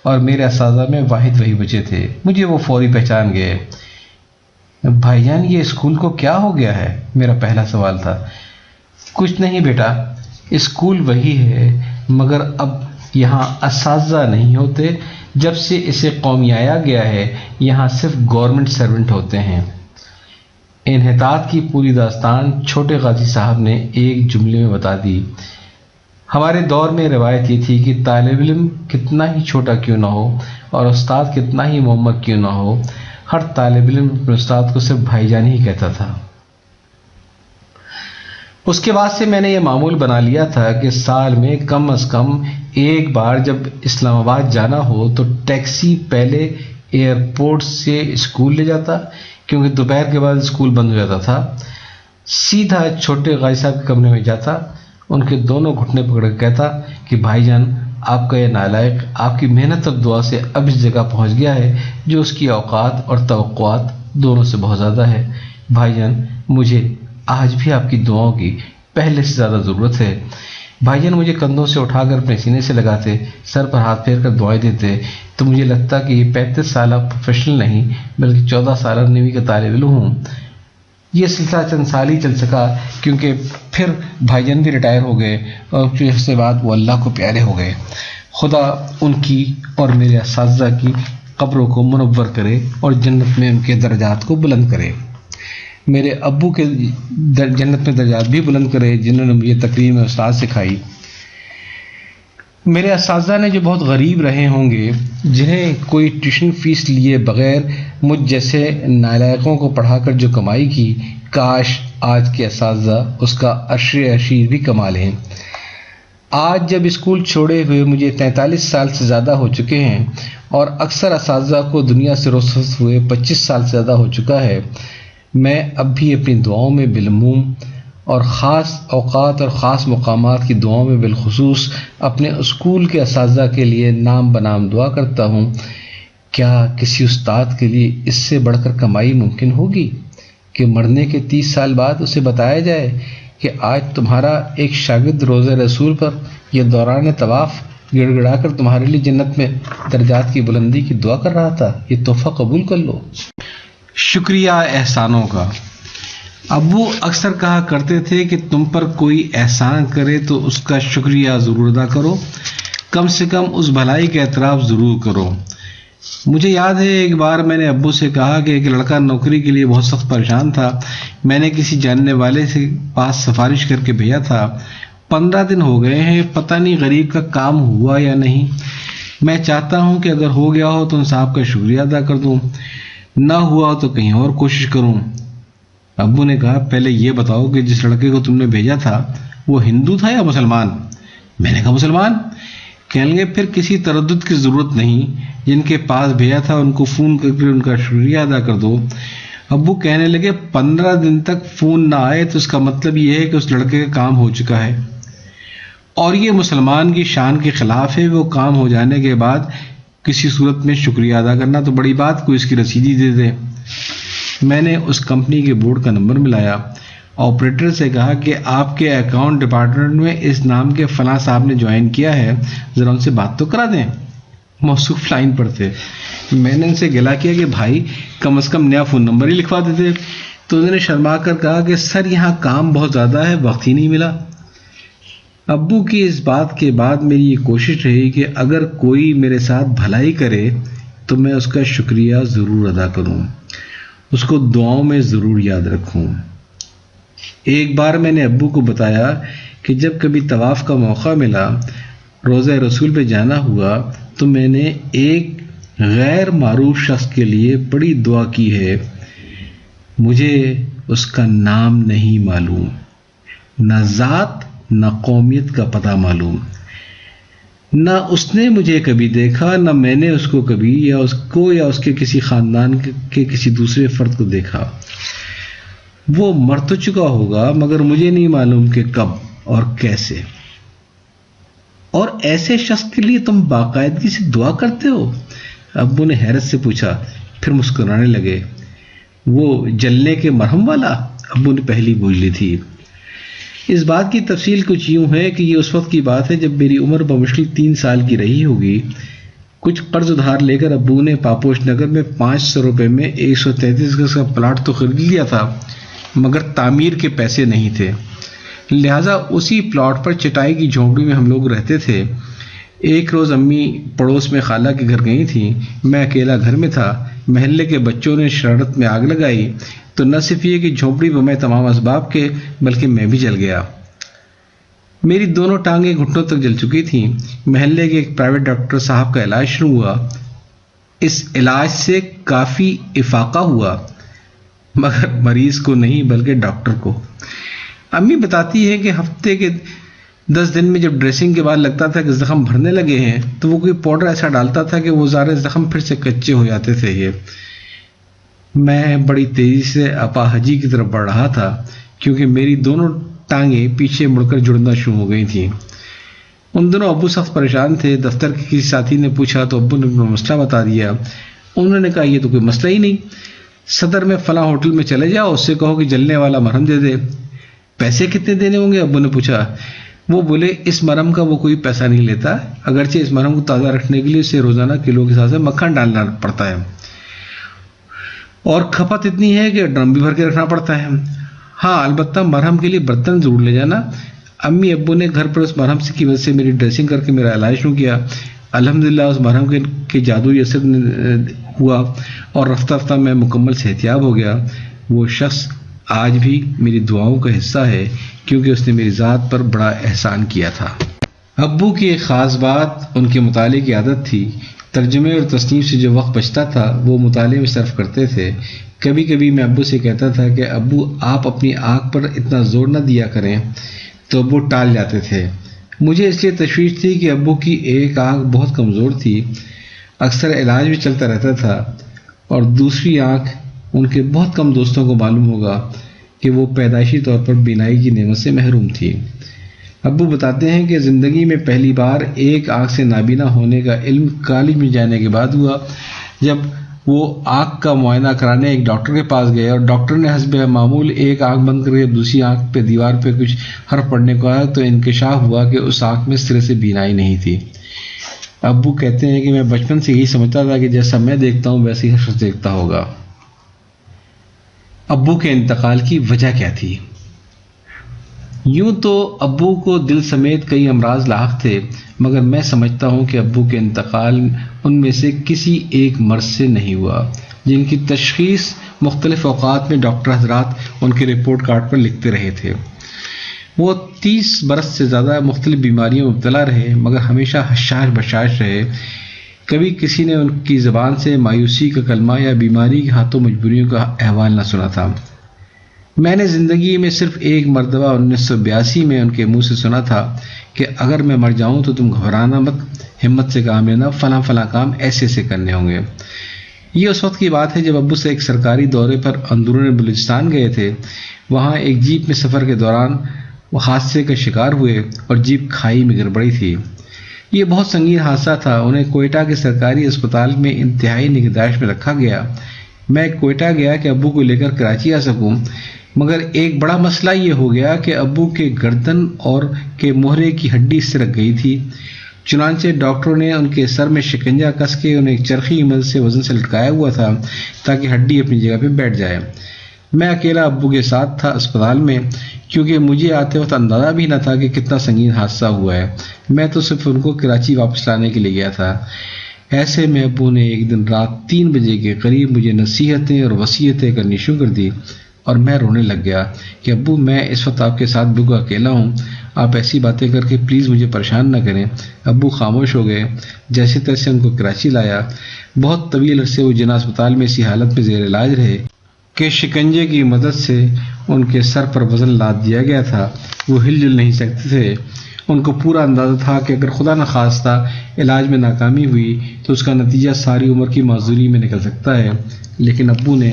اور میرے اساتذہ میں واحد وہی بچے تھے۔ مجھے وہ فوری پہچان گئے۔ بھائی جان یہ اسکول کو کیا ہو گیا ہے؟ میرا پہلا سوال تھا۔ کچھ نہیں بیٹا، اسکول وہی ہے مگر اب یہاں اساتذہ نہیں ہوتے۔ جب سے اسے قومیایا گیا ہے یہاں صرف گورنمنٹ سرونٹ ہوتے ہیں۔ انحطاط کی پوری داستان چھوٹے غازی صاحب نے ایک جملے میں بتا دی۔ ہمارے دور میں روایت یہ تھی کہ طالب علم کتنا ہی چھوٹا کیوں نہ ہو اور استاد کتنا ہی معمر کیوں نہ ہو، ہر طالب علم اپنے استاد کو صرف بھائی جان ہی کہتا تھا۔ اس کے بعد سے میں نے یہ معمول بنا لیا تھا کہ سال میں کم از کم ایک بار جب اسلام آباد جانا ہو تو ٹیکسی پہلے ایئرپورٹ سے اسکول لے جاتا، کیونکہ دوپہر کے بعد اسکول بند ہو جاتا تھا، سیدھا چھوٹے غازی صاحب کے کمرے میں جاتا، ان کے دونوں گھٹنے پکڑ کے کہتا کہ بھائی جان آپ کا یہ نالائق آپ کی محنت اور دعا سے اب اس جگہ پہنچ گیا ہے جو اس کی اوقات اور توقعات دونوں سے بہت زیادہ ہے۔ بھائی جان مجھے آج بھی آپ کی دعاؤں کی پہلے سے زیادہ ضرورت ہے۔ بھائی جان مجھے کندھوں سے اٹھا کر اپنے سینے سے لگاتے، سر پر ہاتھ پھیر کر دعائیں دیتے تو مجھے لگتا کہ یہ 35 سالہ پروفیشنل نہیں بلکہ 14 سالہ نویں کا طالب علم ہوں۔ یہ سلسلہ چند سال ہی چل سکا کیونکہ پھر بھائی جان بھی ریٹائر ہو گئے اور کچھ عرصے بعد وہ اللہ کو پیارے ہو گئے۔ خدا ان کی اور میرے اساتذہ کی قبروں کو منور کرے اور جنت میں ان کے درجات کو بلند کرے۔ میرے ابو کے جنت میں درجات بھی بلند کرے جنہوں نے مجھے تقریر میں استاد سکھائی۔ میرے اساتذہ نے جو بہت غریب رہے ہوں گے، جنہیں کوئی ٹیوشن فیس لیے بغیر مجھ جیسے نالائقوں کو پڑھا کر جو کمائی کی، کاش آج کے اساتذہ اس کا عشر عشیر بھی کما لیں۔ آج جب اسکول چھوڑے ہوئے مجھے 43 سال سے زیادہ ہو چکے ہیں اور اکثر اساتذہ کو دنیا سے رخصت ہوئے 25 سال سے زیادہ ہو چکا ہے، میں اب بھی اپنی دعاؤں میں بالعموم اور خاص اوقات اور خاص مقامات کی دعاؤں میں بالخصوص اپنے اسکول کے اساتذہ کے لیے نام بنام دعا کرتا ہوں۔ کیا کسی استاد کے لیے اس سے بڑھ کر کمائی ممکن ہوگی کہ مرنے کے 30 سال بعد اسے بتایا جائے کہ آج تمہارا ایک شاگرد روضہ رسول پر یہ دوران طواف گڑ گڑا کر تمہارے لیے جنت میں درجات کی بلندی کی دعا کر رہا تھا، یہ تحفہ قبول کر لو۔ شکریہ احسانوں کا۔ ابو اکثر کہا کرتے تھے کہ تم پر کوئی احسان کرے تو اس کا شکریہ ضرور ادا کرو، کم سے کم اس بھلائی کا اعتراف ضرور کرو۔ مجھے یاد ہے ایک بار میں نے ابو سے کہا کہ ایک لڑکا نوکری کے لیے بہت سخت پریشان تھا، میں نے کسی جاننے والے سے پاس سفارش کر کے بھیجا تھا، 15 دن ہو گئے ہیں، پتہ نہیں غریب کا کام ہوا یا نہیں۔ میں چاہتا ہوں کہ اگر ہو گیا ہو تو ان صاحب کا شکریہ ادا کر دوں، نہ ہوا ہو تو کہیں اور کوشش کروں۔ ابو نے کہا پہلے یہ بتاؤ کہ جس لڑکے کو تم نے بھیجا تھا وہ ہندو تھا یا مسلمان؟ میں نے کہا مسلمان۔ کہنے لگے پھر کسی تردد کی ضرورت نہیں، جن کے پاس بھیجا تھا ان کو فون کر کے ان کا شکریہ ادا کر دو۔ ابو کہنے لگے 15 دن تک فون نہ آئے تو اس کا مطلب یہ ہے کہ اس لڑکے کا کام ہو چکا ہے، اور یہ مسلمان کی شان کے خلاف ہے۔ وہ کام ہو جانے کے بعد کسی صورت میں شکریہ ادا کرنا تو بڑی بات، کوئی اس کی رسید ہی دے دے۔ میں نے اس کمپنی کے بورڈ کا نمبر ملایا، آپریٹر سے کہا کہ آپ کے اکاؤنٹ ڈپارٹمنٹ میں اس نام کے فلاں صاحب نے جوائن کیا ہے، ذرا ان سے بات تو کرا دیں۔ موصوف لائن پر تھے۔ میں نے ان سے گلا کیا کہ بھائی کم از کم نیا فون نمبر ہی لکھوا دیتے، تو انہوں نے شرما کر کہا کہ سر یہاں کام بہت زیادہ ہے، وقت ہی نہیں ملا۔ ابو کی اس بات کے بعد میری یہ کوشش رہی کہ اگر کوئی میرے ساتھ بھلائی کرے تو میں اس کا شکریہ ضرور ادا کروں، اس کو دعاؤں میں ضرور یاد رکھوں۔ ایک بار میں نے ابو کو بتایا کہ جب کبھی طواف کا موقع ملا، روضہ رسول پہ جانا ہوا، تو میں نے ایک غیر معروف شخص کے لیے بڑی دعا کی ہے۔ مجھے اس کا نام نہیں معلوم، نہ ذات نہ قومیت کا پتہ معلوم، نہ اس نے مجھے کبھی دیکھا، نہ میں نے اس کو کبھی یا اس کو یا اس کے کسی خاندان کے کسی دوسرے فرد کو دیکھا۔ وہ مر تو چکا ہوگا مگر مجھے نہیں معلوم کہ کب اور کیسے۔ اور ایسے شخص کے لیے تم باقاعدگی سے دعا کرتے ہو؟ ابو نے حیرت سے پوچھا، پھر مسکرانے لگے۔ وہ جلنے کے مرہم والا؟ ابو نے پہلی بوجھ لی تھی۔ اس بات کی تفصیل کچھ یوں ہے کہ یہ اس وقت کی بات ہے جب میری عمر بمشکل 3 سال کی رہی ہوگی۔ کچھ قرض ادھار لے کر ابو نے پاپوش نگر میں 500 روپے میں 133 گز کا پلاٹ تو خرید لیا تھا، مگر تعمیر کے پیسے نہیں تھے، لہٰذا اسی پلاٹ پر چٹائی کی جھونپڑی میں ہم لوگ رہتے تھے۔ ایک روز امی پڑوس میں خالہ کے گھر گئی تھیں، میں اکیلا گھر میں تھا۔ محلے کے بچوں نے شرارت میں آگ لگائی تو نہ صرف یہ کہ جھونپڑی میں تمام اسباب کے بلکہ میں بھی جل گیا۔ میری دونوں ٹانگیں گھٹنوں تک جل چکی تھیں۔ محلے کے ایک پرائیویٹ ڈاکٹر صاحب کا علاج شروع ہوا۔ اس علاج سے کافی افاقہ ہوا، مگر مریض کو نہیں بلکہ ڈاکٹر کو۔ امی بتاتی ہے کہ ہفتے کے 10 دن میں جب ڈریسنگ کے بعد لگتا تھا کہ زخم بھرنے لگے ہیں تو وہ کوئی پاؤڈر ایسا ڈالتا تھا کہ وہ سارے زخم پھر سے کچے ہو جاتے تھے۔ یہ میں بڑی تیزی سے اپاہجی کی طرف بڑھ رہا تھا کیونکہ میری دونوں ٹانگیں پیچھے مڑ کر جڑنا شروع ہو گئی تھیں۔ ان دنوں ابو سخت پریشان تھے۔ دفتر کے کسی ساتھی نے پوچھا تو ابو نے اپنا مسئلہ بتا دیا۔ انہوں نے کہا یہ تو کوئی مسئلہ ہی نہیں، صدر میں فلاں ہوٹل میں چلے جاؤ، اس سے کہو کہ جلنے والا مرہم دے دے۔ پیسے کتنے دینے ہوں گے؟ ابو نے پوچھا۔ وہ بولے اس مرہم کا وہ کوئی پیسہ نہیں لیتا، اگرچہ اس مرہم کو تازہ رکھنے کے لیے اسے روزانہ کلو کے حساب سے مکھن ڈالنا پڑتا ہے، اور کھپت اتنی ہے کہ ڈرم بھی بھر کے رکھنا پڑتا ہے۔ ہاں البتہ مرہم کے لیے برتن ضرور لے جانا۔ امی ابو نے گھر پر اس مرہم کی وجہ سے میری ڈریسنگ کر کے میرا علاج شروع کیا۔ الحمدللہ اس مرہم کے جادوئی اثر ہوا اور رفتہ رفتہ میں مکمل صحتیاب ہو گیا۔ وہ شخص آج بھی میری دعاؤں کا حصہ ہے کیونکہ اس نے میری ذات پر بڑا احسان کیا تھا۔ ابو کی ایک خاص بات ان کے مطالعے کی عادت تھی۔ ترجمے اور تصنیف سے جو وقت بچتا تھا وہ مطالعے میں صرف کرتے تھے۔ کبھی کبھی میں ابو سے کہتا تھا کہ ابو آپ اپنی آنکھ پر اتنا زور نہ دیا کریں، تو ابو ٹال جاتے تھے۔ مجھے اس لیے تشویش تھی کہ ابو کی ایک آنکھ بہت کمزور تھی، اکثر علاج بھی چلتا رہتا تھا، اور دوسری آنکھ ان کے بہت کم دوستوں کو معلوم ہوگا کہ وہ پیدائشی طور پر بینائی کی نعمت سے محروم تھی۔ ابو بتاتے ہیں کہ زندگی میں پہلی بار ایک آنکھ سے نابینا ہونے کا علم کالج میں جانے کے بعد ہوا، جب وہ آنکھ کا معائنہ کرانے ایک ڈاکٹر کے پاس گئے اور ڈاکٹر نے حسب معمول ایک آنکھ بند کر کے دوسری آنکھ پہ دیوار پہ کچھ حرف پڑھنے کو آیا تو انکشاف ہوا کہ اس آنکھ میں سرے سے بینائی نہیں تھی۔ ابو کہتے ہیں کہ میں بچپن سے یہی سمجھتا تھا کہ جیسا میں دیکھتا ہوں ویسے ہی ہر شخص دیکھتا ہوگا۔ ابو کے انتقال کی وجہ کیا تھی؟ یوں تو ابو کو دل سمیت کئی امراض لاحق تھے، مگر میں سمجھتا ہوں کہ ابو کے انتقال ان میں سے کسی ایک مرض سے نہیں ہوا جن کی تشخیص مختلف اوقات میں ڈاکٹر حضرات ان کے رپورٹ کارڈ پر لکھتے رہے تھے۔ وہ 30 برس سے زیادہ مختلف بیماریوں میں مبتلا رہے مگر ہمیشہ حشاش بشاش رہے۔ کبھی کسی نے ان کی زبان سے مایوسی کا کلمہ یا بیماری کے ہاتھوں مجبوریوں کا احوال نہ سنا تھا۔ میں نے زندگی میں صرف ایک مرتبہ 1982 میں ان کے منہ سے سنا تھا کہ اگر میں مر جاؤں تو تم گھبرانا مت، ہمت سے کام لینا، فلاں فلاں کام ایسے ایسے کرنے ہوں گے۔ یہ اس وقت کی بات ہے جب ابو سے ایک سرکاری دورے پر اندرون بلوچستان گئے تھے۔ وہاں ایک جیپ میں سفر کے دوران وہ حادثے کا شکار ہوئے اور جیپ کھائی میں گر پڑی تھی۔ یہ بہت سنگین حادثہ تھا۔ انہیں کوئٹہ کے سرکاری اسپتال میں انتہائی نگہداشت میں رکھا گیا۔ میں کوئٹہ گیا کہ ابو کو لے کر کراچی آ سکوں، مگر ایک بڑا مسئلہ یہ ہو گیا کہ ابو کے گردن اور کے مہرے کی ہڈی سرک گئی تھی۔ چنانچہ ڈاکٹروں نے ان کے سر میں شکنجہ کس کے انہیں ایک چرخی کی مدد سے وزن سے لٹکایا ہوا تھا تاکہ ہڈی اپنی جگہ پہ بیٹھ جائے۔ میں اکیلا ابو کے ساتھ تھا اسپتال میں، کیونکہ مجھے آتے وقت اندازہ بھی نہ تھا کہ کتنا سنگین حادثہ ہوا ہے۔ میں تو صرف ان کو کراچی واپس لانے کے لیے گیا تھا۔ ایسے میں ابو نے ایک دن رات 3 بجے کے قریب مجھے نصیحتیں اور وصیتیں کرنی شروع کر دی، اور میں رونے لگ گیا کہ ابو میں اس وقت آپ کے ساتھ بالکل اکیلا ہوں، آپ ایسی باتیں کر کے پلیز مجھے پریشان نہ کریں۔ ابو خاموش ہو گئے۔ جیسے تیسے ان کو کراچی لایا۔ بہت طویل عرصے وہ جناح اسپتال میں اسی حالت میں زیر علاج رہے کہ شکنجے کی مدد سے ان کے سر پر وزن لاد دیا گیا تھا۔ وہ ہل جل نہیں سکتے تھے۔ ان کو پورا اندازہ تھا کہ اگر خدا نخواستہ علاج میں ناکامی ہوئی تو اس کا نتیجہ ساری عمر کی معذوری میں نکل سکتا ہے، لیکن ابو نے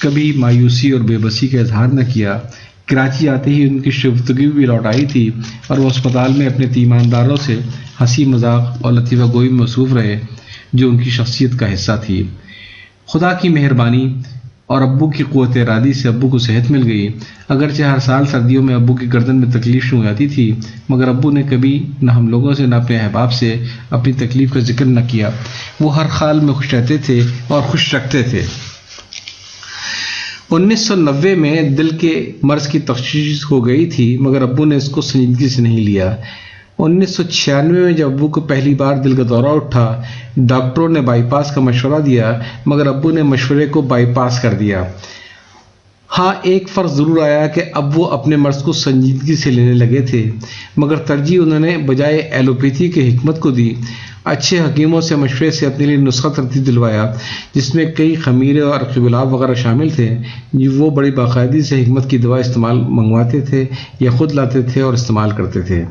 کبھی مایوسی اور بے بسی کا اظہار نہ کیا۔ کراچی آتے ہی ان کی شگفتگی بھی لوٹ آئی تھی اور وہ اسپتال میں اپنے تیمانداروں سے ہنسی مذاق اور لطیفہ گوئی میں مصروف رہے، جو ان کی شخصیت کا حصہ تھی۔ خدا کی مہربانی اور ابو کی قوت ارادی سے ابو کو صحت مل گئی۔ اگرچہ ہر سال سردیوں میں ابو کی گردن میں تکلیف شروع ہو جاتی تھی، مگر ابو نے کبھی نہ ہم لوگوں سے نہ اپنے احباب سے اپنی تکلیف کا ذکر نہ کیا۔ وہ ہر حال میں خوش رہتے تھے اور خوش رکھتے تھے۔ 1990 میں دل کے مرض کی تشخیص ہو گئی تھی، مگر ابو نے اس کو سنجیدگی سے نہیں لیا۔ 1996 میں جب ابو کو پہلی بار دل کا دورہ اٹھا، ڈاکٹروں نے بائی پاس کا مشورہ دیا، مگر ابو نے مشورے کو بائی پاس کر دیا۔ ہاں، ایک فرق ضرور آیا کہ اب وہ اپنے مرض کو سنجیدگی سے لینے لگے تھے، مگر ترجیح انہوں نے بجائے ایلوپیتھی کے حکمت کو دی۔ اچھے حکیموں سے مشورے سے اپنے لیے نسخہ ترتیب دلوایا، جس میں کئی خمیرے اور قبلاب وغیرہ شامل تھے۔ وہ بڑی باقاعدگی سے حکمت کی دوا استعمال منگواتے تھے یا خود لاتے تھے اور استعمال کرتے تھے۔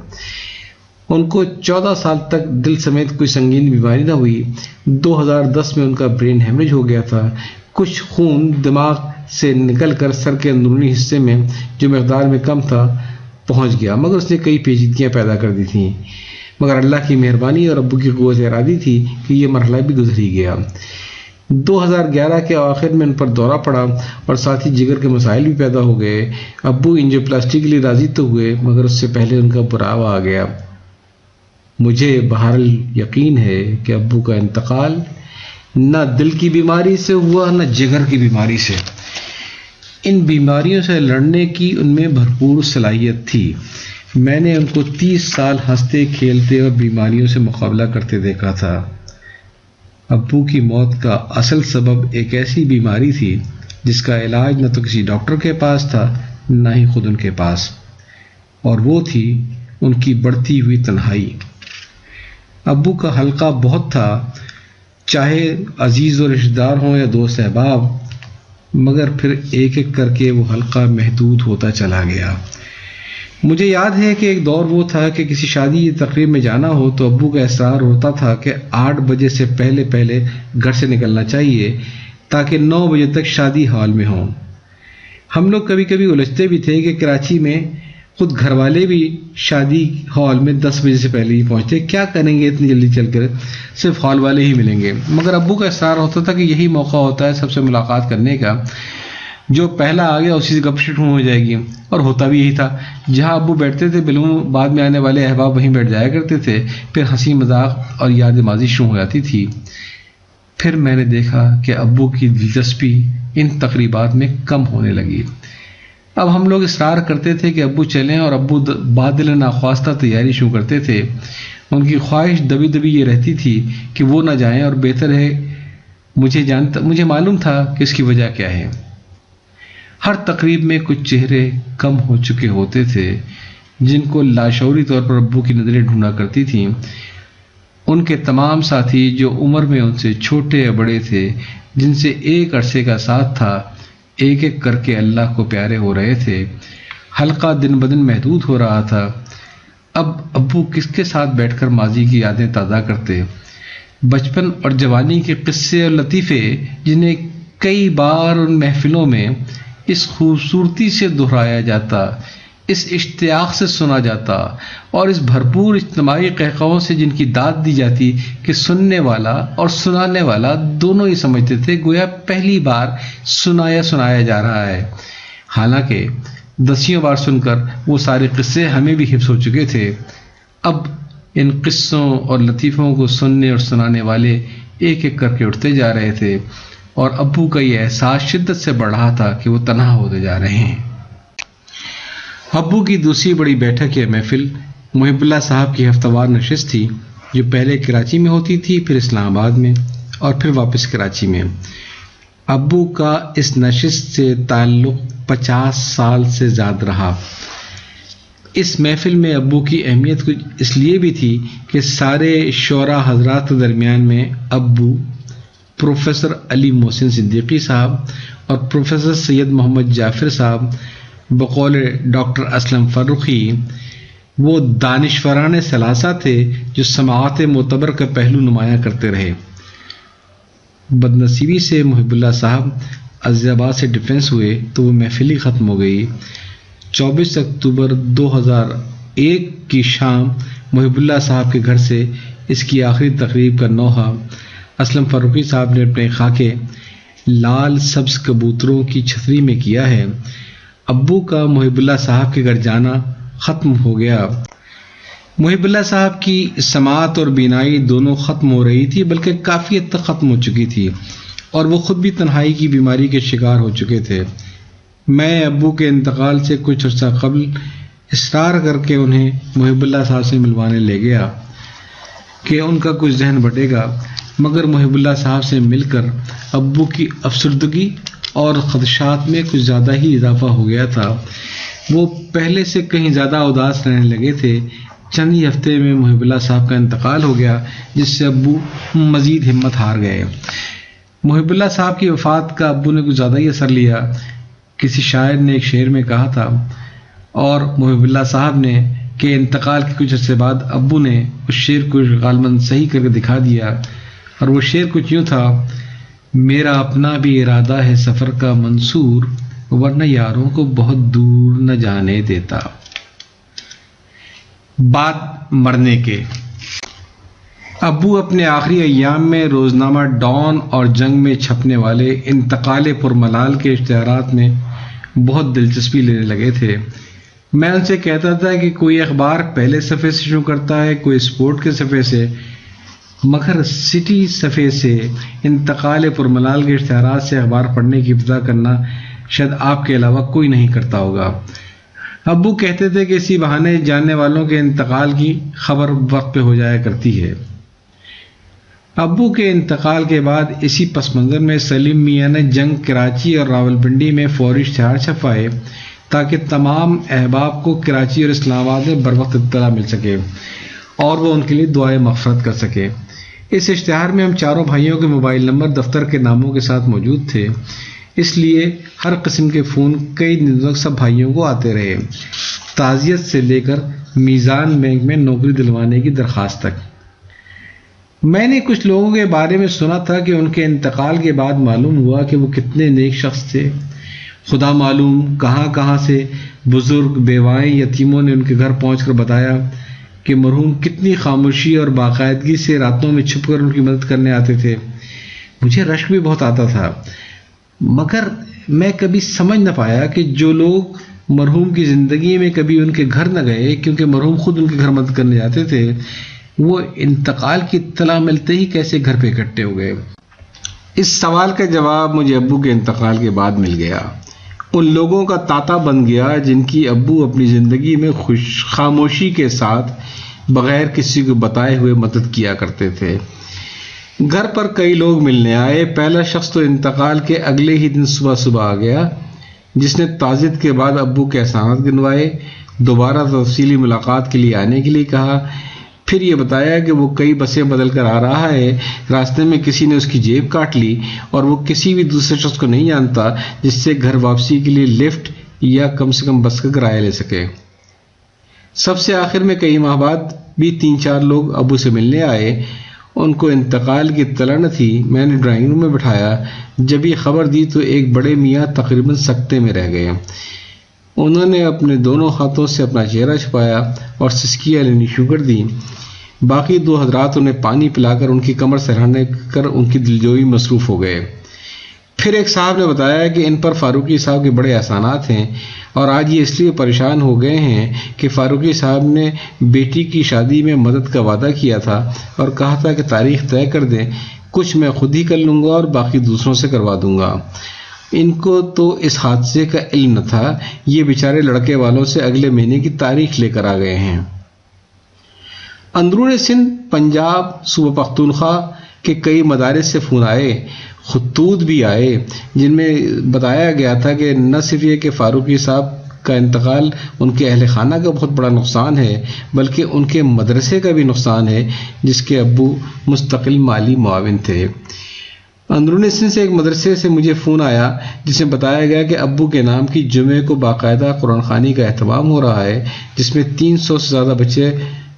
ان کو 14 سال تک دل سمیت کوئی سنگین بیماری نہ ہوئی۔ 2010 میں ان کا برین ہیمریج ہو گیا تھا۔ کچھ خون دماغ سے نکل کر سر کے اندرونی حصے میں، جو مقدار میں کم تھا، پہنچ گیا، مگر اس نے کئی پیچیدگیاں پیدا کر دی تھیں۔ مگر اللہ کی مہربانی اور ابو کی قوت ارادی تھی کہ یہ مرحلہ بھی گزر ہی گیا۔ 2011 کے آخر میں ان پر دورہ پڑا اور ساتھ ہی جگر کے مسائل بھی پیدا ہو گئے۔ ابو انجیوپلاسٹی کے لیے راضی تو ہوئے، مگر اس سے پہلے ان کا براوا آ گیا۔ مجھے بہرحال یقین ہے کہ ابو کا انتقال نہ دل کی بیماری سے ہوا، نہ جگر کی بیماری سے۔ ان بیماریوں سے لڑنے کی ان میں بھرپور صلاحیت تھی۔ میں نے ان کو 30 سال ہنستے کھیلتے اور بیماریوں سے مقابلہ کرتے دیکھا تھا۔ ابو کی موت کا اصل سبب ایک ایسی بیماری تھی جس کا علاج نہ تو کسی ڈاکٹر کے پاس تھا، نہ ہی خود ان کے پاس، اور وہ تھی ان کی بڑھتی ہوئی تنہائی۔ ابو کا حلقہ بہت تھا، چاہے عزیز و رشتہ دار ہوں یا دوست احباب، مگر پھر ایک ایک کر کے وہ حلقہ محدود ہوتا چلا گیا۔ مجھے یاد ہے کہ ایک دور وہ تھا کہ کسی شادی یا تقریب میں جانا ہو تو ابو کا اصرار ہوتا تھا کہ 8 بجے سے پہلے گھر سے نکلنا چاہیے تاکہ 9 بجے تک شادی ہال میں ہوں۔ ہم لوگ کبھی کبھی الجھتے بھی تھے کہ کراچی میں خود گھر والے بھی شادی ہال میں 10 بجے سے پہلے ہی پہنچتے، کیا کریں گے اتنی جلدی چل کر، صرف ہال والے ہی ملیں گے۔ مگر ابو کا اصرار ہوتا تھا کہ یہی موقع ہوتا ہے سب سے ملاقات کرنے کا، جو پہلا آ گیا اسی سے گپ شپ ہو جائے گی، اور ہوتا بھی یہی تھا۔ جہاں ابو بیٹھتے تھے بالکل بعد میں آنے والے احباب وہیں بیٹھ جایا کرتے تھے، پھر ہنسی مذاق اور یاد ماضی شروع ہو جاتی تھی۔ پھر میں نے دیکھا کہ ابو کی دلچسپی ان تقریبات میں کم ہونے لگی۔ اب ہم لوگ اصرار کرتے تھے کہ ابو چلیں، اور ابو بادل ناخواستہ تیاری شروع کرتے تھے۔ ان کی خواہش دبی دبی یہ رہتی تھی کہ وہ نہ جائیں، اور بہتر ہے مجھے معلوم تھا کہ اس کی وجہ کیا ہے۔ ہر تقریب میں کچھ چہرے کم ہو چکے ہوتے تھے جن کو لاشعوری طور پر ابو کی نظریں ڈھونڈا کرتی تھیں۔ ان کے تمام ساتھی جو عمر میں ان سے چھوٹے یا بڑے تھے، جن سے ایک عرصے کا ساتھ تھا، ایک ایک کر کے اللہ کو پیارے ہو رہے تھے۔ حلقہ دن بدن محدود ہو رہا تھا۔ اب ابو کس کے ساتھ بیٹھ کر ماضی کی یادیں تازہ کرتے؟ بچپن اور جوانی کے قصے اور لطیفے جنہیں کئی بار ان محفلوں میں اس خوبصورتی سے دہرایا جاتا، اس اشتیاق سے سنا جاتا اور اس بھرپور اجتماعی قہقہوں سے جن کی داد دی جاتی کہ سننے والا اور سنانے والا دونوں ہی سمجھتے تھے گویا پہلی بار سنایا جا رہا ہے، حالانکہ دسیوں بار سن کر وہ سارے قصے ہمیں بھی حفظ ہو چکے تھے۔ اب ان قصوں اور لطیفوں کو سننے اور سنانے والے ایک ایک کر کے اٹھتے جا رہے تھے اور ابو کا یہ احساس شدت سے بڑھ رہا تھا کہ وہ تنہا ہوتے جا رہے ہیں۔ ابو کی دوسری بڑی بیٹھک یا محفل محب اللہ صاحب کی ہفتہ وار نشست تھی، جو پہلے کراچی میں ہوتی تھی، پھر اسلام آباد میں اور پھر واپس کراچی میں۔ ابو کا اس نشست سے تعلق 50 سال سے زیادہ رہا۔ اس محفل میں ابو کی اہمیت کچھ اس لیے بھی تھی کہ سارے شعراء حضرات کے درمیان میں ابو، پروفیسر علی محسن صدیقی صاحب اور پروفیسر سید محمد جعفر صاحب، بقول ڈاکٹر اسلم فاروقی، وہ دانشوران ثلاثہ تھے جو سماعت معتبر کا پہلو نمایاں کرتے رہے۔ بدنصیبی سے محب اللہ صاحب عزیز آباد سے ڈیفنس ہوئے تو وہ محفل ہی ختم ہو گئی۔ 24 اکتوبر 2001 کی شام محب اللہ صاحب کے گھر سے اس کی آخری تقریب کا نوحہ اسلم فاروقی صاحب نے اپنے خاکے لال سبز کبوتروں کی چھتری میں کیا ہے۔ ابو کا محب اللہ صاحب کے گھر جانا ختم ہو گیا۔ محب اللہ صاحب کی سماعت اور بینائی دونوں ختم ہو رہی تھی، بلکہ کافی حد تک ختم ہو چکی تھی، اور وہ خود بھی تنہائی کی بیماری کے شکار ہو چکے تھے۔ میں ابو کے انتقال سے کچھ عرصہ قبل اصرار کر کے انہیں محب اللہ صاحب سے ملوانے لے گیا کہ ان کا کچھ ذہن بٹے گا، مگر محب اللہ صاحب سے مل کر ابو کی افسردگی اور خدشات میں کچھ زیادہ ہی اضافہ ہو گیا تھا۔ وہ پہلے سے کہیں زیادہ اداس رہنے لگے تھے۔ چند ہی ہفتے میں محب اللہ صاحب کا انتقال ہو گیا، جس سے ابو مزید ہمت ہار گئے۔ محب اللہ صاحب کی وفات کا ابو نے کچھ زیادہ ہی اثر لیا۔ کسی شاعر نے ایک شعر میں کہا تھا، اور محب اللہ صاحب نے کہ انتقال کے کچھ عرصے بعد ابو نے اس شعر کو غالباً صحیح کر کے دکھا دیا، اور وہ شعر کچھ یوں تھا: میرا اپنا بھی ارادہ ہے سفر کا منصور، ورنہ یاروں کو بہت دور نہ جانے دیتا۔ بات مرنے کے۔ ابو اپنے آخری ایام میں روزنامہ ڈان اور جنگ میں چھپنے والے انتقال پرملال کے اشتہارات میں بہت دلچسپی لینے لگے تھے۔ میں ان سے کہتا تھا کہ کوئی اخبار پہلے صفحے سے شروع کرتا ہے، کوئی اسپورٹ کے صفحے سے، مگر سٹی صفحے سے انتقال پرملال کے اشتہارات سے اخبار پڑھنے کی ابتدا کرنا شاید آپ کے علاوہ کوئی نہیں کرتا ہوگا۔ ابو کہتے تھے کہ اسی بہانے جاننے والوں کے انتقال کی خبر وقت پہ ہو جایا کرتی ہے۔ ابو کے انتقال کے بعد اسی پس منظر میں سلیم میاں نے جنگ کراچی اور راولپنڈی میں فوری اشتہار چھپائے تاکہ تمام احباب کو کراچی اور اسلام آباد میں بروقت اطلاع مل سکے اور وہ ان کے لیے دعائے مغفرت کر سکے۔ اس اشتہار میں ہم چاروں بھائیوں کے موبائل نمبر دفتر کے ناموں کے ساتھ موجود تھے، اس لیے ہر قسم کے فون کئی دنوں تک سب بھائیوں کو آتے رہے، تعزیت سے لے کر میزان بینک میں نوکری دلوانے کی درخواست تک۔ میں نے کچھ لوگوں کے بارے میں سنا تھا کہ ان کے انتقال کے بعد معلوم ہوا کہ وہ کتنے نیک شخص تھے۔ خدا معلوم کہاں کہاں سے بزرگ، بیوائیں، یتیموں نے ان کے گھر پہنچ کر بتایا کہ مرحوم کتنی خاموشی اور باقاعدگی سے راتوں میں چھپ کر ان کی مدد کرنے آتے تھے۔ مجھے رشک بھی بہت آتا تھا، مگر میں کبھی سمجھ نہ پایا کہ جو لوگ مرحوم کی زندگی میں کبھی ان کے گھر نہ گئے، کیونکہ مرحوم خود ان کے گھر مدد کرنے جاتے تھے، وہ انتقال کی اطلاع ملتے ہی کیسے گھر پہ اکٹھے ہو گئے۔ اس سوال کا جواب مجھے ابو کے انتقال کے بعد مل گیا۔ ان لوگوں کا طاطا بن گیا جن کی ابو اپنی زندگی میں خاموشی کے ساتھ بغیر کسی کو بتائے ہوئے مدد کیا کرتے تھے۔ گھر پر کئی لوگ ملنے آئے۔ پہلا شخص تو انتقال کے اگلے ہی دن صبح آ گیا، جس نے تعزیت کے بعد ابو کے احسانات گنوائے، دوبارہ تفصیلی ملاقات کے لیے آنے کے لیے کہا، پھر یہ بتایا کہ وہ کئی بسیں بدل کر آ رہا ہے، راستے میں کسی نے اس کی جیب کاٹ لی اور وہ کسی بھی دوسرے شخص کو نہیں جانتا جس سے گھر واپسی کے لیے لفٹ یا کم سے کم بس کا کرایہ لے سکے۔ سب سے آخر میں کئی ماہ بعد بھی 3-4 لوگ ابو سے ملنے آئے ان کو انتقال کی اطلاع نہ تھی۔ میں نے ڈرائنگ روم میں بٹھایا، جب یہ خبر دی تو ایک بڑے میاں تقریباً سکتے میں رہ گئے۔ انہوں نے اپنے دونوں ہاتھوں سے اپنا چہرہ چھپایا اور سسکیاں لینی شروع کر دی۔ باقی دو حضرات انہیں پانی پلا کر ان کی کمر سہلانے کر ان کی دلجوئی مصروف ہو گئے۔ پھر ایک صاحب نے بتایا کہ ان پر فاروقی صاحب کے بڑے احسانات ہیں اور آج یہ اس لیے پریشان ہو گئے ہیں کہ فاروقی صاحب نے بیٹی کی شادی میں مدد کا وعدہ کیا تھا اور کہا تھا کہ تاریخ طے کر دیں، کچھ میں خود ہی کر لوں گا اور باقی دوسروں سے کروا دوں گا۔ ان کو تو اس حادثے کا علم نہ تھا، یہ بیچارے لڑکے والوں سے اگلے مہینے کی تاریخ لے کر آ گئے ہیں۔ اندرون سندھ پنجاب صوبہ پختونخوا کے کئی مدارس سے فون آئے، خطوط بھی آئے، جن میں بتایا گیا تھا کہ نہ صرف یہ کہ فاروقی صاحب کا انتقال ان کے اہل خانہ کا بہت بڑا نقصان ہے، بلکہ ان کے مدرسے کا بھی نقصان ہے جس کے ابو مستقل مالی معاون تھے۔ اندرون سندھ سے ایک مدرسے سے مجھے فون آیا جس میں بتایا گیا کہ ابو کے نام کی جمعے کو باقاعدہ قرآن خوانی کا اہتمام ہو رہا ہے، جس میں 300 سے زیادہ بچے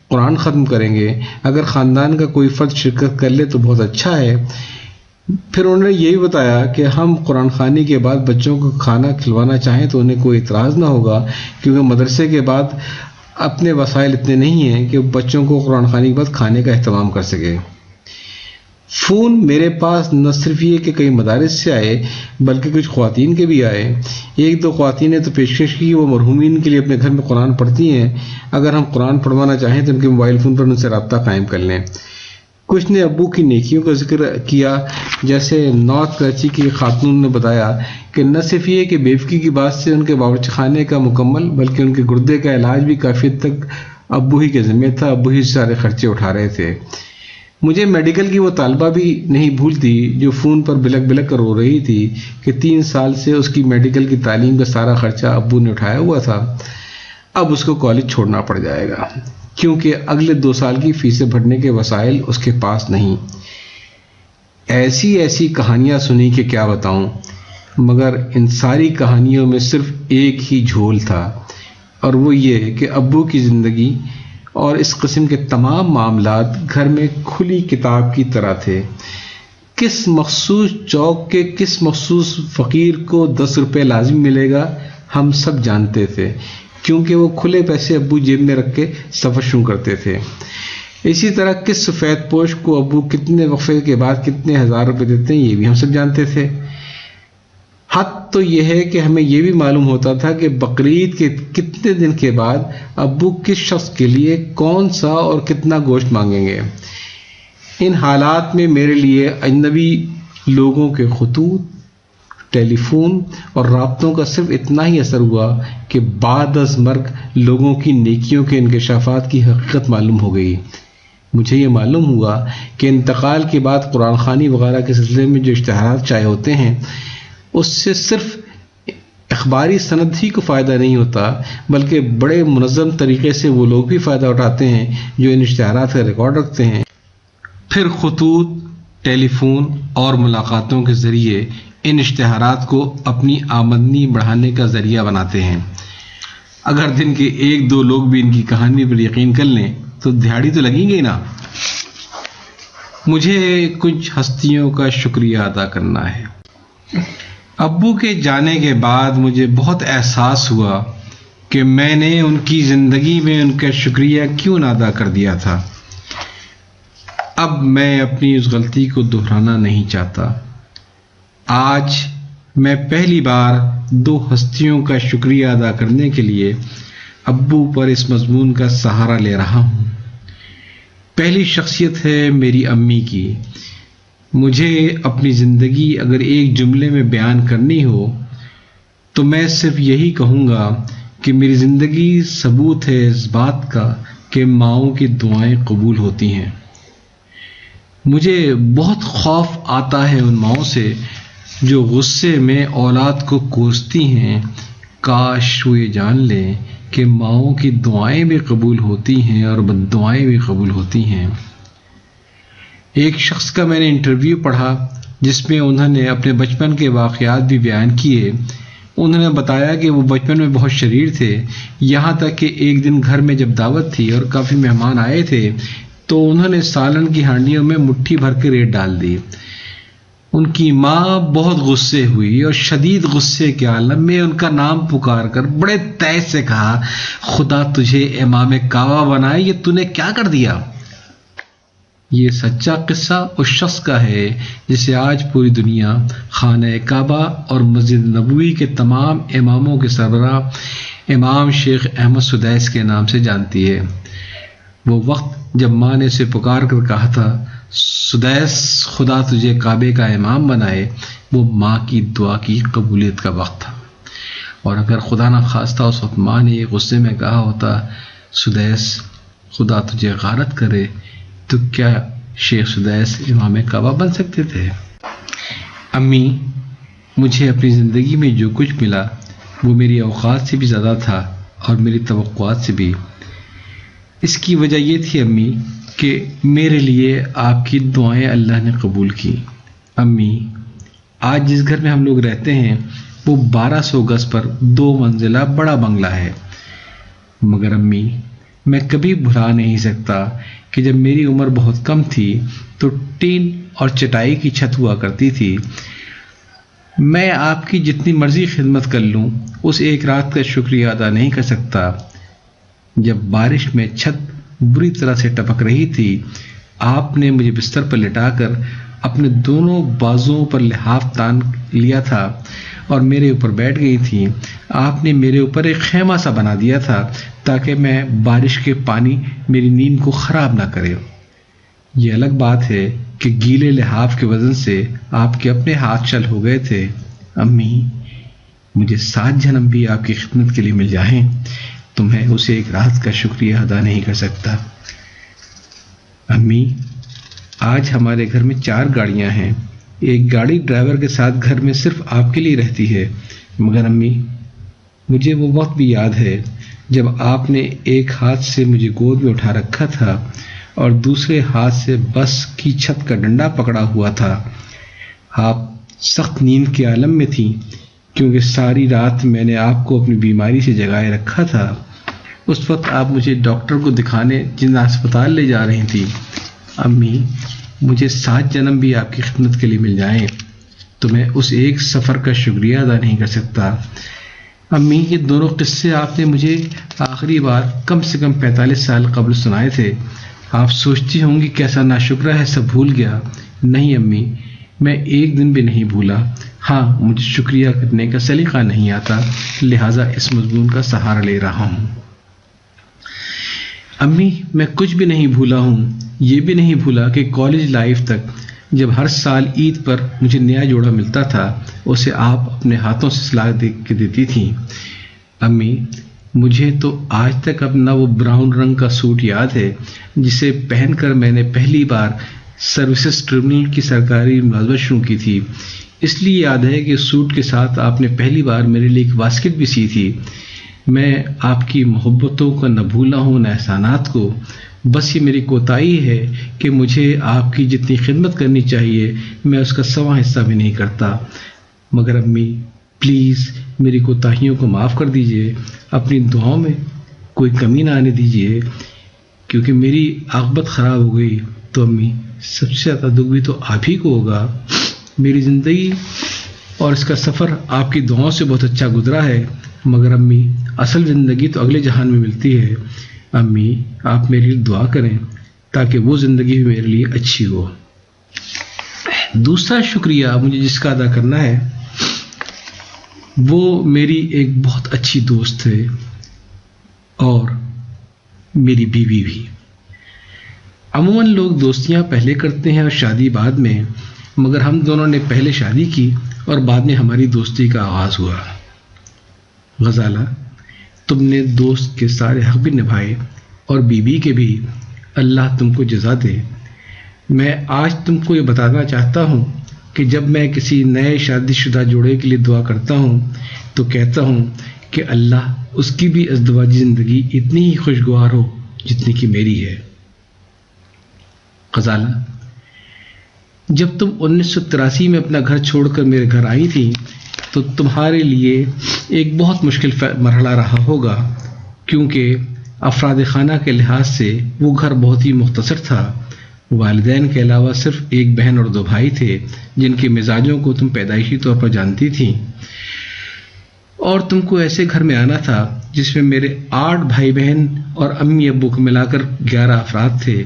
قرآن ختم کریں گے۔ اگر خاندان کا کوئی فرد شرکت کر لے تو بہت اچھا ہے۔ پھر انہوں نے یہ بھی بتایا کہ ہم قرآن خوانی کے بعد بچوں کو کھانا کھلوانا چاہیں تو انہیں کوئی اعتراض نہ ہوگا، کیونکہ مدرسے کے بعد اپنے وسائل اتنے نہیں ہیں کہ بچوں کو قرآن خوانی کے بعد کھانے کا اہتمام کر سکے۔ فون میرے پاس نہ صرف یہ کہ کئی مدارس سے آئے بلکہ کچھ خواتین کے بھی آئے۔ ایک دو خواتین نے تو پیشکش کی وہ مرحومین کے لیے اپنے گھر میں قرآن پڑھتی ہیں، اگر ہم قرآن پڑھوانا چاہیں تو ان کے موبائل فون پر ان سے رابطہ قائم کر لیں۔ کچھ نے ابو کی نیکیوں کا ذکر کیا، جیسے نارتھ کراچی کی خاتون نے بتایا کہ نہ صرف یہ کہ بیوقی کی بات سے ان کے باورچی خانے کا مکمل بلکہ ان کے گردے کا علاج بھی کافی حد تک ابو ہی کے ذمہ تھا، ابو ہی سارے خرچے اٹھا رہے تھے۔ مجھے میڈیکل کی وہ طالبہ بھی نہیں بھولتی جو فون پر بلک بلک کر رو رہی تھی کہ 3 سال سے اس کی میڈیکل کی تعلیم کا سارا خرچہ ابو نے اٹھایا ہوا تھا، اب اس کو کالج چھوڑنا پڑ جائے گا کیونکہ اگلے 2 سال کی فیسیں بھرنے کے وسائل اس کے پاس نہیں۔ ایسی کہانیاں سنی کہ کیا بتاؤں، مگر ان ساری کہانیوں میں صرف ایک ہی جھول تھا، اور وہ یہ کہ ابو کی زندگی اور اس قسم کے تمام معاملات گھر میں کھلی کتاب کی طرح تھے۔ کس مخصوص چوک کے کس مخصوص فقیر کو 10 روپے لازم ملے گا ہم سب جانتے تھے، کیونکہ وہ کھلے پیسے ابو جیب میں رکھ کے سفر شروع کرتے تھے۔ اسی طرح کس سفید پوش کو ابو کتنے وقفے کے بعد کتنے 1000 روپے دیتے ہیں یہ بھی ہم سب جانتے تھے۔ حد تو یہ ہے کہ ہمیں یہ بھی معلوم ہوتا تھا کہ بقرعید کے کتنے دن کے بعد ابو کس شخص کے لیے کون سا اور کتنا گوشت مانگیں گے۔ ان حالات میں میرے لیے اجنبی لوگوں کے خطوط، ٹیلی فون اور رابطوں کا صرف اتنا ہی اثر ہوا کہ بعد از مرگ لوگوں کی نیکیوں کے انکشافات کی حقیقت معلوم ہو گئی۔ مجھے یہ معلوم ہوا کہ انتقال کے بعد قرآن خوانی وغیرہ کے سلسلے میں جو اشتہارات چائے ہوتے ہیں اس سے صرف اخباری سند ہی کو فائدہ نہیں ہوتا، بلکہ بڑے منظم طریقے سے وہ لوگ بھی فائدہ اٹھاتے ہیں جو ان اشتہارات کا ریکارڈ رکھتے ہیں، پھر خطوط، ٹیلی فون اور ملاقاتوں کے ذریعے ان اشتہارات کو اپنی آمدنی بڑھانے کا ذریعہ بناتے ہیں۔ اگر دن کے 1-2 لوگ بھی ان کی کہانی پر یقین کر لیں تو دہاڑی تو لگیں گے نا۔ مجھے کچھ ہستیوں کا شکریہ ادا کرنا ہے۔ ابو کے جانے کے بعد مجھے بہت احساس ہوا کہ میں نے ان کی زندگی میں ان کا شکریہ کیوں نہ ادا کر دیا تھا۔ اب میں اپنی اس غلطی کو دہرانا نہیں چاہتا۔ آج میں پہلی بار 2 ہستیوں کا شکریہ ادا کرنے کے لیے ابو پر اس مضمون کا سہارا لے رہا ہوں۔ پہلی شخصیت ہے میری امی کی۔ مجھے اپنی زندگی اگر ایک جملے میں بیان کرنی ہو تو میں صرف یہی کہوں گا کہ میری زندگی ثبوت ہے اس بات کا کہ ماؤں کی دعائیں قبول ہوتی ہیں۔ مجھے بہت خوف آتا ہے ان ماؤں سے جو غصے میں اولاد کو کوستی ہیں۔ کاش وہ یہ جان لیں کہ ماؤں کی دعائیں بھی قبول ہوتی ہیں اور بد دعائیں بھی قبول ہوتی ہیں۔ ایک شخص کا میں نے انٹرویو پڑھا جس میں انہوں نے اپنے بچپن کے واقعات بھی بیان کیے۔ انہوں نے بتایا کہ وہ بچپن میں بہت شریر تھے، یہاں تک کہ ایک دن گھر میں جب دعوت تھی اور کافی مہمان آئے تھے تو انہوں نے سالن کی ہانڈیوں میں مٹھی بھر کے ریت ڈال دی۔ ان کی ماں بہت غصے ہوئی اور شدید غصے کے عالم میں ان کا نام پکار کر بڑے تیز سے کہا، خدا تجھے امام کعبہ بنائے، یہ تو نے کیا کر دیا؟ یہ سچا قصہ اس شخص کا ہے جسے آج پوری دنیا خانہ کعبہ اور مسجد نبوی کے تمام اماموں کے سربراہ امام شیخ احمد سدیس کے نام سے جانتی ہے۔ وہ وقت جب ماں نے اسے پکار کر کہا تھا، سدیس خدا تجھے کعبے کا امام بنائے، وہ ماں کی دعا کی قبولیت کا وقت تھا۔ اور اگر خدا نہ خواستہ اس وقت ماں نے یہ غصے میں کہا ہوتا، سدیس خدا تجھے غارت کرے، تو کیا شیخ سدیس امام کعبہ بن سکتے تھے؟ امی، مجھے اپنی زندگی میں جو کچھ ملا وہ میری اوقات سے بھی زیادہ تھا اور میری توقعات سے بھی۔ اس کی وجہ یہ تھی امی کہ میرے لیے آپ کی دعائیں اللہ نے قبول کی۔ امی، آج جس گھر میں ہم لوگ رہتے ہیں وہ 1200 گز پر 2 منزلہ بڑا بنگلہ ہے، مگر امی میں کبھی بھلا نہیں سکتا کہ جب میری عمر بہت کم تھی تو ٹین اور چٹائی کی چھت ہوا کرتی تھی۔ میں آپ کی جتنی مرضی خدمت کر لوں اس ایک رات کا شکریہ ادا نہیں کر سکتا۔ جب بارش میں چھت بری طرح سے ٹپک رہی تھی، آپ نے مجھے بستر پر لٹا کر اپنے دونوں بازوؤں پر لحاف تان لیا تھا اور میرے اوپر بیٹھ گئی تھی۔ آپ نے میرے اوپر ایک خیمہ سا بنا دیا تھا تاکہ میں بارش کے پانی میری نیند کو خراب نہ کرے۔ یہ الگ بات ہے کہ گیلے لحاف کے وزن سے آپ کے اپنے ہاتھ چل ہو گئے تھے۔ امی، مجھے 7 جنم بھی آپ کی خدمت کے لیے مل جائیں تو میں اسے ایک رات کا شکریہ ادا نہیں کر سکتا۔ امی، آج ہمارے گھر میں 4 گاڑیاں ہیں۔ ایک گاڑی ڈرائیور کے ساتھ گھر میں صرف آپ کے لیے رہتی ہے، مگر امی مجھے وہ وقت بھی یاد ہے جب آپ نے ایک ہاتھ سے مجھے گود میں اٹھا رکھا تھا اور دوسرے ہاتھ سے بس کی چھت کا ڈنڈا پکڑا ہوا تھا۔ آپ سخت نیند کے عالم میں تھیں کیونکہ ساری رات میں نے آپ کو اپنی بیماری سے جگائے رکھا تھا۔ اس وقت آپ مجھے ڈاکٹر کو دکھانے جن ہسپتال لے جا رہی تھی۔ امی، مجھے 7 جنم بھی آپ کی خدمت کے لیے مل جائیں تو میں اس ایک سفر کا شکریہ ادا نہیں کر سکتا۔ امی، یہ دونوں قصے آپ نے مجھے آخری بار کم سے کم 45 سال قبل سنائے تھے۔ آپ سوچتی ہوں گی کیسا ناشکرہ ہے، سب بھول گیا۔ نہیں امی، میں ایک دن بھی نہیں بھولا۔ ہاں، مجھے شکریہ کرنے کا سلیقہ نہیں آتا، لہٰذا اس مضمون کا سہارا لے رہا ہوں۔ امی، میں کچھ بھی نہیں بھولا ہوں۔ یہ بھی نہیں بھولا کہ کالج لائف تک جب ہر سال عید پر مجھے نیا جوڑا ملتا تھا اسے آپ اپنے ہاتھوں سے سلا کے دیتی تھیں۔ امی، مجھے تو آج تک اپنا وہ براؤن رنگ کا سوٹ یاد ہے جسے پہن کر میں نے پہلی بار سروسز ٹربیونل کی سرکاری ملازمت شروع کی تھی۔ اس لیے یاد ہے کہ سوٹ کے ساتھ آپ نے پہلی بار میرے لیے ایک باسکٹ بھی سی تھی۔ میں آپ کی محبتوں کا نہ بھولا ہوں نہ احسانات کو، بس یہ میری کوتاہی ہے کہ مجھے آپ کی جتنی خدمت کرنی چاہیے میں اس کا 1واں حصہ بھی نہیں کرتا۔ مگر امی پلیز میری کوتاہیوں کو معاف کر دیجئے، اپنی دعاؤں میں کوئی کمی نہ آنے دیجئے، کیونکہ میری عاقبت خراب ہو گئی تو امی سب سے زیادہ دکھ بھی تو آپ ہی کو ہوگا۔ میری زندگی اور اس کا سفر آپ کی دعاؤں سے بہت اچھا گزرا ہے، مگر امی اصل زندگی تو اگلے جہان میں ملتی ہے۔ امی، آپ میرے لیے دعا کریں تاکہ وہ زندگی بھی میرے لیے اچھی ہو۔ دوسرا شکریہ مجھے جس کا ادا کرنا ہے وہ میری ایک بہت اچھی دوست ہے اور میری بیوی بھی۔ عموماً لوگ دوستیاں پہلے کرتے ہیں اور شادی بعد میں، مگر ہم دونوں نے پہلے شادی کی اور بعد میں ہماری دوستی کا آغاز ہوا۔ غزالہ، تم نے دوست کے سارے حق بھی نبھائے اور بیوی کے بھی، اللہ تم کو جزا دے۔ میں آج تم کو یہ بتانا چاہتا ہوں کہ جب میں کسی نئے شادی شدہ جوڑے کے لیے دعا کرتا ہوں تو کہتا ہوں کہ اللہ اس کی بھی ازدواجی زندگی اتنی ہی خوشگوار ہو جتنی کہ میری ہے۔ غزالہ، جب تم 1983 میں اپنا گھر چھوڑ کر میرے گھر آئی تھی تو تمہارے لیے ایک بہت مشکل مرحلہ رہا ہوگا، کیونکہ افراد خانہ کے لحاظ سے وہ گھر بہت ہی مختصر تھا۔ والدین کے علاوہ صرف ایک بہن اور 2 بھائی تھے جن کے مزاجوں کو تم پیدائشی طور پر جانتی تھی، اور تم کو ایسے گھر میں آنا تھا جس میں میرے 8 بھائی بہن اور امی ابو کو ملا کر 11 افراد تھے۔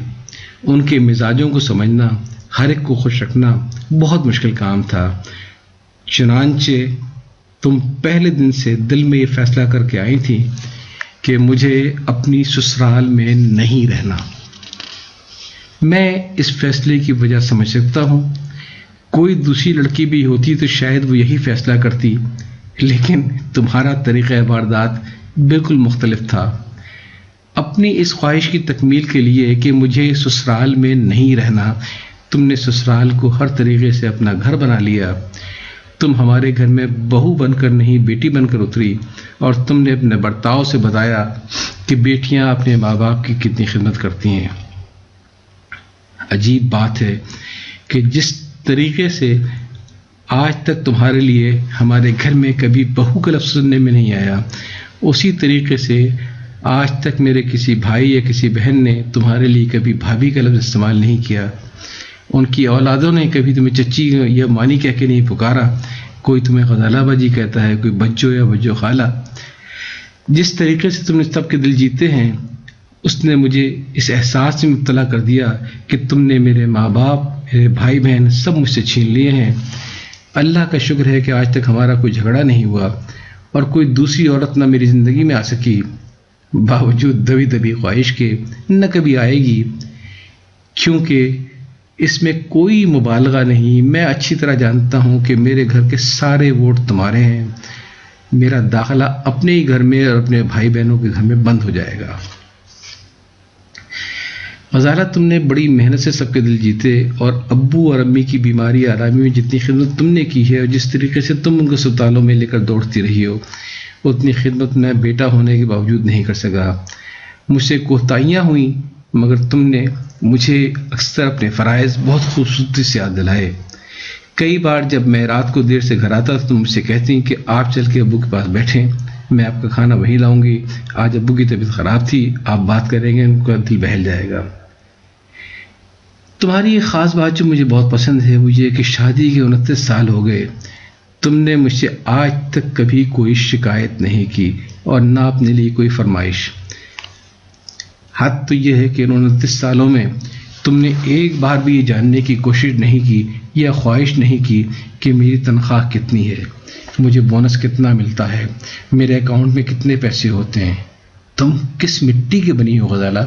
ان کے مزاجوں کو سمجھنا، ہر ایک کو خوش رکھنا بہت مشکل کام تھا۔ چنانچہ تم پہلے دن سے دل میں یہ فیصلہ کر کے آئی تھی کہ مجھے اپنی سسرال میں نہیں رہنا۔ میں اس فیصلے کی وجہ سمجھ سکتا ہوں۔ کوئی دوسری لڑکی بھی ہوتی تو شاید وہ یہی فیصلہ کرتی، لیکن تمہارا طریقہ واردات بالکل مختلف تھا۔ اپنی اس خواہش کی تکمیل کے لیے کہ مجھے سسرال میں نہیں رہنا، تم نے سسرال کو ہر طریقے سے اپنا گھر بنا لیا۔ تم ہمارے گھر میں بہو بن کر نہیں، بیٹی بن کر اتری، اور تم نے اپنے برتاؤ سے بتایا کہ بیٹیاں اپنے ماں باپ کی کتنی خدمت کرتی ہیں۔ عجیب بات ہے کہ جس طریقے سے آج تک تمہارے لیے ہمارے گھر میں کبھی بہو کا لفظ سننے میں نہیں آیا، اسی طریقے سے آج تک میرے کسی بھائی یا کسی بہن نے تمہارے لیے کبھی بھابھی کا لفظ استعمال نہیں کیا۔ ان کی اولادوں نے کبھی تمہیں چچی یا مانی کہہ کے نہیں پکارا۔ کوئی تمہیں غزالہ باجی کہتا ہے، کوئی بجو یا بجو خالہ۔ جس طریقے سے تم نے سب کے دل جیتے ہیں، اس نے مجھے اس احساس میں مبتلا کر دیا کہ تم نے میرے ماں باپ، میرے بھائی بہن سب مجھ سے چھین لیے ہیں۔ اللہ کا شکر ہے کہ آج تک ہمارا کوئی جھگڑا نہیں ہوا اور کوئی دوسری عورت نہ میری زندگی میں آ سکی، باوجود دبی دبی خواہش کے نہ کبھی آئے گی، کیونکہ اس میں کوئی مبالغہ نہیں۔ میں اچھی طرح جانتا ہوں کہ میرے گھر کے سارے ووٹ تمہارے ہیں۔ میرا داخلہ اپنے ہی گھر میں اور اپنے بھائی بہنوں کے گھر میں بند ہو جائے گا۔ غزالہ، تم نے بڑی محنت سے سب کے دل جیتے، اور ابو اور امی کی بیماری آرامی میں جتنی خدمت تم نے کی ہے اور جس طریقے سے تم ان کو اسپتالوں میں لے کر دوڑتی رہی ہو، اتنی خدمت میں بیٹا ہونے کے باوجود نہیں کر سکا۔ مجھ سے کوتاہیاں ہوئیں، مگر تم نے مجھے اکثر اپنے فرائض بہت خوبصورتی سے یاد دلائے۔ کئی بار جب میں رات کو دیر سے گھر آتا تو تم مجھ سے کہتی کہ آپ چل کے ابو کے پاس بیٹھیں، میں آپ کا کھانا وہیں لاؤں گی۔ آج ابو کی طبیعت خراب تھی، آپ بات کریں گے، ان کا دل بہل جائے گا۔ تمہاری ایک خاص بات جو مجھے بہت پسند ہے وہ یہ کہ شادی کے 29 سال ہو گئے، تم نے مجھ سے آج تک کبھی کوئی شکایت نہیں کی اور نہ اپنے لیے کوئی فرمائش۔ حد تو یہ ہے کہ ان 29 سالوں میں تم نے ایک بار بھی یہ جاننے کی کوشش نہیں کی یا خواہش نہیں کی کہ میری تنخواہ کتنی ہے، مجھے بونس کتنا ملتا ہے، میرے اکاؤنٹ میں کتنے پیسے ہوتے ہیں۔ تم کس مٹی کی بنی ہو غزالہ؟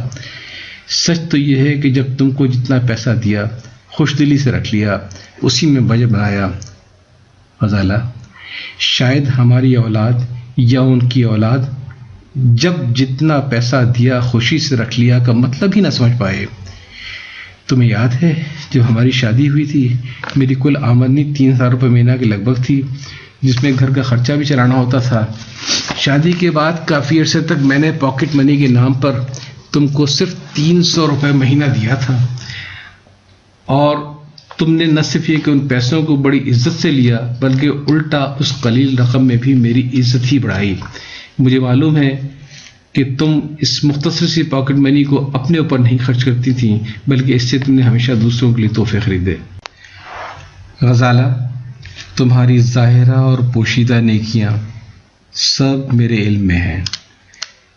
سچ تو یہ ہے کہ جب تم کو جتنا پیسہ دیا خوش دلی سے رکھ لیا، اسی میں بجٹ بنایا۔ غزالہ، شاید ہماری اولاد یا ان کی اولاد جب جتنا پیسہ دیا خوشی سے رکھ لیا کا مطلب ہی نہ سمجھ پائے۔ تمہیں یاد ہے جب ہماری شادی ہوئی تھی، میری کل آمدنی 3,000 روپے مہینہ کے لگ بھگ تھی، جس میں گھر کا خرچہ بھی چلانا ہوتا تھا۔ شادی کے بعد کافی عرصے تک میں نے پاکٹ منی کے نام پر تم کو صرف 300 روپے مہینہ دیا تھا، اور تم نے نہ صرف یہ کہ ان پیسوں کو بڑی عزت سے لیا بلکہ الٹا اس قلیل رقم میں بھی میری عزت ہی بڑھائی۔ مجھے معلوم ہے کہ تم اس مختصر سی پاکٹ منی کو اپنے اوپر نہیں خرچ کرتی تھیں، بلکہ اس سے تم نے ہمیشہ دوسروں کے لیے تحفے خریدے۔ غزالہ، تمہاری ظاہرہ اور پوشیدہ نیکیاں سب میرے علم میں ہیں،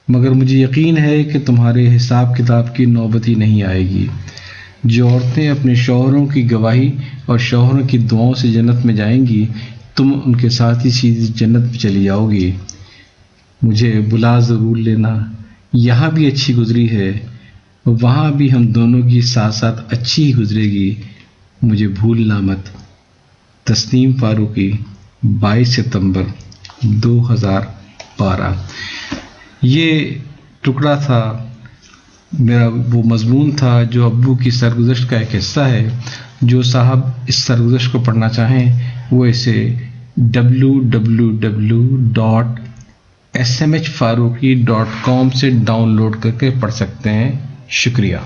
مگر مجھے یقین ہے کہ تمہارے حساب کتاب کی نوبت ہی نہیں آئے گی۔ جو عورتیں اپنے شوہروں کی گواہی اور شوہروں کی دعاؤں سے جنت میں جائیں گی، تم ان کے ساتھ ہی سیدھی جنت میں چلی جاؤ گی۔ مجھے بلا ضرور لینا، یہاں بھی اچھی گزری ہے، وہاں بھی ہم دونوں کی ساتھ ساتھ اچھی ہی گزرے گی، مجھے بھولنا مت۔ تسنیم فاروقی، 22 ستمبر 2012۔ یہ ٹکڑا تھا میرا، وہ مضمون تھا جو ابو کی سرگزشت کا ایک حصہ ہے۔ جو صاحب اس سرگزشت کو پڑھنا چاہیں وہ اسے www.smhfaruqi.com سے ڈاؤن لوڈ کر کے پڑھ سکتے ہیں۔ شکریہ۔